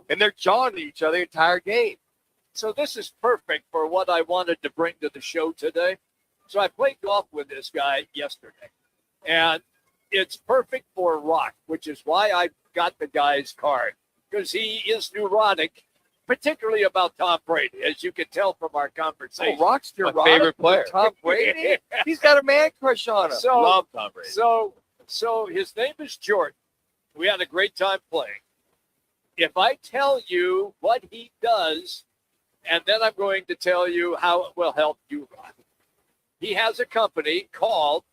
And they're jawing at each other the entire game. So this is perfect for what I wanted to bring to the show today. So I played golf with this guy yesterday, and it's perfect for Roc, which is why I got the guy's card, because he is neurotic, particularly about Tom Brady, as you can tell from our conversation. Oh, Roc's My neurotic favorite player. with Tom Brady? He's got a man crush on him. Love Tom Brady. So his name is Jordan. We had a great time playing. If I tell you what he does, and then I'm going to tell you how it will help you, Roc. He has a company called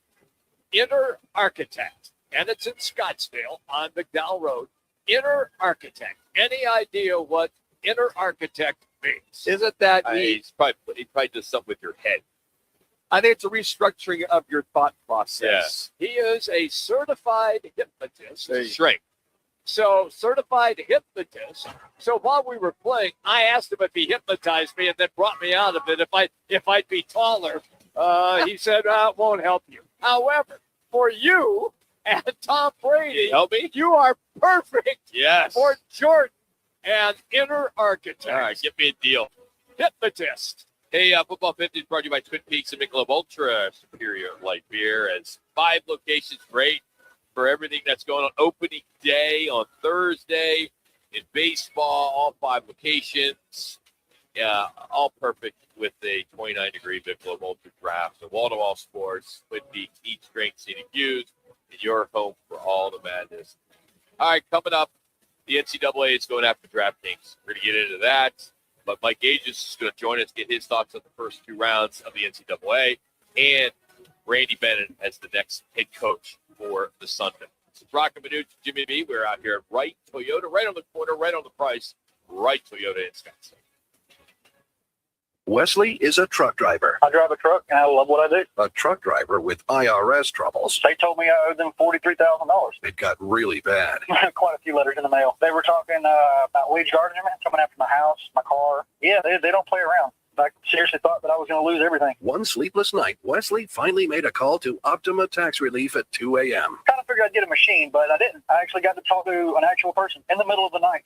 Inner Architect, and it's in Scottsdale on McDowell Road. Inner Architect. Any idea what Inner Architect means? Isn't that He probably does something with your head. I think it's a restructuring of your thought process. He is a certified hypnotist. Shrink. So, certified hypnotist. So, while we were playing, I asked him if he hypnotized me and then brought me out of it if I'd be taller. He said, it won't help you. However, for you and Tom Brady, help me? You are perfect Yes. for Jordan and Inner Architect. All right, get me a deal. Hypnotist. Hey, Football 50 is brought to you by Twin Peaks and Michelob Ultra Superior Light Beer. It's 5 locations, great for everything that's going on. Opening day on Thursday in baseball, all 5 locations. Yeah, all perfect with a 29-degree Michelob Ultra draft. So wall-to-wall sports, Twin Peaks, each drink, scenic views, and your home for all the madness. All right, coming up, the NCAA is going after DraftKings. We're going to get into that. But Mike Gage is going to join us, get his thoughts on the first 2 rounds of the NCAA, and Randy Bennett as the next head coach for the Sun Devils. This is Roc and Manuch, Jimmy B. We're out here at Wright Toyota, right on the corner, right on the price, Wright Toyota in Scottsdale. Wesley is a truck driver. I drive a truck, and I love what I do. A truck driver with IRS troubles. They told me I owed them $43,000. It got really bad. Quite a few letters in the mail. They were talking about weed gardening, coming after my house, my car. Yeah, they don't play around. I seriously thought that I was going to lose everything. One sleepless night, Wesley finally made a call to Optima Tax Relief at 2 a.m. Kind of figured I'd get a machine, but I didn't. I actually got to talk to an actual person in the middle of the night.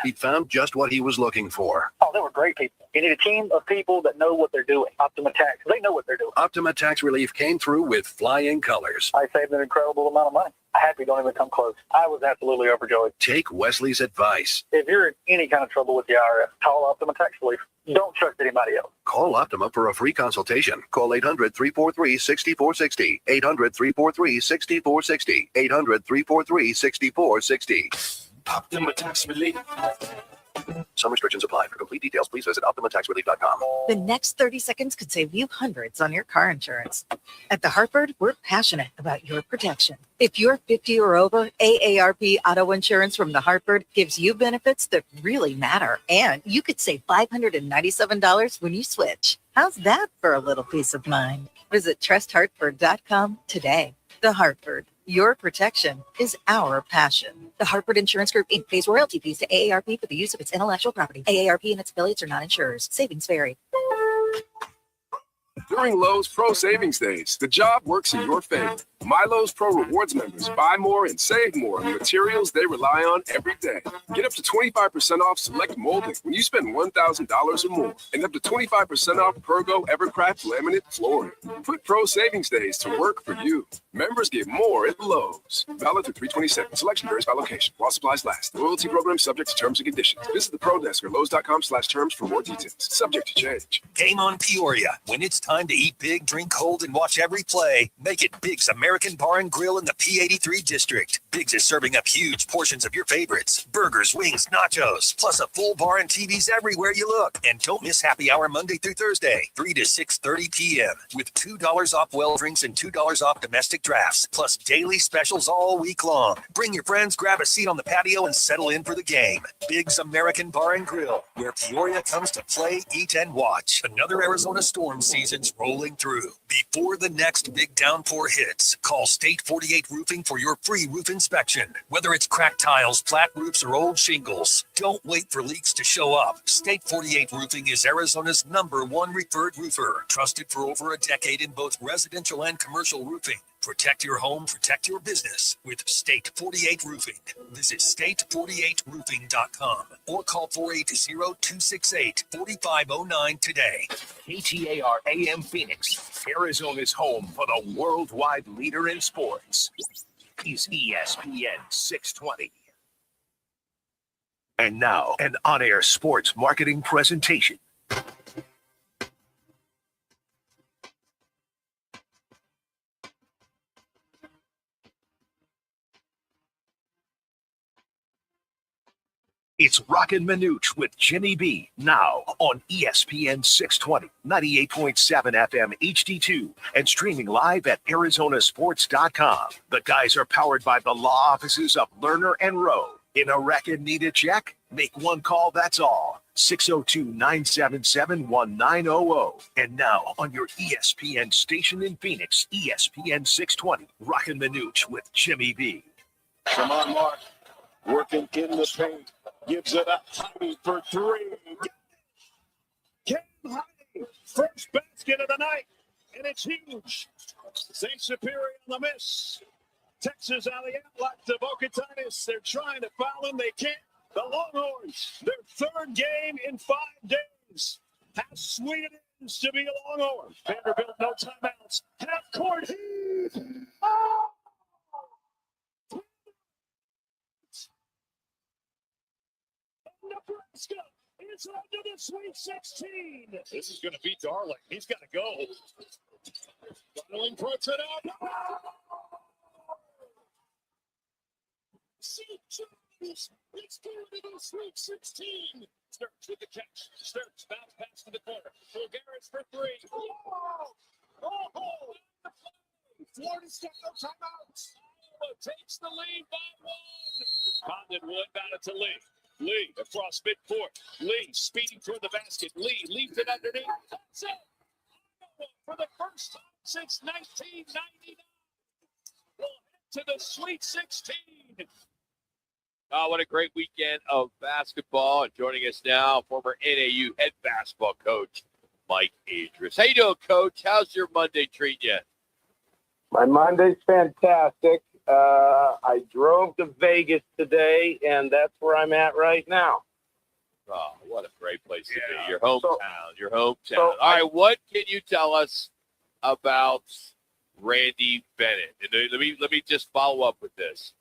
He found just what he was looking for. Oh, they were great people. You need a team of people that know what they're doing. Optima Tax, they know what they're doing. Optima Tax Relief came through with flying colors. I saved an incredible amount of money. Happy don't even come close. I was absolutely overjoyed. Take Wesley's advice. If you're in any kind of trouble with the IRS, call Optima Tax Relief. Don't trust anybody else. Call Optima for a free consultation. Call 800-343-6460. 800-343-6460. 800-343-6460. Optima Tax Relief. Some restrictions apply. For complete details, please visit OptimaTaxRelief.com. The next 30 seconds could save you hundreds on your car insurance. At The Hartford, we're passionate about your protection. If you're 50 or over, AARP Auto Insurance from The Hartford gives you benefits that really matter. And you could save $597 when you switch. How's that for a little peace of mind? Visit TrustHartford.com today. The Hartford. Your protection is our passion. The Hartford Insurance Group, Inc. pays royalty fees to AARP for the use of its intellectual property. AARP and its affiliates are not insurers. Savings vary. During Lowe's Pro Savings Days, the job works in your favor. My Lowe's Pro Rewards members buy more and save more on materials they rely on every day. Get up to 25% off select molding when you spend $1,000 or more, and up to 25% off Pergo Evercraft laminate flooring. Put Pro Savings Days to work for you. Members get more at Lowe's. Valid through 3/27. Selection varies by location. While supplies last. Loyalty program subject to terms and conditions. Visit the Pro Desk or Lowe's.com/terms for more details. Subject to change. Game on Peoria. When it's time to eat big, drink cold, and watch every play, make it Big's American Bar and Grill in the P83 district. Big's is serving up huge portions of your favorites. Burgers, wings, nachos, plus a full bar and TVs everywhere you look. And don't miss happy hour Monday through Thursday, 3 to 6:30 p.m. with $2 off well drinks and $2 off domestic drafts, plus daily specials all week long. Bring your friends, grab a seat on the patio, and settle in for the game. Big's American Bar and Grill, where Peoria comes to play, eat, and watch. Another Arizona storm season's rolling through. Before the next big downpour hits, call State 48 Roofing for your free roof inspection. Whether it's cracked tiles, flat roofs, or old shingles, don't wait for leaks to show up. State 48 Roofing is Arizona's #1 referred roofer, trusted for over a decade in both residential and commercial roofing. Protect your home, protect your business with State 48 Roofing. Visit state48roofing.com or call 480-268-4509 today. KTAR AM Phoenix, Arizona's home for the worldwide leader in sports, is ESPN 620. And now, an on-air sports marketing presentation. It's Roc and Manuch with Jimmy B, now on ESPN 620, 98.7 FM HD-2, and streaming live at arizonasports.com. The guys are powered by the law offices of Lerner and Rowe. In a record need a check? Make one call, that's all. 602-977-1900. And now on your ESPN station in Phoenix, ESPN 620, Roc and Manuch with Jimmy B. Come on, Mark. Working in the paint. Gives it up Fouhy for three. Cam Fouhy, first basket of the night, and it's huge. St. Superior on the miss. Texas on the outlet to Bocatinas. They're trying to foul him. They can't. The Longhorns, their third game in 5 days. How sweet it is to be a Longhorn. Vanderbilt, no timeouts. Half court heave. Oh! Nebraska is on to the Sweet 16. This is going to be Darling. He's got to go. Darling puts it up. It's going to the Sweet 16. Sturts with the catch. Sturts bounce pass to the corner. Garrett's for three. Oh! Florida State no timeouts. Iowa takes the lead by 1. Condon Wood batted to Lee. Lee across midcourt. Lee speeding toward the basket. Lee leaves it underneath. That's it. Iowa, for the first time since 1999, will head to the Sweet 16. Oh, what a great weekend of basketball. And joining us now, former NAU head basketball coach, Mike Adras. How you doing, Coach? How's your Monday treating you? My Monday's fantastic. I drove to Vegas today, and that's where I'm at right now. Oh, what a great place to be. Your hometown. All right, what can you tell us about Randy Bennett? And let me just follow up with this.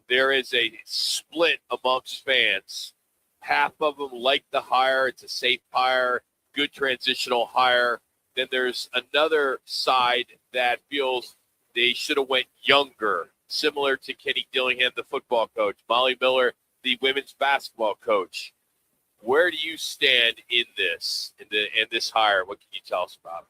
There is a split amongst fans. Half of them like the hire. It's a safe hire, good transitional hire. Then there's another side that feels they should have went younger, similar to Kenny Dillingham, the football coach, Molly Miller, the women's basketball coach. Where do you stand in this hire? What can you tell us about it?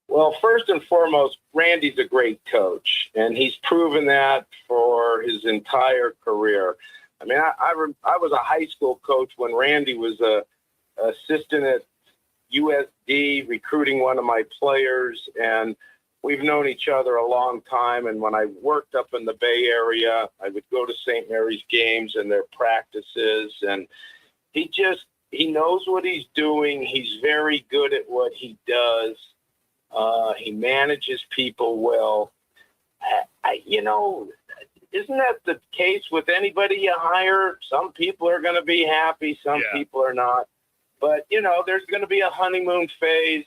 Well, first and foremost, Randy's a great coach, and he's proven that for his entire career. I mean, I was a high school coach when Randy was a assistant at USD recruiting one of my players, and we've known each other a long time. And when I worked up in the Bay Area, I would go to St. Mary's games and their practices. And he knows what he's doing. He's very good at what he does. He manages people well. Isn't that the case with anybody you hire? Some people are going to be happy. Some people are not. But, there's going to be a honeymoon phase.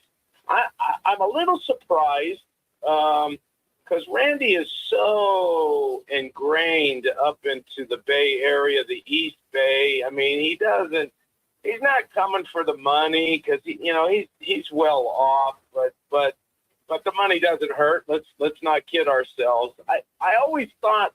I'm a little surprised because Randy is so ingrained up into the Bay Area, the East Bay. I mean, he's not coming for the money because, he's well off, but the money doesn't hurt. Let's not kid ourselves. I always thought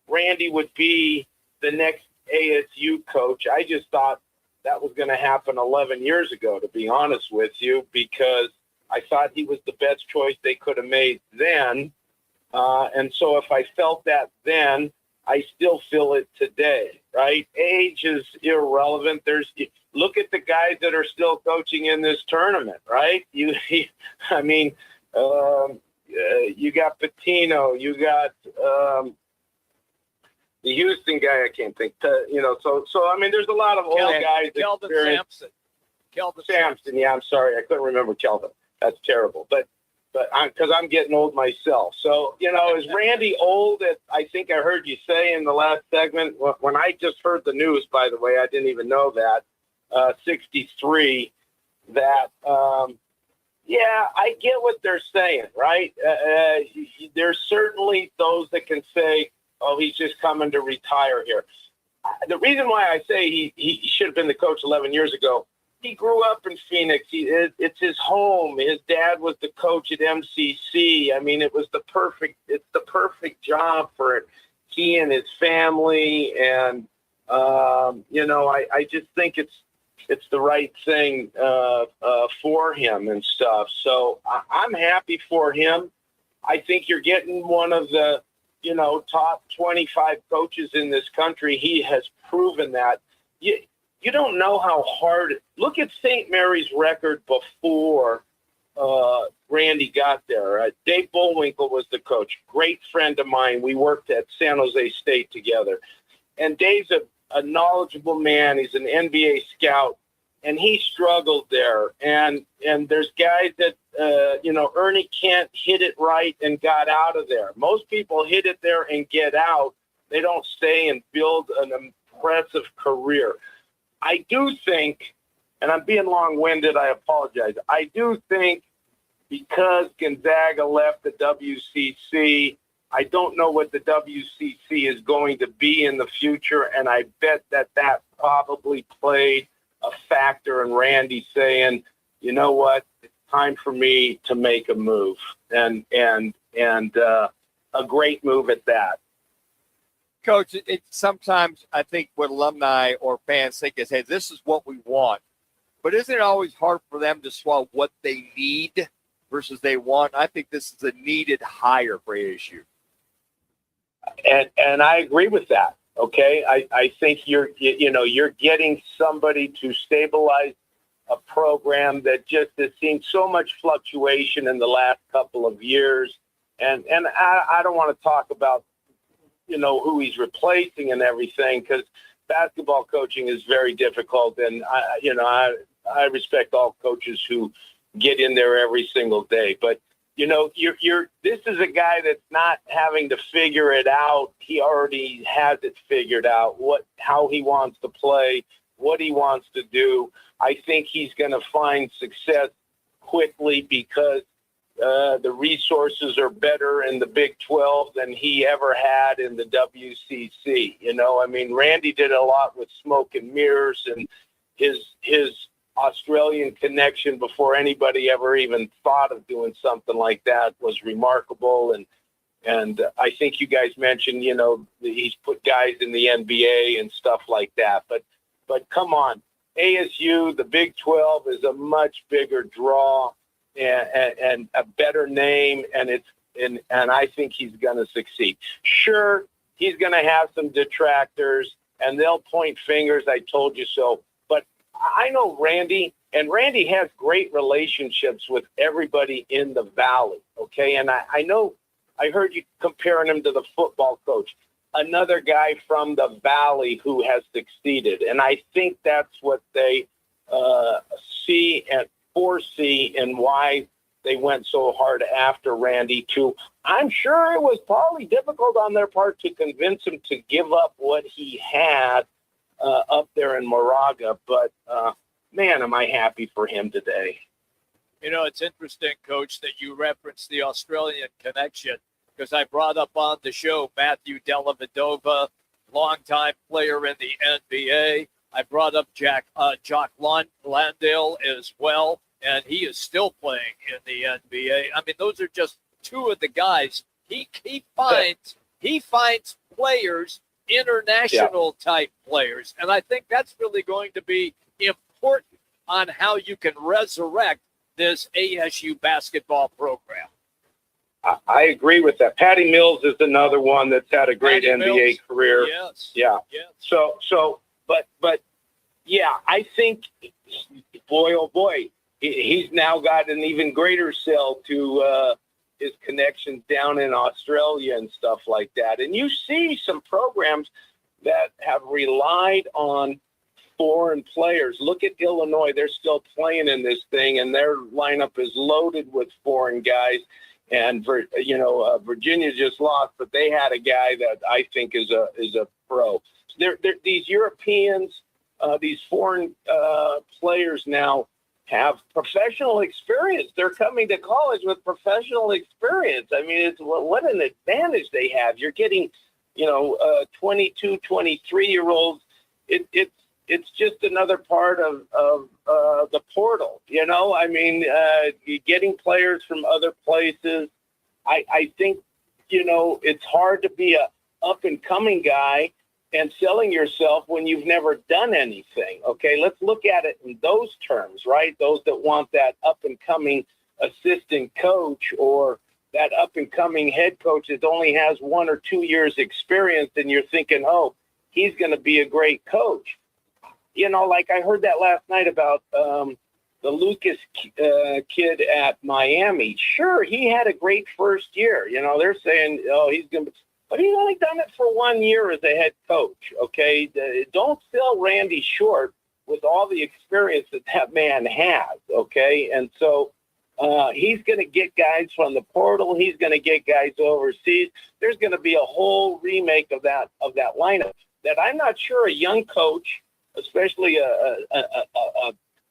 Randy would be the next ASU coach. I just thought that was going to happen 11 years ago, to be honest with you, because I thought he was the best choice they could have made then. And so if I felt that then, I still feel it today, right? Age is irrelevant. Look at the guys that are still coaching in this tournament, right? You got Patino, you got the Houston guy. I can't think. So I mean, there's a lot of old guys. Kelvin Sampson. Yeah, I'm sorry, I couldn't remember Kelvin. That's terrible. But because I'm getting old myself. So is Randy old? I think I heard you say in the last segment when I just heard the news. By the way, I didn't even know that 63. That I get what they're saying, right? There's certainly those that can say, oh, he's just coming to retire here. The reason why I say he should have been the coach 11 years ago, he grew up in Phoenix. It's his home. His dad was the coach at MCC. I mean, it's the perfect job for he and his family. And, I just think it's the right thing for him and stuff. So I'm happy for him. I think you're getting one of the, top 25 coaches in this country. He has proven that. You don't know how hard. Look at St. Mary's record before Randy got there. Dave Bullwinkle was the coach. Great friend of mine. We worked at San Jose State together. And Dave's a knowledgeable man. He's an NBA scout. And he struggled there. And there's guys that, Ernie Kent hit it right and got out of there. Most people hit it there and get out. They don't stay and build an impressive career. I do think, and I'm being long-winded, I apologize. I do think because Gonzaga left the WCC, I don't know what the WCC is going to be in the future, and I bet that probably played a factor in Randy saying, you know what, it's time for me to make a move, and a great move at that. Coach, sometimes I think what alumni or fans think is, hey, this is what we want. But isn't it always hard for them to swallow what they need versus they want? I think this is a needed hire for ASU. And I agree with that. Okay, I think you're getting somebody to stabilize a program that just has seen so much fluctuation in the last couple of years. And I don't want to talk about who he's replacing and everything, because basketball coaching is very difficult. And I respect all coaches who get in there every single day. But this is a guy that's not having to figure it out. He already has it figured out, how he wants to play, what he wants to do. I think he's going to find success quickly because the resources are better in the Big 12 than he ever had in the WCC. Randy did a lot with smoke and mirrors, and his Australian connection before anybody ever even thought of doing something like that was remarkable. And I think you guys mentioned, he's put guys in the NBA and stuff like that. But come on, ASU, the Big 12 is a much bigger draw and a better name, and I think he's going to succeed. Sure, he's going to have some detractors, and they'll point fingers. I told you so. But I know Randy. And Randy has great relationships with everybody in the Valley, okay? And I know I heard you comparing him to the football coach, another guy from the Valley who has succeeded. And I think that's what they see and foresee and why they went so hard after Randy, too. I'm sure it was probably difficult on their part to convince him to give up what he had up there in Moraga, but man, am I happy for him today. You know, it's interesting, Coach, that you referenced the Australian connection, because I brought up on the show Matthew Dellavedova, longtime player in the NBA. I brought up Jock Landale as well, and he is still playing in the NBA. I mean, those are just two of the guys. He finds players, international type players, and I think that's really going to be important on how you can resurrect this ASU basketball program. I agree with that. Patty Mills is another one that's had a great NBA career. Yes. Yeah. Yes. But yeah, I think, boy, oh boy, he's now got an even greater sell to his connections down in Australia and stuff like that. And you see some programs that have relied on foreign players. Look at Illinois. They're still playing in this thing, and their lineup is loaded with foreign guys. And, Virginia just lost, but they had a guy that I think is a pro. These Europeans, these foreign players now have professional experience. They're coming to college with professional experience. I mean, what an advantage they have. You're getting, 22, 23-year-olds. It's just another part of the portal, I mean, getting players from other places. I think, it's hard to be a up-and-coming guy and selling yourself when you've never done anything. Okay, let's look at it in those terms, right? Those that want that up-and-coming assistant coach or that up-and-coming head coach that only has 1 or 2 years experience, and you're thinking, oh, he's going to be a great coach. Like I heard that last night about the Lucas kid at Miami. Sure, he had a great first year. They're saying, oh, he's going to, but he's only done it for 1 year as a head coach. Okay, don't sell Randy short with all the experience that man has. Okay, and so he's going to get guys from the portal. He's going to get guys overseas. There's going to be a whole remake of that lineup that I'm not sure a young coach, especially a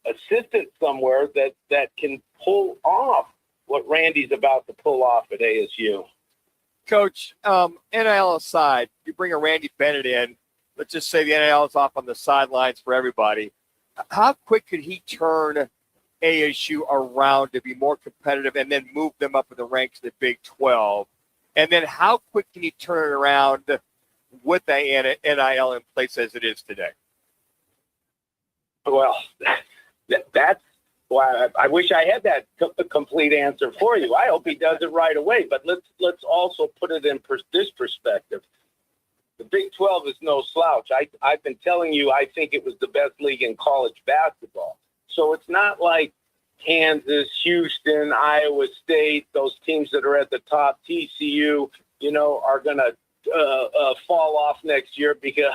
assistant somewhere that can pull off what Randy's about to pull off at ASU. Coach, NIL aside, you bring a Randy Bennett in. Let's just say the NIL is off on the sidelines for everybody. How quick could he turn ASU around to be more competitive and then move them up in the ranks of the Big 12? And then how quick can he turn it around with the NIL in place as it is today? Well, that's why I wish I had that complete answer for you. I hope he does it right away. But let's also put it in this perspective. The Big 12 is no slouch. I've been telling you I think it was the best league in college basketball. So it's not like Kansas, Houston, Iowa State, those teams that are at the top, TCU, are going to fall off next year because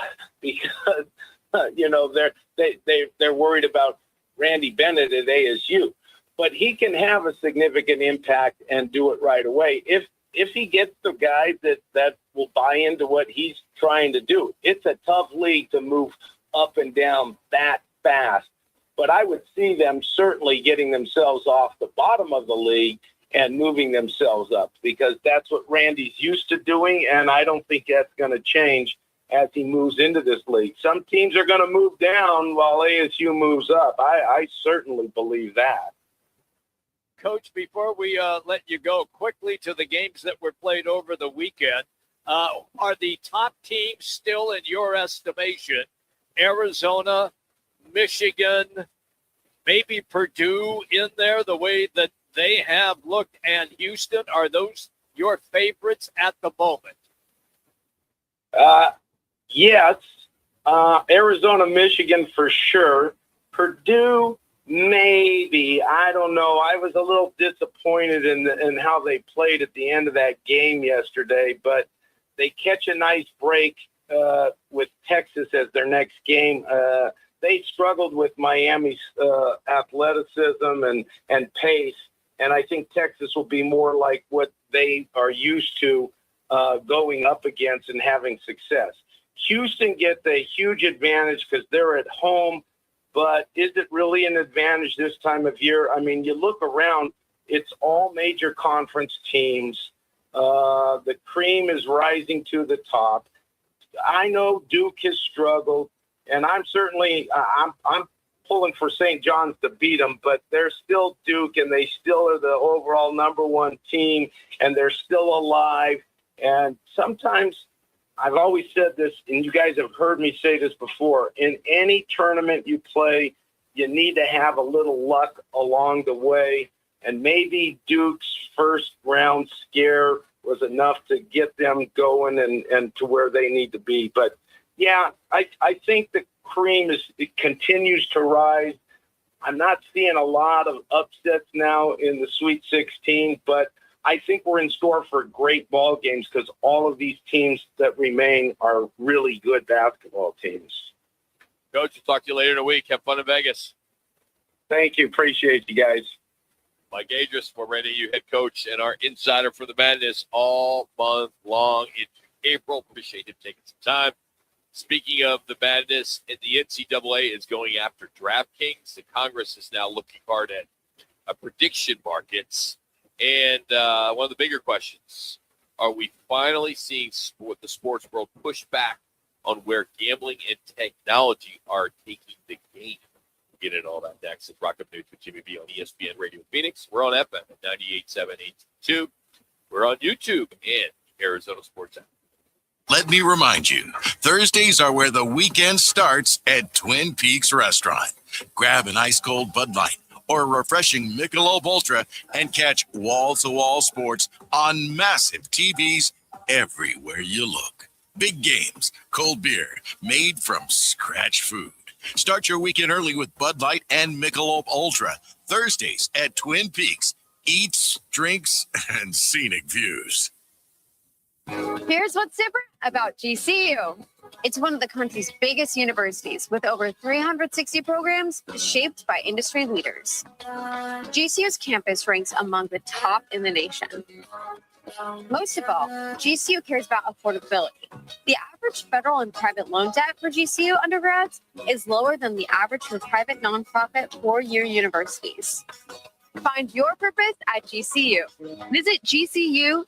they're worried about Randy Bennett at ASU. But he can have a significant impact and do it right away if he gets the guys that will buy into what he's trying to do. It's a tough league to move up and down that fast. But I would see them certainly getting themselves off the bottom of the league and moving themselves up, because that's what Randy's used to doing, and I don't think that's going to change as he moves into this league. Some teams are going to move down while ASU moves up. I certainly believe that. Coach, before we let you go quickly to the games that were played over the weekend, are the top teams still, in your estimation, Arizona, Michigan, maybe Purdue in there the way that they have looked, and Houston? Are those your favorites at the moment? Yes. Arizona, Michigan for sure. Purdue, Maybe. I don't know. I was a little disappointed in how they played at the end of that game yesterday, but they catch a nice break with Texas as their next game. They struggled with Miami's athleticism and pace, and I think Texas will be more like what they are used to going up against and having success. Houston gets a huge advantage because they're at home, but is it really an advantage this time of year? I mean, you look around, it's all major conference teams. The cream is rising to the top. I know Duke has struggled, and I'm pulling for St. John's to beat them, but they're still Duke, and they still are the overall number one team, and they're still alive. And sometimes I've always said this, and you guys have heard me say this before, in any tournament you play, you need to have a little luck along the way. And maybe Duke's first round scare was enough to get them going and to where they need to be. But, yeah, I think the cream it continues to rise. I'm not seeing a lot of upsets now in the Sweet 16, but I think we're in store for great ball games because all of these teams that remain are really good basketball teams. Coach, we'll talk to you later in the week. Have fun in Vegas. Thank you. Appreciate you guys. Mike Adras, former NAU head coach and our insider for the Madness all month long into April. Appreciate him taking some time. Speaking of the Madness, the NCAA is going after DraftKings. The Congress is now looking hard at prediction markets. And one of the bigger questions, are we finally seeing the sports world push back on where gambling and technology are taking the game? We'll get into all that next. It's Roc and Manuch with Jimmy B on ESPN Radio Phoenix. We're on FM at 98.7 82. We're on YouTube and Arizona Sports app. Let me remind you, Thursdays are where the weekend starts at Twin Peaks Restaurant. Grab an ice-cold Bud Light or a refreshing Michelob Ultra and catch wall-to-wall sports on massive TVs everywhere you look. Big games, cold beer, made from scratch food. Start your weekend early with Bud Light and Michelob Ultra. Thursdays at Twin Peaks. Eats, drinks, and scenic views. Here's what's different about GCU. It's one of the country's biggest universities with over 360 programs shaped by industry leaders. GCU's campus ranks among the top in the nation. Most of all, GCU cares about affordability. The average federal and private loan debt for GCU undergrads is lower than the average for private nonprofit four-year universities. Find your purpose at GCU. Visit gcu.edu.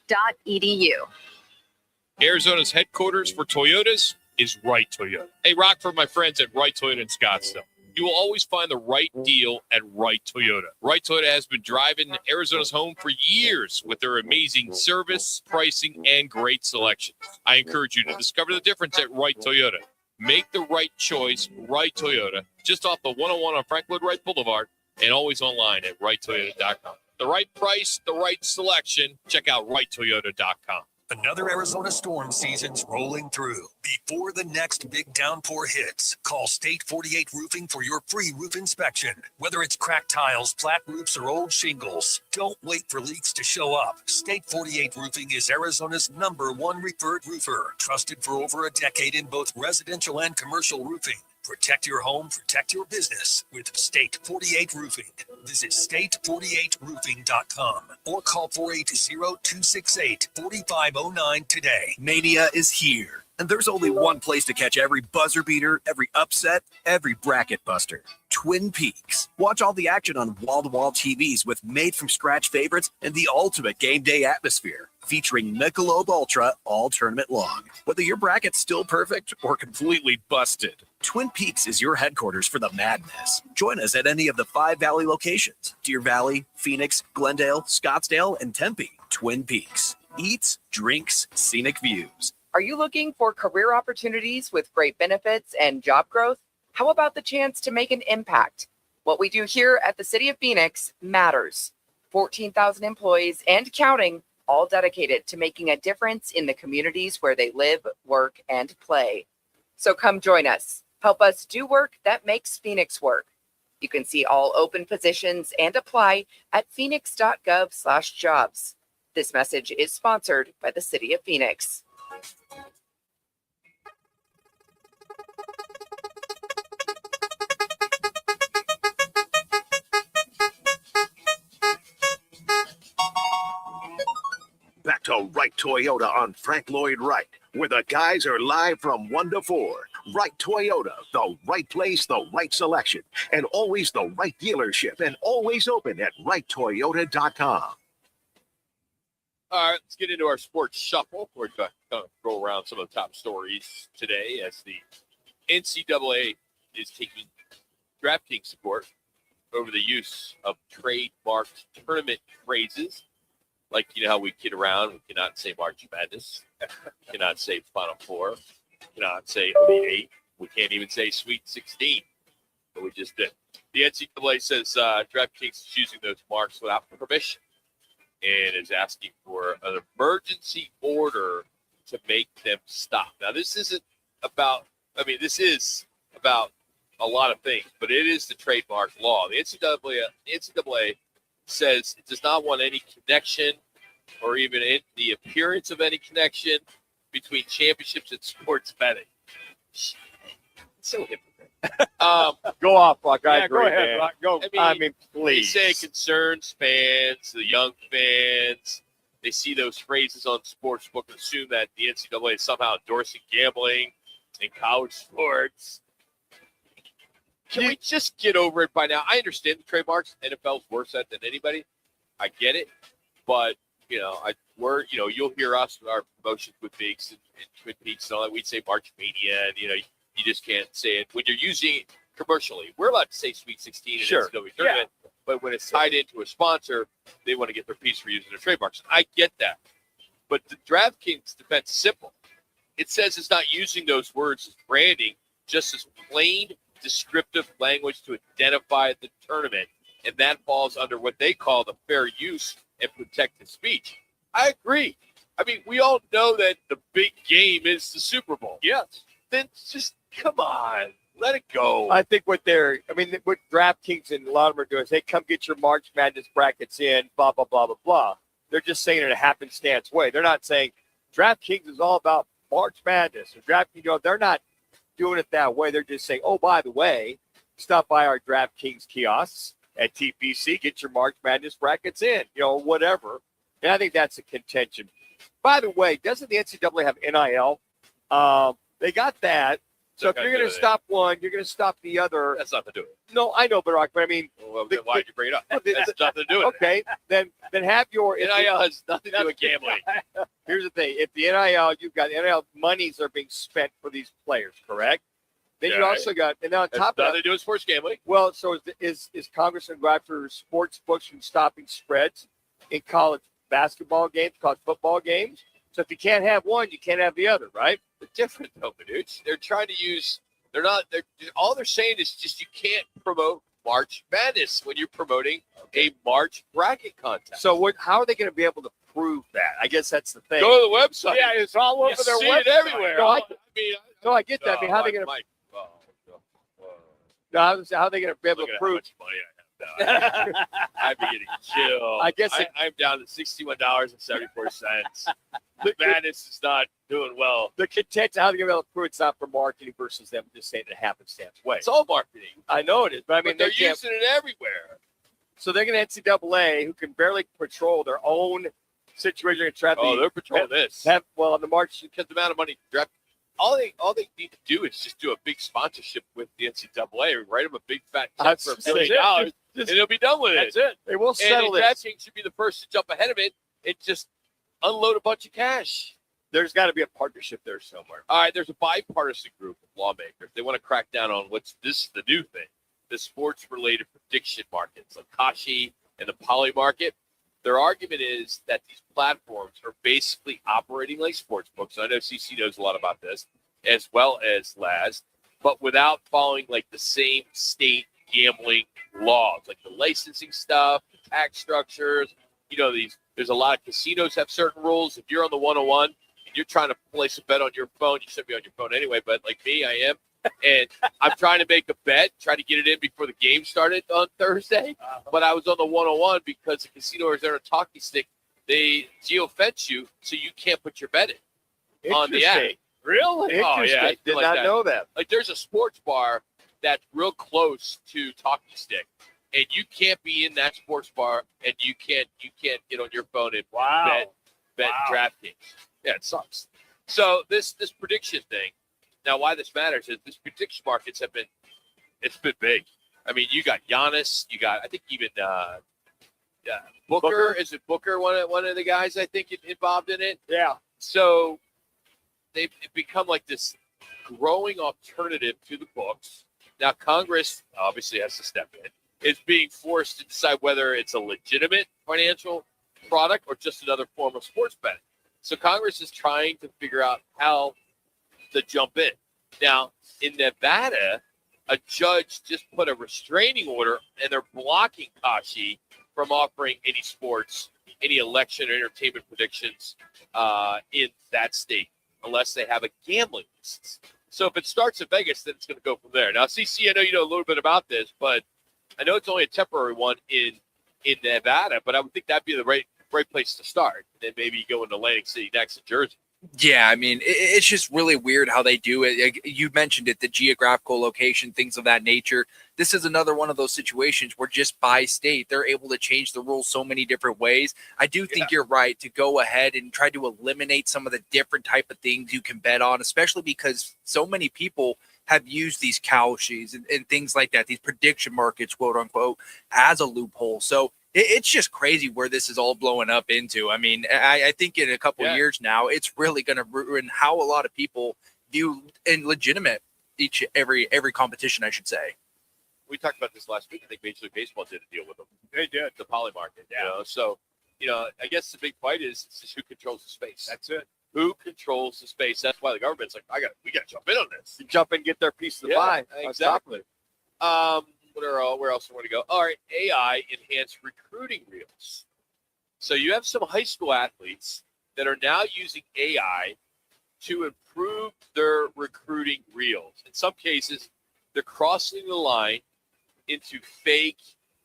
Arizona's headquarters for Toyotas is Wright Toyota. Hey, Rock, for my friends at Wright Toyota in Scottsdale. You will always find the right deal at Wright Toyota. Wright Toyota has been driving Arizona's home for years with their amazing service, pricing, and great selections. I encourage you to discover the difference at Wright Toyota. Make the right choice, Wright Toyota, just off the 101 on Frank Lloyd Wright Boulevard, and always online at wrighttoyota.com. The right price, the right selection. Check out wrighttoyota.com. Another Arizona storm season's rolling through. Before the next big downpour hits, call State 48 Roofing for your free roof inspection. Whether it's cracked tiles, flat roofs, or old shingles, don't wait for leaks to show up. State 48 Roofing is Arizona's #1 referred roofer, trusted for over a decade in both residential and commercial roofing. Protect your home, protect your business with State 48 Roofing. Visit state48roofing.com or call 480-268-4509 today. Mania is here, and there's only one place to catch every buzzer beater, every upset, every bracket buster. Twin Peaks. Watch all the action on wall-to-wall TVs with made-from-scratch favorites and the ultimate game day atmosphere, featuring Michelob Ultra all tournament long. Whether your bracket's still perfect or completely busted, Twin Peaks is your headquarters for the madness. Join us at any of the 5 Valley locations: Deer Valley, Phoenix, Glendale, Scottsdale, and Tempe. Twin Peaks. Eats, drinks, scenic views. Are you looking for career opportunities with great benefits and job growth? How about the chance to make an impact? What we do here at the City of Phoenix matters. 14,000 employees and counting, all dedicated to making a difference in the communities where they live, work, and play. So come join us. Help us do work that makes Phoenix work. You can see all open positions and apply at phoenix.gov/jobs. This message is sponsored by the City of Phoenix. Back to Wright Toyota on Frank Lloyd Wright, where the guys are live from 1 to 4. Wright Toyota, the right place, the right selection, and always the right dealership, and always open at wrighttoyota.com. All right, let's get into our sports shuffle. We're going to go around some of the top stories today as the NCAA is taking DraftKings support over the use of trademarked tournament phrases. Like, you know how we kid around, we cannot say March Madness, we cannot say Final Four, we cannot say Elite Eight, we can't even say Sweet 16, but we just did. The NCAA says DraftKings is using those marks without permission and is asking for an emergency order to make them stop. Now, this isn't about, this is about a lot of things, but it is the trademark law. The NCAA says it does not want any connection or even the appearance of any connection between championships and sports betting. So hypocrite. Go off, Rock. I Yeah, agree, go ahead, man. Rock. Go. Please. They say it concerns fans, the young fans. They see those phrases on sportsbook and assume that the NCAA is somehow endorsing gambling in college sports. Can we just get over it by now? I understand the trademarks. NFL's worse at than anybody. I get it. But, you'll hear us with our promotions with Bigs and Twin Peaks and all that. We'd say March Mania, and, you just can't say it. When you're using it commercially, we're allowed to say Sweet 16 and Sure. NCAA tournament. Yeah. But when it's tied into a sponsor, they want to get their piece for using their trademarks. I get that. But the DraftKings defense is simple. It says it's not using those words as branding, just as plain descriptive language to identify the tournament, and that falls under what they call the fair use and protected speech. I agree. We all know that the big game is the Super Bowl. Yes. Then just come on, let it go. I think what DraftKings and a lot of them are doing is, hey, come get your March Madness brackets in, blah, blah, blah, blah, blah. They're just saying it in a happenstance way. They're not saying DraftKings is all about March Madness. Or DraftKings, they're not doing it that way. They're just saying, oh, by the way, stop by our DraftKings kiosks at TPC, get your March Madness brackets in, whatever. And I think that's a contention. By the way, doesn't the NCAA have NIL? They got that. So if you're going to stop one, you're going to stop the other. That's nothing to do with it. No, I know, but then why'd you bring it up? That's nothing to do with it. Okay, then have your NIL has nothing to do with gambling. Here's the thing: if the NIL, you've got NIL monies are being spent for these players, correct? Then you also got, and then on top of that, nothing to do with sports gambling. Well, so is Congressman go after sports books from stopping spreads in college basketball games, college football games? So if you can't have one, you can't have the other, right? They're different, though, Manuch. They're trying to use. All they're saying is just you can't promote March Madness when you're promoting a March bracket contest. So how are they going to be able to prove that? I guess that's the thing. Go to the website. Yeah, it's all over their see website. it everywhere. I get that. How are they going to? How are they going to be able to prove? I'd be getting chill. I guess I'm down to $61.74. Madness is not doing well. The contention, how they're going to be able to prove it's not for marketing versus them just saying it happenstance way. It's all marketing. I know it is, but they're using it everywhere. So they're going to NCAA, who can barely patrol their own situation. They're patrolling this. On the March, because the amount of money draft. All they need to do is just do a big sponsorship with the NCAA, write them a big fat check for $1 billion, and they'll be done with it. That's it. They will settle it. it. DraftKings should be the first to jump ahead of it and just unload a bunch of cash. There's got to be a partnership there somewhere. All right, there's a bipartisan group of lawmakers. They want to crack down on this is the new thing, the sports-related prediction markets, like Kashi and the Poly market. Their argument is that these platforms are basically operating like sports books. I know CC knows a lot about this, as well as Laz, but without following like the same state gambling laws, like the licensing stuff, the tax structures. There's a lot of casinos have certain rules. If you're on the 101 and you're trying to place a bet on your phone, you should be on your phone anyway. But like me, I am. And I'm trying to make a bet, try to get it in before the game started on Thursday. But I was on the 101 because the casino is there a talkie stick. They geofence you, so you can't put your bet in on the app. Really? Oh, yeah. Did like not that. know that. Like, there's a sports bar that's real close to talkie stick, and you can't be in that sports bar, and you can't get on your phone and bet DraftKings. Yeah, it sucks. So this prediction thing. Now, why this matters is these prediction markets it's been big. I mean, you got Giannis, you got I think even Booker. Is it Booker? One of the guys I think involved in it. Yeah. So they've become like this growing alternative to the books. Now, Congress obviously has to step in. It's being forced to decide whether it's a legitimate financial product or just another form of sports betting. So Congress is trying to figure out how to jump in. Now, in Nevada, a judge just put a restraining order, and they're blocking Kashi from offering any sports, any election or entertainment predictions in that state, unless they have a gambling license. So if it starts in Vegas, then it's going to go from there. Now, CC, I know you know a little bit about this, but I know it's only a temporary one in Nevada, but I would think that'd be the right place to start. And then maybe you go into Atlantic City next in Jersey. Yeah, I mean, it's just really weird how they do it. You mentioned it, the geographical location, things of that nature. This is another one of those situations where just by state, they're able to change the rules so many different ways. I do think you're right to go ahead and try to eliminate some of the different type of things you can bet on, especially because so many people have used these cow sheets and things like that, these prediction markets, quote unquote, as a loophole. So it's just crazy where this is all blowing up into. I mean, I think in a couple of years now, it's really going to ruin how a lot of people view and legitimate every competition, I should say. We talked about this last week. I think Major League Baseball did a deal with them. They did. The poly market. Yeah. So, I guess the big fight is who controls the space. That's it. Who controls the space? That's why the government's like, we got to jump in on this. You jump in and get their piece of the pie. Exactly. Where else do I want to go? All right, AI enhanced recruiting reels. So you have some high school athletes that are now using AI to improve their recruiting reels. In some cases, they're crossing the line into fake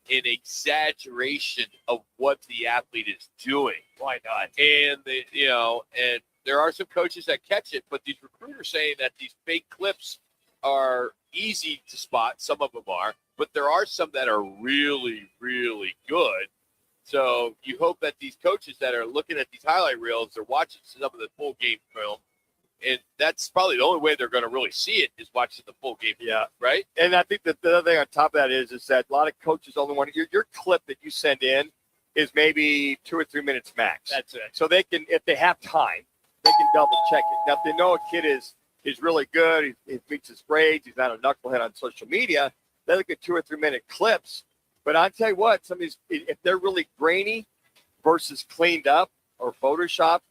and exaggeration of what the athlete is doing. Why not? And and there are some coaches that catch it, but these recruiters saying that these fake clips are easy to spot. Some of them are, but there are some that are really, really good. So you hope that these coaches that are looking at these highlight reels, they're watching some of the full game film. And that's probably the only way they're going to really see it is watching the full game. Yeah. Right? And I think that the other thing on top of that is that a lot of coaches only want your clip that you send in is maybe 2 or 3 minutes max. That's it. So they can, if they have time, they can double check it. Now, if they know a kid is really good, he meets his grades, he's not a knucklehead on social media, they look at 2 or 3 minute clips. But I'll tell you what, some of these, if they're really grainy versus cleaned up or Photoshopped,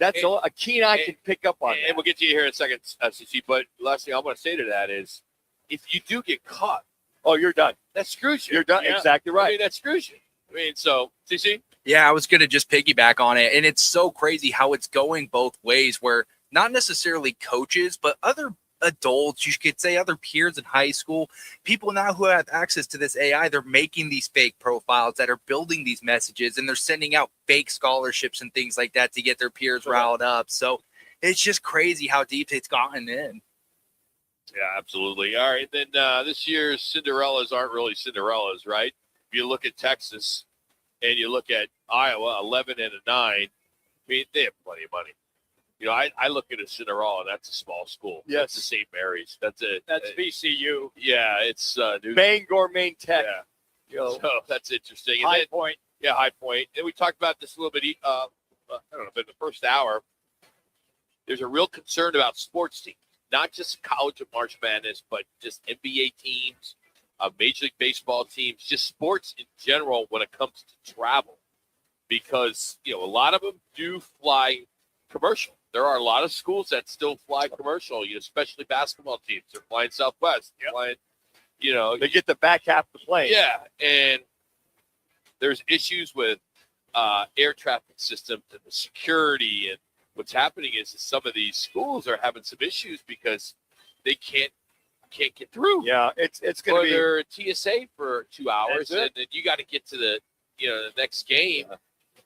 that's a keen eye can pick up on. And we'll get to you here in a second, CC. But last thing I'm going to say to that is, if you do get caught, you're done. That screws you. You're done. Yeah. Exactly right. I mean, that screws you. I mean, so CC. Yeah, I was going to just piggyback on it. And it's so crazy how it's going both ways, where not necessarily coaches, but other adults, you could say other peers in high school, people now who have access to this AI, they're making these fake profiles that are building these messages, and they're sending out fake scholarships and things like that to get their peers riled up. So it's just crazy how deep it's gotten in. Yeah, absolutely. All right, then this year's Cinderellas aren't really Cinderellas, right? If you look at Texas and you look at Iowa, 11 and a 9, I mean, they have plenty of money. I look at a Cinderella, that's a small school. Yes. That's the St. Mary's. That's VCU. Yeah, it's Bangor, Maine Tech. Yeah. So that's interesting. High Point. Yeah, High Point. And we talked about this a little bit, I don't know, but in the first hour, there's a real concern about sports teams, not just college of March Madness, but just NBA teams, Major League Baseball teams, just sports in general when it comes to travel. Because, a lot of them do fly commercial. There are a lot of schools that still fly commercial, especially basketball teams. They're flying Southwest. They're flying, they get the back half of the plane. Yeah, and there's issues with air traffic systems and the security. And what's happening is some of these schools are having some issues because they can't can't get through. Yeah, it's going Or to be. they're at TSA for 2 hours, That's it. and then you got to get to the next game.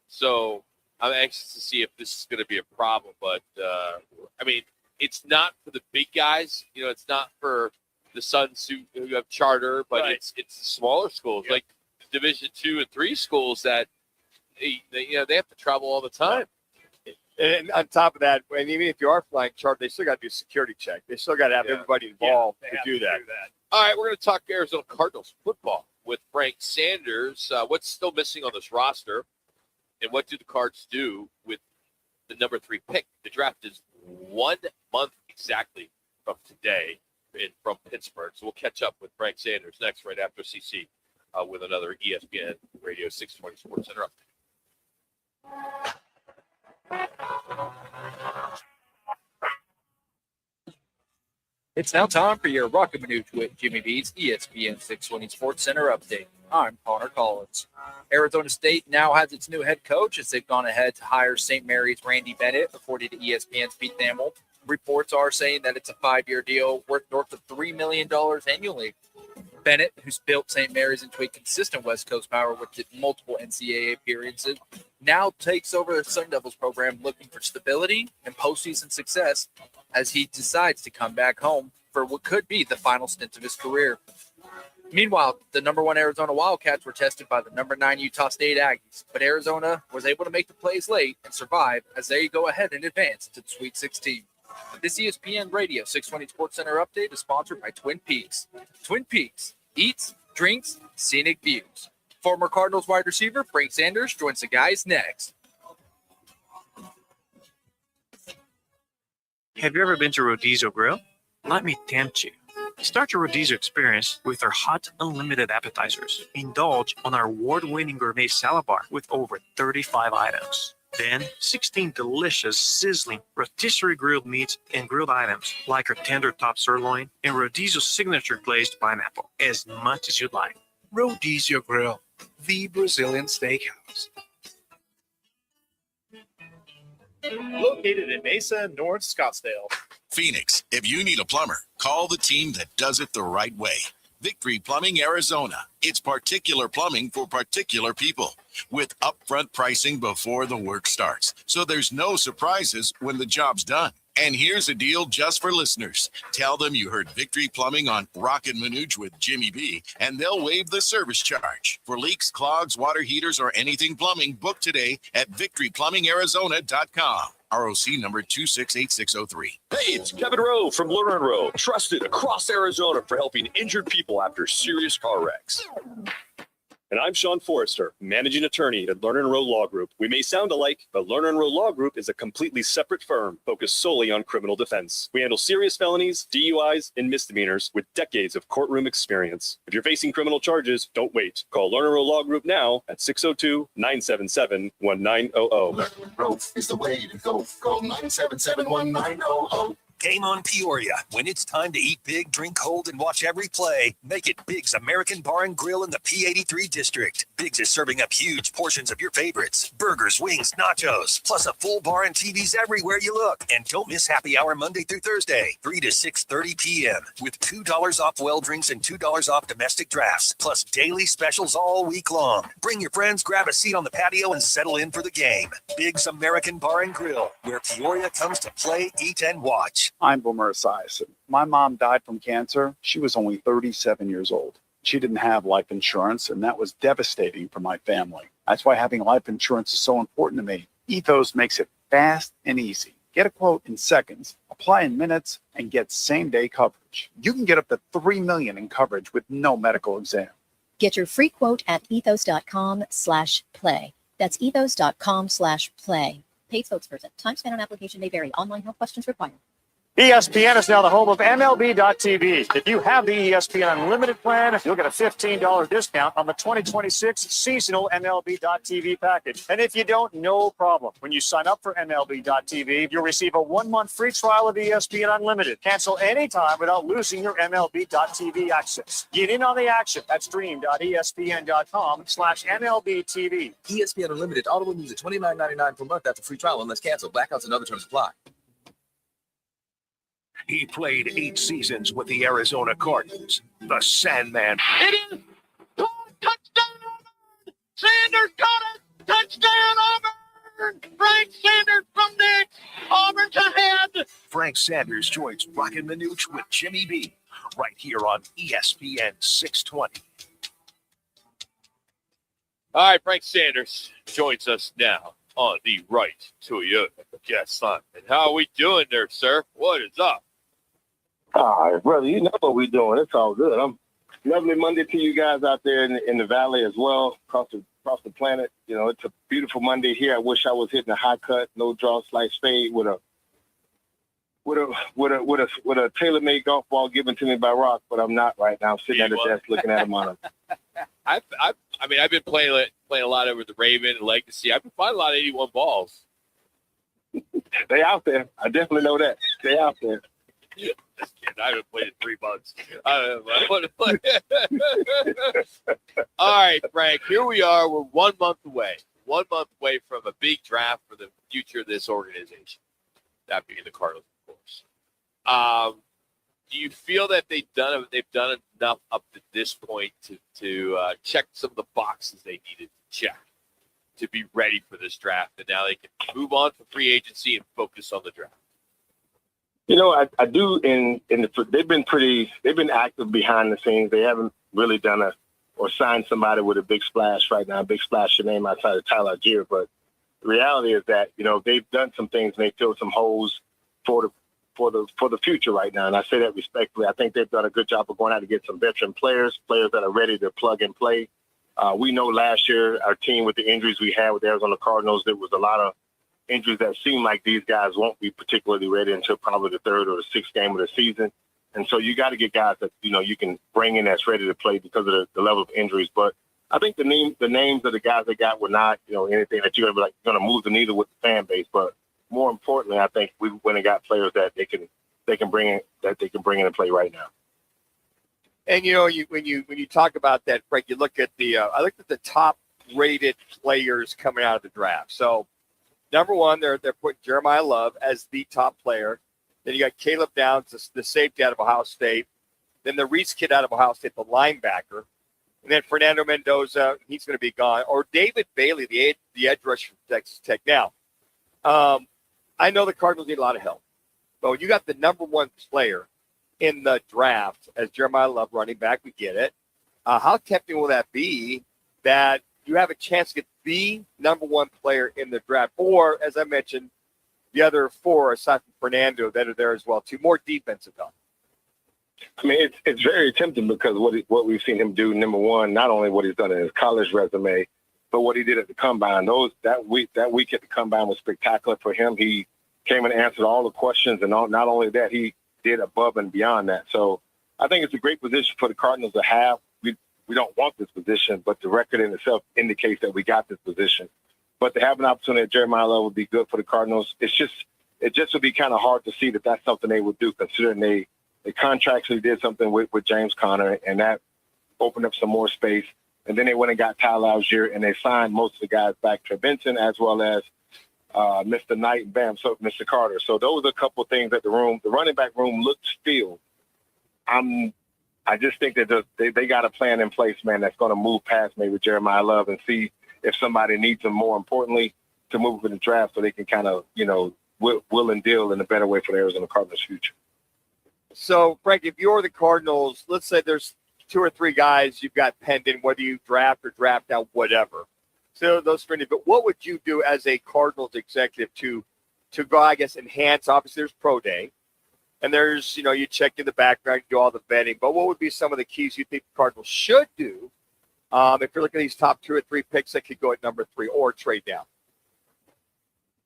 So I'm anxious to see if this is going to be a problem. But I mean, it's not for the big guys. It's not for the Suns who have charter, but Right. it's the smaller schools like the Division 2 and 3 schools that they have to travel all the time. And on top of that, and even if you are flying charter, they still got to do a security check. They still got to have everybody involved They to have do that. All right, we're going to talk Arizona Cardinals football with Frank Sanders. What's still missing on this roster, and what do the Cards do with the number 3 pick? The draft is 1 month exactly from today from Pittsburgh. So we'll catch up with Frank Sanders next, right after CC, with another ESPN Radio 620 Sports Center update. It's now time for your Roc and Manuch with Jimmy B's ESPN 620 Sports Center update. I'm Connor Collins. Arizona State now has its new head coach as they've gone ahead to hire St. Mary's Randy Bennett, according to ESPN's Pete Thamel. Reports are saying that it's a 5-year deal worth north of $3 million annually. Bennett, who's built St. Mary's into a consistent West Coast power with multiple NCAA appearances, now takes over the Sun Devils program looking for stability and postseason success as he decides to come back home for what could be the final stint of his career. Meanwhile, the number 1 Arizona Wildcats were tested by the number 9 Utah State Aggies, but Arizona was able to make the plays late and survive as they go ahead and advance to the Sweet 16. This ESPN Radio 620 Sports Center update is sponsored by Twin Peaks. Twin Peaks, eats, drinks, scenic views. Former Cardinals wide receiver Frank Sanders joins the guys next. Have you ever been to Rodizio Grill? Let me tempt you. Start your Rodizio experience with our hot, unlimited appetizers. Indulge on our award-winning gourmet salad bar with over 35 items. Then, 16 delicious, sizzling, rotisserie grilled meats and grilled items like our tender top sirloin and Rodizio's signature glazed pineapple, as much as you'd like. Rodizio Grill, the Brazilian steakhouse. Located in Mesa, North Scottsdale. Phoenix, if you need a plumber, call the team that does it the right way. Victory Plumbing Arizona. It's particular plumbing for particular people with upfront pricing before the work starts. So there's no surprises when the job's done. And here's a deal just for listeners. Tell them you heard Victory Plumbing on Roc and Manuch with Jimmy B, and they'll waive the service charge. For leaks, clogs, water heaters, or anything plumbing, book today at victoryplumbingarizona.com. ROC number 268603. Hey, it's Kevin Rowe from Lerner & Rowe, trusted across Arizona for helping injured people after serious car wrecks. And I'm Sean Forrester, managing attorney at Lerner & Rowe Law Group. We may sound alike, but Lerner & Rowe Law Group is a completely separate firm focused solely on criminal defense. We handle serious felonies, DUIs, and misdemeanors with decades of courtroom experience. If you're facing criminal charges, don't wait. Call Lerner & Rowe Law Group now at 602-977-1900. Rowe is the way to go. Call 977-1900. Game on Peoria. When it's time to eat big, drink cold, and watch every play, make it Big's American Bar and Grill in the P83 district. Big's is serving up huge portions of your favorites. Burgers, wings, nachos, plus a full bar and TVs everywhere you look. And don't miss happy hour Monday through Thursday, 3 to 6:30 p.m. with $2 off well drinks and $2 off domestic drafts, plus daily specials all week long. Bring your friends, grab a seat on the patio, and settle in for the game. Big's American Bar and Grill, where Peoria comes to play, eat, and watch. I'm Boomer Esiason. My mom died from cancer. She was only 37 years old. She didn't have life insurance, and that was devastating for my family. That's why having life insurance is so important to me. Ethos makes it fast and easy. Get a quote in seconds, apply in minutes, and get same-day coverage. You can get up to $3 million in coverage with no medical exam. Get your free quote at ethos.com/play. That's ethos.com/play. Paid spokesperson. Time spent on application may vary. Online help questions required. ESPN is now the home of MLB.tv. If you have the ESPN Unlimited plan, you'll get a $15 discount on the 2026 seasonal MLB.tv package. And if you don't, no problem. When you sign up for MLB.tv, you'll receive a 1-month free trial of ESPN Unlimited. Cancel anytime without losing your MLB.tv access. Get in on the action at stream.espn.com/MLB.tv. ESPN Unlimited auto news at $29.99 per month after free trial unless canceled. Blackouts and other terms apply. He played 8 seasons with the Arizona Cardinals. The Sandman. It is caught. Touchdown Auburn. Sanders caught it. Touchdown Auburn. Frank Sanders from the Auburn's ahead. Frank Sanders joins Roc and Manuch with Jimmy B right here on ESPN 620. All right, Frank Sanders joins us now on the Right Toyota guest line. And how are we doing there, sir? What is up? All right, brother, you know what we're doing. It's all good. Lovely Monday to you guys out there in the valley as well, across the planet. You know, it's a beautiful Monday here. I wish I was hitting a high cut, no draw, slice fade with a tailor-made golf ball given to me by Roc, but I'm not right now. I'm sitting at the desk looking at him on I've been playing a lot over the Raven and Legacy. I've been finding a lot of 81 balls. They out there. I definitely know that. They out there. Just kidding. I haven't played in 3 months. I don't know. I want to play. All right, Frank. Here we are. We're 1 month away. 1 month away from a big draft for the future of this organization. That being the Cardinals, of course. Do you feel that they've done enough up to this point to check some of the boxes they needed to check to be ready for this draft, and now they can move on from free agency and focus on the draft? You know, I do. They've been active behind the scenes. They haven't really done or signed somebody with a big splash right now. A big splash your name outside of Tyler Algier, but the reality is that they've done some things and they filled some holes for the future right now. And I say that respectfully. I think they've done a good job of going out to get some veteran players that are ready to plug and play. We know last year our team with the injuries we had with the Arizona Cardinals, there was a lot of injuries that seem like these guys won't be particularly ready until probably the 3rd or the 6th game of the season. And so you got to get guys that, you can bring in that's ready to play because of the level of injuries. But I think the names of the guys they got were not, anything that you're going to move the needle with the fan base. But more importantly, I think we went and got players that they can bring in and play right now. And when you talk about that, Frank, you look at I looked at the top rated players coming out of the draft. So number one, they're putting Jeremiah Love as the top player. Then you got Caleb Downs, the safety out of Ohio State. Then the Reese kid out of Ohio State, the linebacker. And then Fernando Mendoza, he's going to be gone. Or David Bailey, the edge rusher from Texas Tech. Now, I know the Cardinals need a lot of help. But when you got the number one player in the draft as Jeremiah Love running back, we get it. How tempting will that be that you have a chance to get the number one player in the draft? Or, as I mentioned, the other 4, aside from Fernando, that are there as well, too. More defensive help. I mean, it's very tempting because what we've seen him do, number one, not only what he's done in his college resume, but what he did at the Combine. That week at the Combine was spectacular for him. He came and answered all the questions, and not only that, he did above and beyond that. So I think it's a great position for the Cardinals to have. We don't want this position, but the record in itself indicates that we got this position. But to have an opportunity at Jeremiah Love would be good for the Cardinals. It just would be kind of hard to see that that's something they would do, considering they contractually did something with James Conner, and that opened up some more space. And then they went and got Tyler Algier, and they signed most of the guys back, Trey Benson, as well as Mr. Knight and Mr. Carter. So those are a couple of things that the running back room looks filled. I just think that they got a plan in place, man, that's going to move past maybe Jeremiah Love and see if somebody needs him, more importantly, to move in the draft so they can kind of, will and deal in a better way for the Arizona Cardinals' future. So, Frank, if you're the Cardinals, let's say there's 2 or 3 guys you've got penned in, whether you draft or draft out, whatever. So those 3, but what would you do as a Cardinals executive to go, I guess, enhance? Obviously, there's pro day, and there's, you check in the background, do all the vetting, but what would be some of the keys you think the Cardinals should do if you're looking at these top 2 or 3 picks that could go at number 3 or trade down?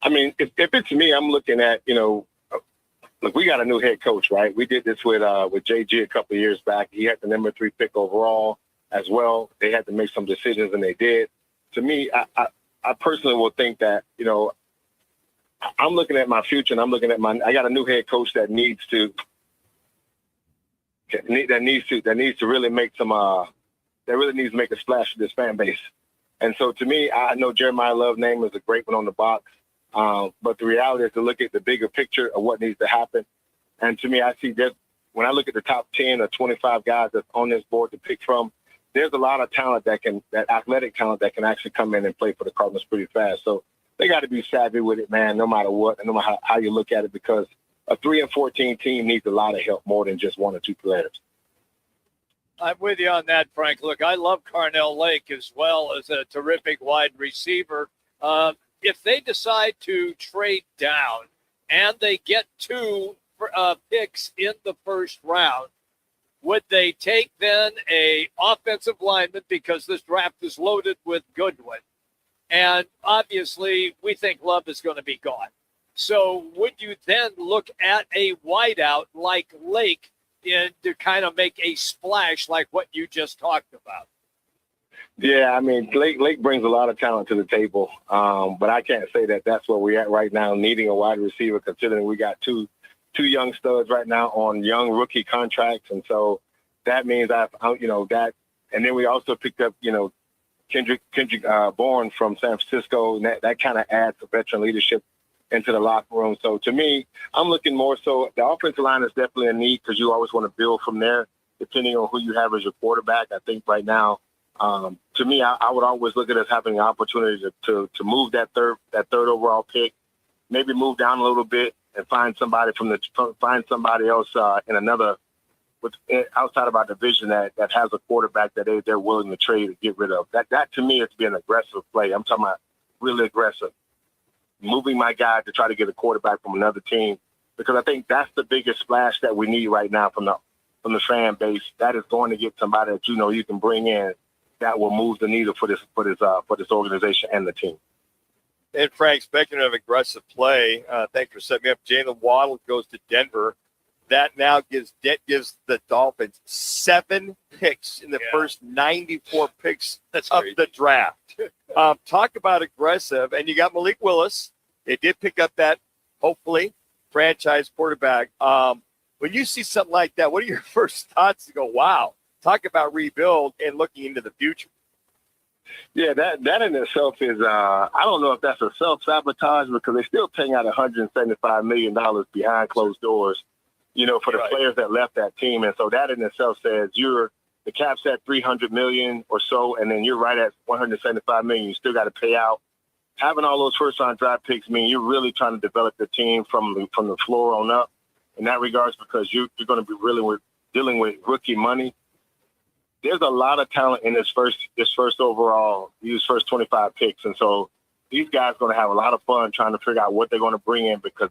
I mean, if it's me, I'm looking at, look, we got a new head coach, right? We did this with JG a couple of years back. He had the number 3 pick overall as well. They had to make some decisions, and they did. To me, I personally will think that, I'm looking at my future, and I'm looking at I got a new head coach that needs to really make some that really needs to make a splash with this fan base. And so to me, I know Jeremiah Love's name is a great one on the box. But the reality is to look at the bigger picture of what needs to happen. And to me, I see that when I look at the top 10 or 25 guys that's on this board to pick from, there's a lot of talent that athletic talent that can actually come in and play for the Cardinals pretty fast. So they got to be savvy with it, man, no matter what, and no matter how you look at it, because a 3-14 team needs a lot of help more than just one or two players. I'm with you on that, Frank. Look, I love Carnell Lake as well as a terrific wide receiver. If they decide to trade down and they get 2 picks in the first round, would they take then a offensive lineman, because this draft is loaded with Goodwin? And obviously, we think Love is going to be gone. So would you then look at a wideout like Lake to kind of make a splash like what you just talked about? Yeah, I mean, Lake brings a lot of talent to the table, but I can't say that that's where we're at right now, needing a wide receiver, considering we got two young studs right now on young rookie contracts. And so that means that, and then we also picked up, Kendrick Bourne from San Francisco, and that kind of adds a veteran leadership into the locker room. So to me, I'm looking more so the offensive line is definitely a need, because you always want to build from there, depending on who you have as your quarterback. I think right now, to me, I would always look at us having an opportunity to move that third overall pick, maybe move down a little bit and find somebody else in another outside of our division that has a quarterback that they're willing to trade or get rid of. That to me is be an aggressive play. I'm talking about really aggressive, moving my guy to try to get a quarterback from another team, because I think that's the biggest splash that we need right now from the fan base. That is going to get somebody that you can bring in that will move the needle for this organization and the team. And Frank, speaking of aggressive play, thanks for setting me up. Jalen Waddle goes to Denver. That now gives the Dolphins 7 picks in the first 94 picks of the draft. Talk about aggressive. And you got Malik Willis. They did pick up that, hopefully, franchise quarterback. When you see something like that, what are your first thoughts to go, wow, talk about rebuild and looking into the future? Yeah, that in itself is, I don't know if that's a self-sabotage, because they're still paying out $175 million behind closed doors, for the players that left that team. And so that in itself says the cap's at $300 million or so, and then you're right at $175 million. You still got to pay out. Having all those first-round draft picks mean you're really trying to develop the team from the floor on up in that regards, because you're going to be dealing with rookie money. There's a lot of talent in this first overall, these first 25 picks. And so these guys are going to have a lot of fun trying to figure out what they're going to bring in, because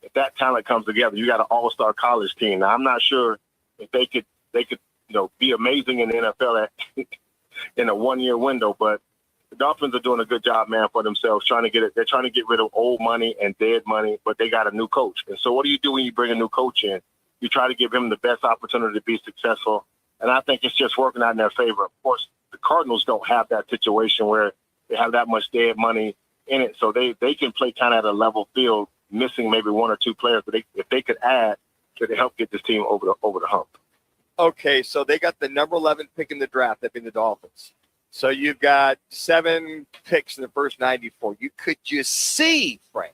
if that talent comes together, you got an all-star college team. Now, I'm not sure if they could be amazing in the NFL in a one-year window, but the Dolphins are doing a good job, man, for themselves, they're trying to get rid of old money and dead money, but they got a new coach. And so what do you do when you bring a new coach in? You try to give him the best opportunity to be successful. And I think it's just working out in their favor. Of course, the Cardinals don't have that situation where they have that much dead money in it. So they can play kind of at a level field, missing maybe 1 or 2 players. But if they could add, could help get this team over the hump. Okay, so they got the number 11 pick in the draft, that being the Dolphins. So you've got 7 picks in the first 94. You could just see, Frank,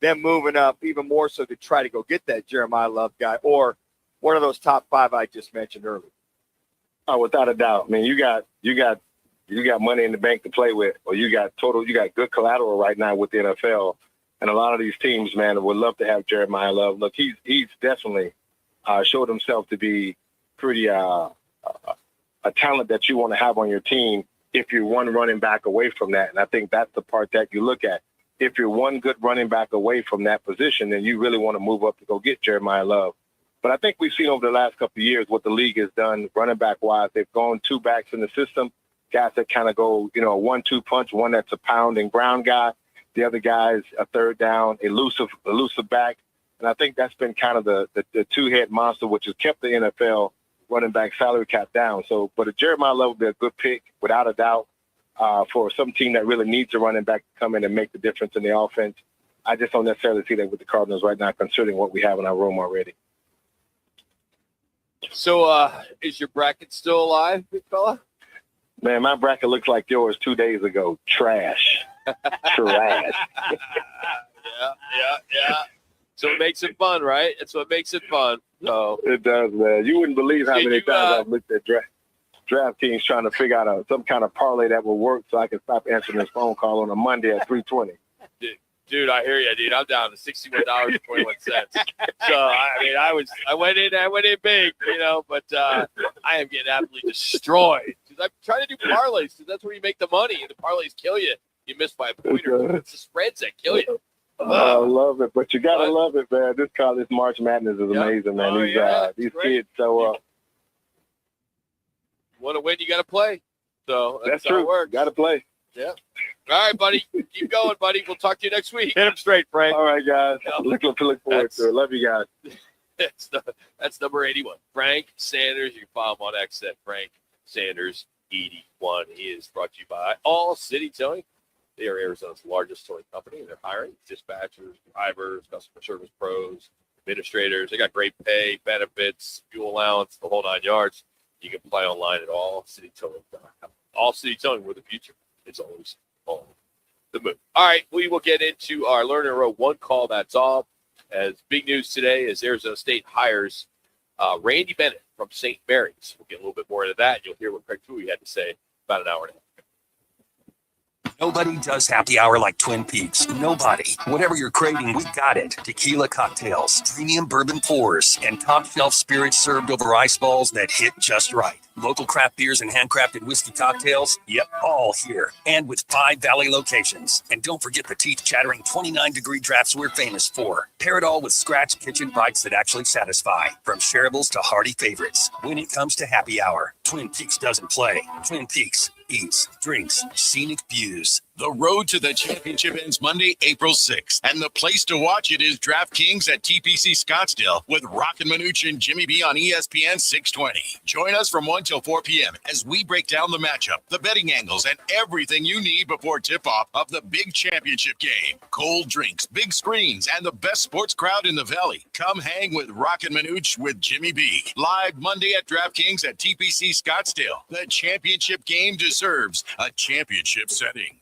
them moving up even more so to try to go get that Jeremiah Love guy or one of those top 5 I just mentioned earlier. Oh, without a doubt. I mean, you got money in the bank to play with, or you got good collateral right now with the NFL. And a lot of these teams, man, would love to have Jeremiah Love. Look, he's definitely showed himself to be pretty a talent that you want to have on your team if you're one running back away from that. And I think that's the part that you look at. If you're one good running back away from that position, then you really want to move up to go get Jeremiah Love. But I think we've seen over the last couple of years what the league has done running back-wise. They've gone 2 backs in the system, guys that kind of go, a 1-2 punch, one that's a pound and ground guy. The other guy is a third down, elusive back. And I think that's been kind of the two-head monster, which has kept the NFL running back salary cap down. So, but a Jeremiah Love would be a good pick, without a doubt, for some team that really needs a running back to come in and make the difference in the offense. I just don't necessarily see that with the Cardinals right now, considering what we have in our room already. So is your bracket still alive, big fella? Man, my bracket looks like yours 2 days ago. Trash. Trash. Yeah. So it makes it fun, right? That's what makes it fun. So It does, man. You wouldn't believe how Did many you, times I've looked at DraftKings trying to figure out some kind of parlay that will work so I can stop answering this phone call on a Monday at 3:20. dude, I hear you, dude. I'm down to $61.21. So I went in big, but I am getting absolutely destroyed. I'm trying to do parlays because that's where you make the money, and the parlays kill you. You miss by a point or two. It's the spreads that kill you. I love it, but you gotta love it, man. This college March Madness is amazing, man. These kids show up. You want to win, you got to play. So That's how true. it works. Got to play. Yeah. All right, buddy. Keep going, buddy. We'll talk to you next week. Hit him straight, Frank. All right, guys. Look forward to it. Love you guys. That's number 81. Frank Sanders. You can follow him on X at Frank Sanders 81. He is brought to you by All City Towing. They are Arizona's largest towing company, and they're hiring dispatchers, drivers, customer service pros, administrators. They got great pay, benefits, fuel allowance, the whole 9 yards. You can apply online at allcitytowing.com. All City Towing, where the future is always on the move. All right, we will get into our Learn and Row one call. That's all. As big news today is Arizona State hires Randy Bennett from St. Mary's. We'll get a little bit more into that, and you'll hear what Craig Fouhy had to say about an hour and a half. Nobody does happy hour like Twin Peaks. Nobody. Whatever you're craving, we got it. Tequila cocktails, premium bourbon pours, and top shelf spirits served over ice balls that hit just right. Local craft beers and handcrafted whiskey cocktails, yep, all here. And with 5 Valley locations. And don't forget the teeth-chattering 29-degree drafts we're famous for. Pair it all with scratch kitchen bites that actually satisfy. From shareables to hearty favorites. When it comes to happy hour, Twin Peaks doesn't play. Twin Peaks eats, drinks, scenic views. The road to the championship ends Monday, April 6th, and the place to watch it is DraftKings at TPC Scottsdale with Roc and Manuch and Jimmy B on ESPN 620. Join us from 1 till 4 p.m. as we break down the matchup, the betting angles, and everything you need before tip-off of the big championship game. Cold drinks, big screens, and the best sports crowd in the Valley. Come hang with Roc and Manuch with Jimmy B. Live Monday at DraftKings at TPC Scottsdale. The championship game deserves a championship setting.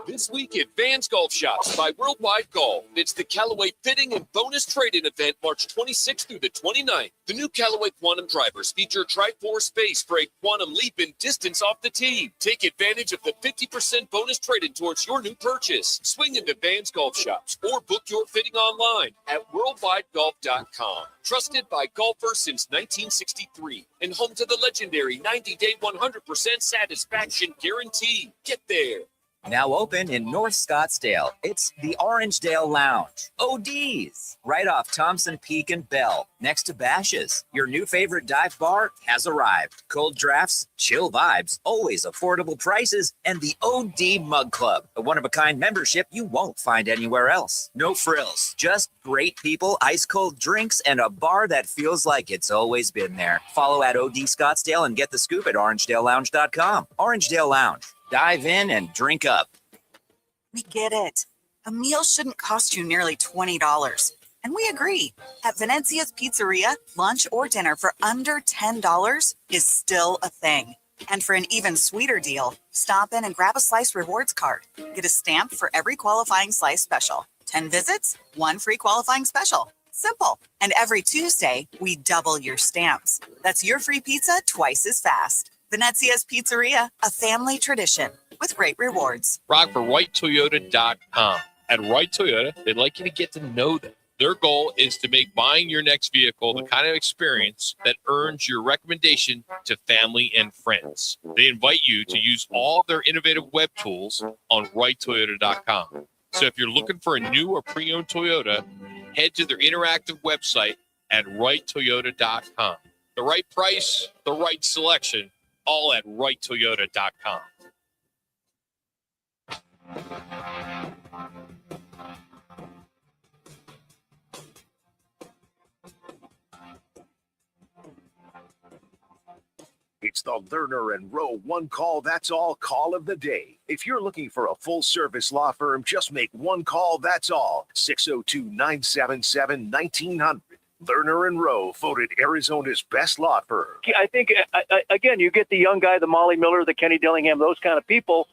This week at Vans Golf Shops by Worldwide Golf, it's the Callaway Fitting and Bonus Trade-In event March 26th through the 29th. The new Callaway Quantum drivers feature Tri-Force base for a quantum leap in distance off the tee. Take advantage of the 50% bonus trade-in towards your new purchase. Swing into Vans Golf Shops or book your fitting online at worldwidegolf.com. Trusted by golfers since 1963 and home to the legendary 90-day 100% satisfaction guarantee. Get there. Now open in North Scottsdale, it's the Orangedale Lounge. ODs, right off Thompson Peak and Bell, next to Bash's. Your new favorite dive bar has arrived. Cold drafts, chill vibes, always affordable prices, and the OD Mug Club, a one-of-a-kind membership you won't find anywhere else. No frills, just great people, ice-cold drinks, and a bar that feels like it's always been there. Follow at OD Scottsdale and get the scoop at orangedalelounge.com. Orangedale Lounge. Dive in and drink up. We get it. A meal shouldn't cost you nearly $20. And we agree. At Venezia's Pizzeria, lunch or dinner for under $10 is still a thing. And for an even sweeter deal, stop in and grab a Slice Rewards card. Get a stamp for every qualifying Slice special. 10 visits, 1 free qualifying special. Simple. And every Tuesday, we double your stamps. That's your free pizza twice as fast. Venezia's Pizzeria, a family tradition with great rewards. Rock for WrightToyota.com. At Wright Toyota, they'd like you to get to know them. Their goal is to make buying your next vehicle the kind of experience that earns your recommendation to family and friends. They invite you to use all of their innovative web tools on WrightToyota.com. So if you're looking for a new or pre-owned Toyota, head to their interactive website at WrightToyota.com. The right price, the right selection, all at WrightToyota.com. It's the Lerner and Rowe one call, that's all call of the day. If you're looking for a full-service law firm, just make one call, that's all. 602-977-1900. Lerner and Rowe, voted Arizona's best law firm. I think, again, you get the young guy, the Molly Miller, the Kenny Dillingham, those kind of people.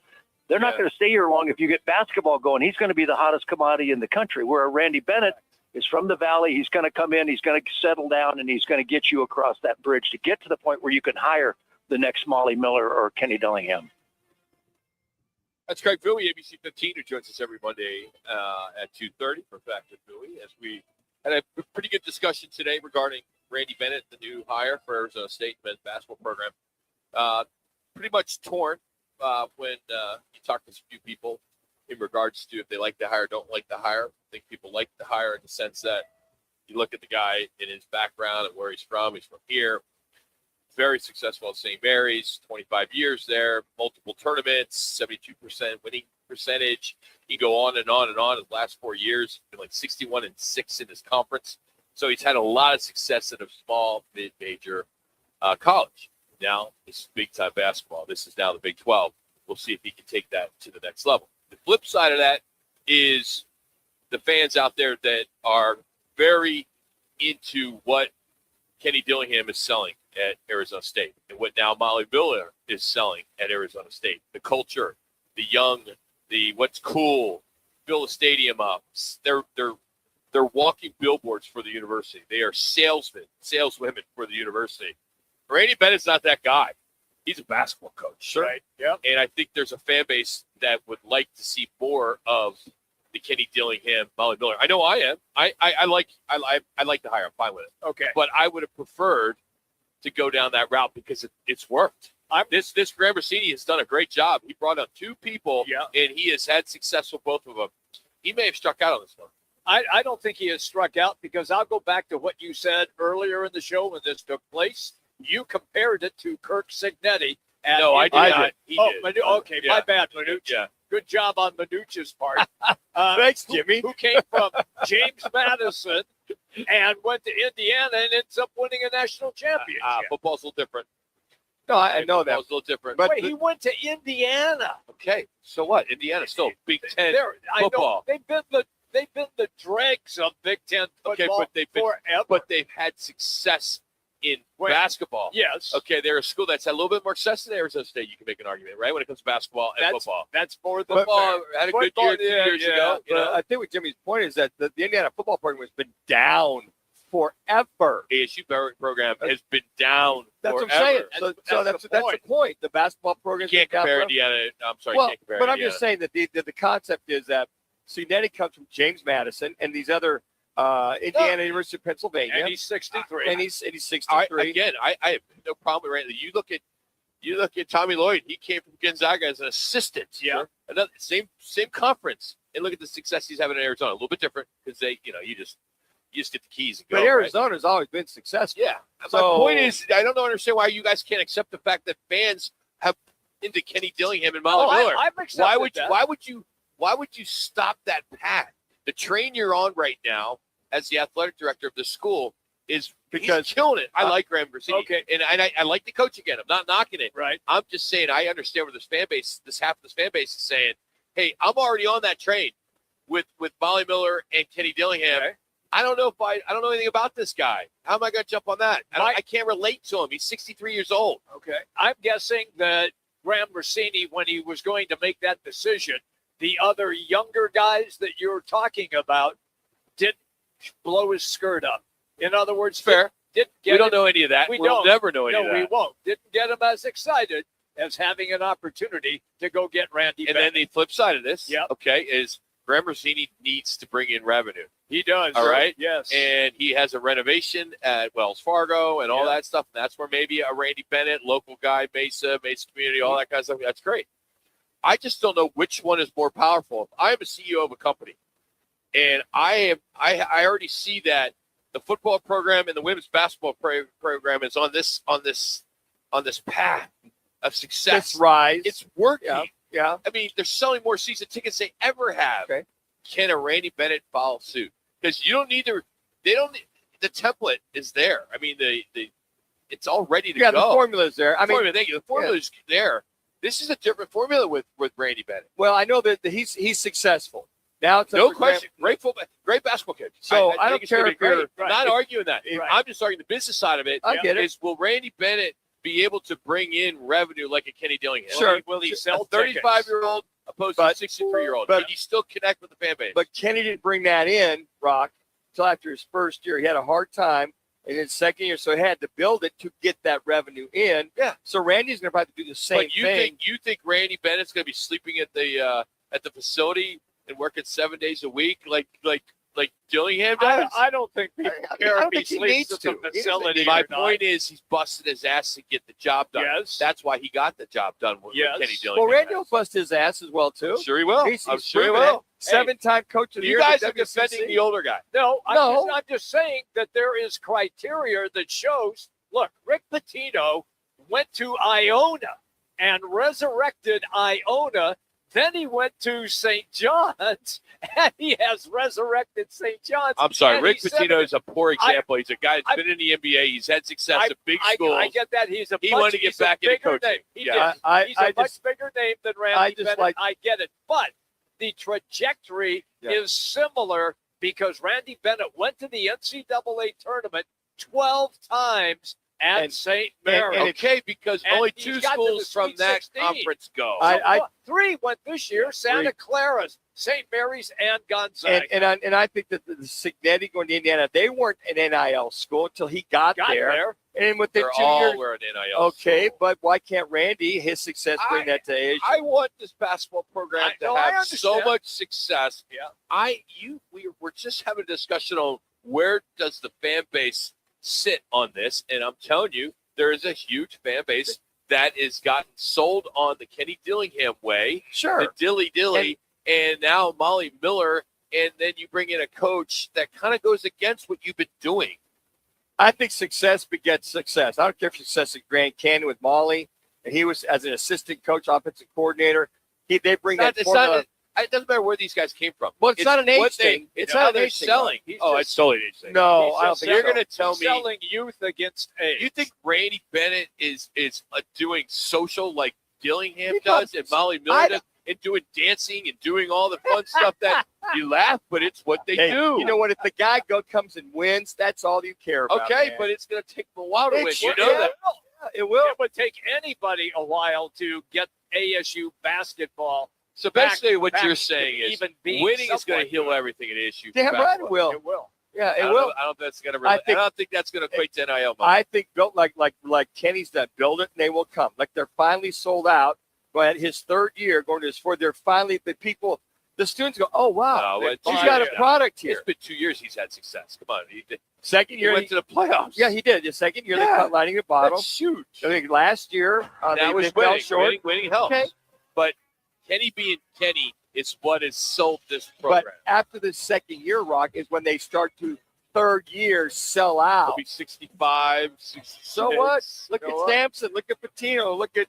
They're not going to stay here long if you get basketball going. He's going to be the hottest commodity in the country, where Randy Bennett is from the Valley. He's going to come in, he's going to settle down, and he's going to get you across that bridge to get to the point where you can hire the next Molly Miller or Kenny Dillingham. That's Craig Fouhy, ABC 15, who joins us every Monday at 2:30 for Fact and Fouhy, as we had a pretty good discussion today regarding Randy Bennett, the new hire for Arizona State men's basketball program. Pretty much torn when you talk to a few people in regards to if they like the hire, don't like the hire. I think people like the hire in the sense that you look at the guy in his background and where he's from. He's from here. Very successful at St. Mary's, 25 years there, multiple tournaments, 72% winning percentage. You go on and on and on. His last 4 years, been like 61-6 in his conference. So he's had a lot of success at a small, mid-major college. Now it's big-time basketball. This is now the Big 12. We'll see if he can take that to the next level. The flip side of that is the fans out there that are very into what Kenny Dillingham is selling at Arizona State and what now Molly Miller is selling at Arizona State. The culture, the young, the what's cool, fill the stadium up. They're walking billboards for the university. They are saleswomen for the university. Randy Bennett's not that guy. He's a basketball coach. Sure. Right. Yeah. And I think there's a fan base that would like to see more of the Kenny Dillingham, Molly Miller. I know I am. I like the hire. I'm fine with it. Okay. But I would have preferred to go down that route because it's worked. This Graham Rossini has done a great job. He brought up two people, and he has had success with both of them. He may have struck out on this one. I don't think he has struck out because I'll go back to what you said earlier in the show when this took place. You compared it to Kirk Signetti. No, I did not. He did. Okay, my bad, Manuch. Yeah. Good job on Manuch's part. Thanks, Jimmy. Who came from James Madison and went to Indiana and ends up winning a national championship. Football's a little different. No, I know that. Football's a little different. But he went to Indiana. Okay, so what? Indiana's still Big Ten I football. know they've been the dregs of Big Ten football forever. But they've had success in basketball. Yes. Okay, they're a school that's had a little bit more success than Arizona State. You can make an argument, right, when it comes to basketball and football. That's more than football. Had a good year 2 years ago. But I think what Jimmy's point is that the Indiana football program has been down forever. ASU program has been down That's forever. what I'm saying. So that's the point. The basketball program. You can't compare Indiana. I'm sorry, well, you can't compare but Indiana. I'm just saying that the concept is that Signetti comes from James Madison and these other Indiana, University of Pennsylvania, and he's 63. And he's 63. I have no problem with Randy. You look at Tommy Lloyd. He came from Gonzaga as an assistant. Yeah. Another same conference. And look at the success he's having in Arizona. A little bit different because you just get the keys and go. But Arizona's always been successful. Yeah. So, my point is, I don't understand why you guys can't accept the fact that fans have into Kenny Dillingham and Molly Miller. I've accepted that. Why would you stop that path? The train you're on right now as the athletic director of the school is because he's killing it. I like Graham Rossini. Okay. And I like the coach again. I'm not knocking it. Right. I'm just saying I understand where this half of this fan base is saying, hey, I'm already on that train with Molly Miller and Kenny Dillingham. Okay. I don't know anything about this guy. How am I going to jump on that? I can't relate to him. He's 63 years old. Okay. I'm guessing that Graham Rossini, when he was going to make that decision, the other younger guys that you're talking about didn't blow his skirt up. In other words, fair. We don't know any of that. We'll never know any of that. No, we won't. Didn't get him as excited as having an opportunity to go get Randy And Bennett. then the flip side of this, Yep. okay, is Graham Rossini needs to bring in revenue. He does. All right. Yes. And he has a renovation at Wells Fargo and all that stuff. And that's where maybe a Randy Bennett, local guy, Mesa community, all that kind of stuff. That's great. I just don't know which one is more powerful. If I'm a CEO of a company and I already see that the football program and the women's basketball program is on this path of success. It's rise. It's working. Yeah. I mean, they're selling more season tickets than they ever have. Okay. Can a Randy Bennett follow suit? Because you don't need to. The template is there. I mean, it's all ready to go. The formula's there. Thank you. The formula's there. This is a different formula with Randy Bennett. Well, I know that he's successful. Now it's no question. Great basketball coach. So I think don't care if you're not arguing that. I'm just arguing the business side of it. I get it. Is will Randy Bennett be able to bring in revenue like a Kenny Dillingham? Sure. Will he sell a 35-year-old opposed to a 63-year-old. Can you still connect with the fan base? But Kenny didn't bring that in, Rock, until after his first year. He had a hard time in his second year, so he had to build it to get that revenue in. Yeah. So Randy's going to probably do the same But thing. you think Randy Bennett's going to be sleeping at the facility and working 7 days a week like Dillingham does? I don't think people care if he think he sleeps needs at the to. facility. My or not. point is he's busting his ass to get the job done. Yes. That's why he got the job done with Kenny Dillingham. Well, Randy will bust his ass as well, too. I'm sure he will. I'm sure he will. Seven-time coach of the year. You guys at are WCC. defending the older guy. No, No. I'm just saying that there is criteria that shows, look, Rick Pitino went to Iona and resurrected Iona. Then he went to St. John's, and he has resurrected St. John's. I'm sorry. and Rick he's Pitino is a poor example. He's a guy that's I- been in the NBA. He's had success at big schools. I get that. He wanted to get back into coaching. Name. He Yeah. did. He's a much bigger name than Randy Bennett. I get it. But the trajectory is similar because Randy Bennett went to the NCAA tournament 12 times at St. Mary's. Okay, because And only he's 2 got to the schools from Sweet that 16. conference go. So, 3 went this year: Santa Clara's, St. Mary's, and Gonzaga. And I think that the Signetti going to Indiana, they weren't an NIL school until he got there. And within They're 2 all years, were an NIL okay, but why can't Randy, his success, bring that to ASU? I want this basketball program to have so much success. Yeah. We're just having a discussion on where does the fan base sit on this, and I'm telling you, there is a huge fan base that is gotten sold on the Kenny Dillingham way, Sure, the Dilly, and now Molly Miller, and then you bring in a coach that kind of goes against what you've been doing. I think success begets success. I don't care if success at Grand Canyon with Molly, and he was as an assistant coach, offensive coordinator. They bring that formula. It doesn't matter where these guys came from. Well, it's not an age what thing. It's Not how an they're age thing, selling. He's Oh, just- it's totally an age thing. No, He's I don't just think You're so. going to tell He's me selling youth against age. you think Randy Bennett is doing social like Dillingham He does does. and Molly Miller does, and doing dancing and doing all the fun stuff that you laugh, but it's what they Hey, do. You know what? If the guy comes and wins, that's all you care about. Okay, man. but it's going to take them a while to win. It's- You know yeah, that. It will. It would take anybody a while to get ASU basketball. So basically, what back you're to saying is even being winning is going somewhat to heal good. everything at ASU. Damn right basketball. it will. It will. Yeah, I it don't will. know- I don't think that's going to. I don't think that's going to equate to NIL money. I think built like Kenny's done. Build it and they will come. Like they're finally sold out. Go ahead, his third year going to his fourth. They're finally the students go, oh wow, No, he's it's- got a product here. It's been 2 years he's had success. Come on, Second he year went to the playoffs. Yeah, he did. The second year they Yeah. cut lining the bottom. That's huge. I think last year they was fell winning. short. Winning helps. Okay. But Kenny being Kenny is what has sold this But program. after the second year, Rock, is when they start to third year sell out. He'll be 65, 66. So what? Look You at know what? Sampson. Look at Patino. Look at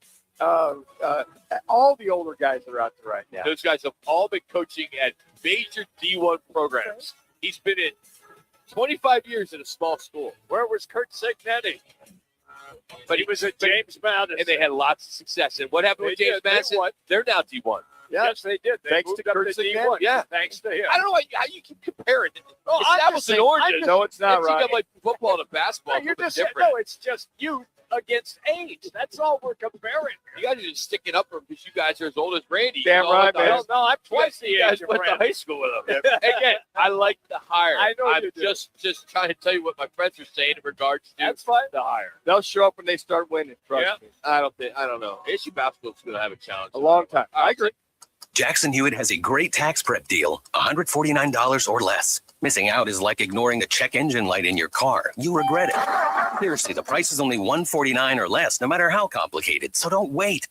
all the older guys that are out there right now. Those guys have all been coaching at major D1 programs. He's been in 25 years in a small school. Where was Kurt Signetti? But He was at James Madison. and they had lots of success. And what happened with They James did. They Madison? won. They're now D1. Yes, they did. They Thanks moved to up Kurt to Signetti. D1. Yeah. Thanks to him. I don't know how you can compare it. Oh, It's I'm apples just and saying- oranges. No, it's not It's right. like football and basketball. You're but just different. no. It's just youth against age. That's all we're comparing. You guys are just sticking up for him because you guys are as old as Randy. Damn You know, right, the man. high- No, I'm twice the You guys age of went to Randy. high school with him. Again, I like the hire. I know I'm you do. just trying to tell you what my friends are saying in regards to That's fine. the hire. They'll show up when they start winning. Trust Yeah. me. I don't know. ASU basketball's going to have a challenge. A long time. I agree. Jackson Hewitt has a great tax prep deal, $149 or less. Missing out is like ignoring a check engine light in your car. You regret it. Seriously, the price is only $149 or less, no matter how complicated. So don't wait.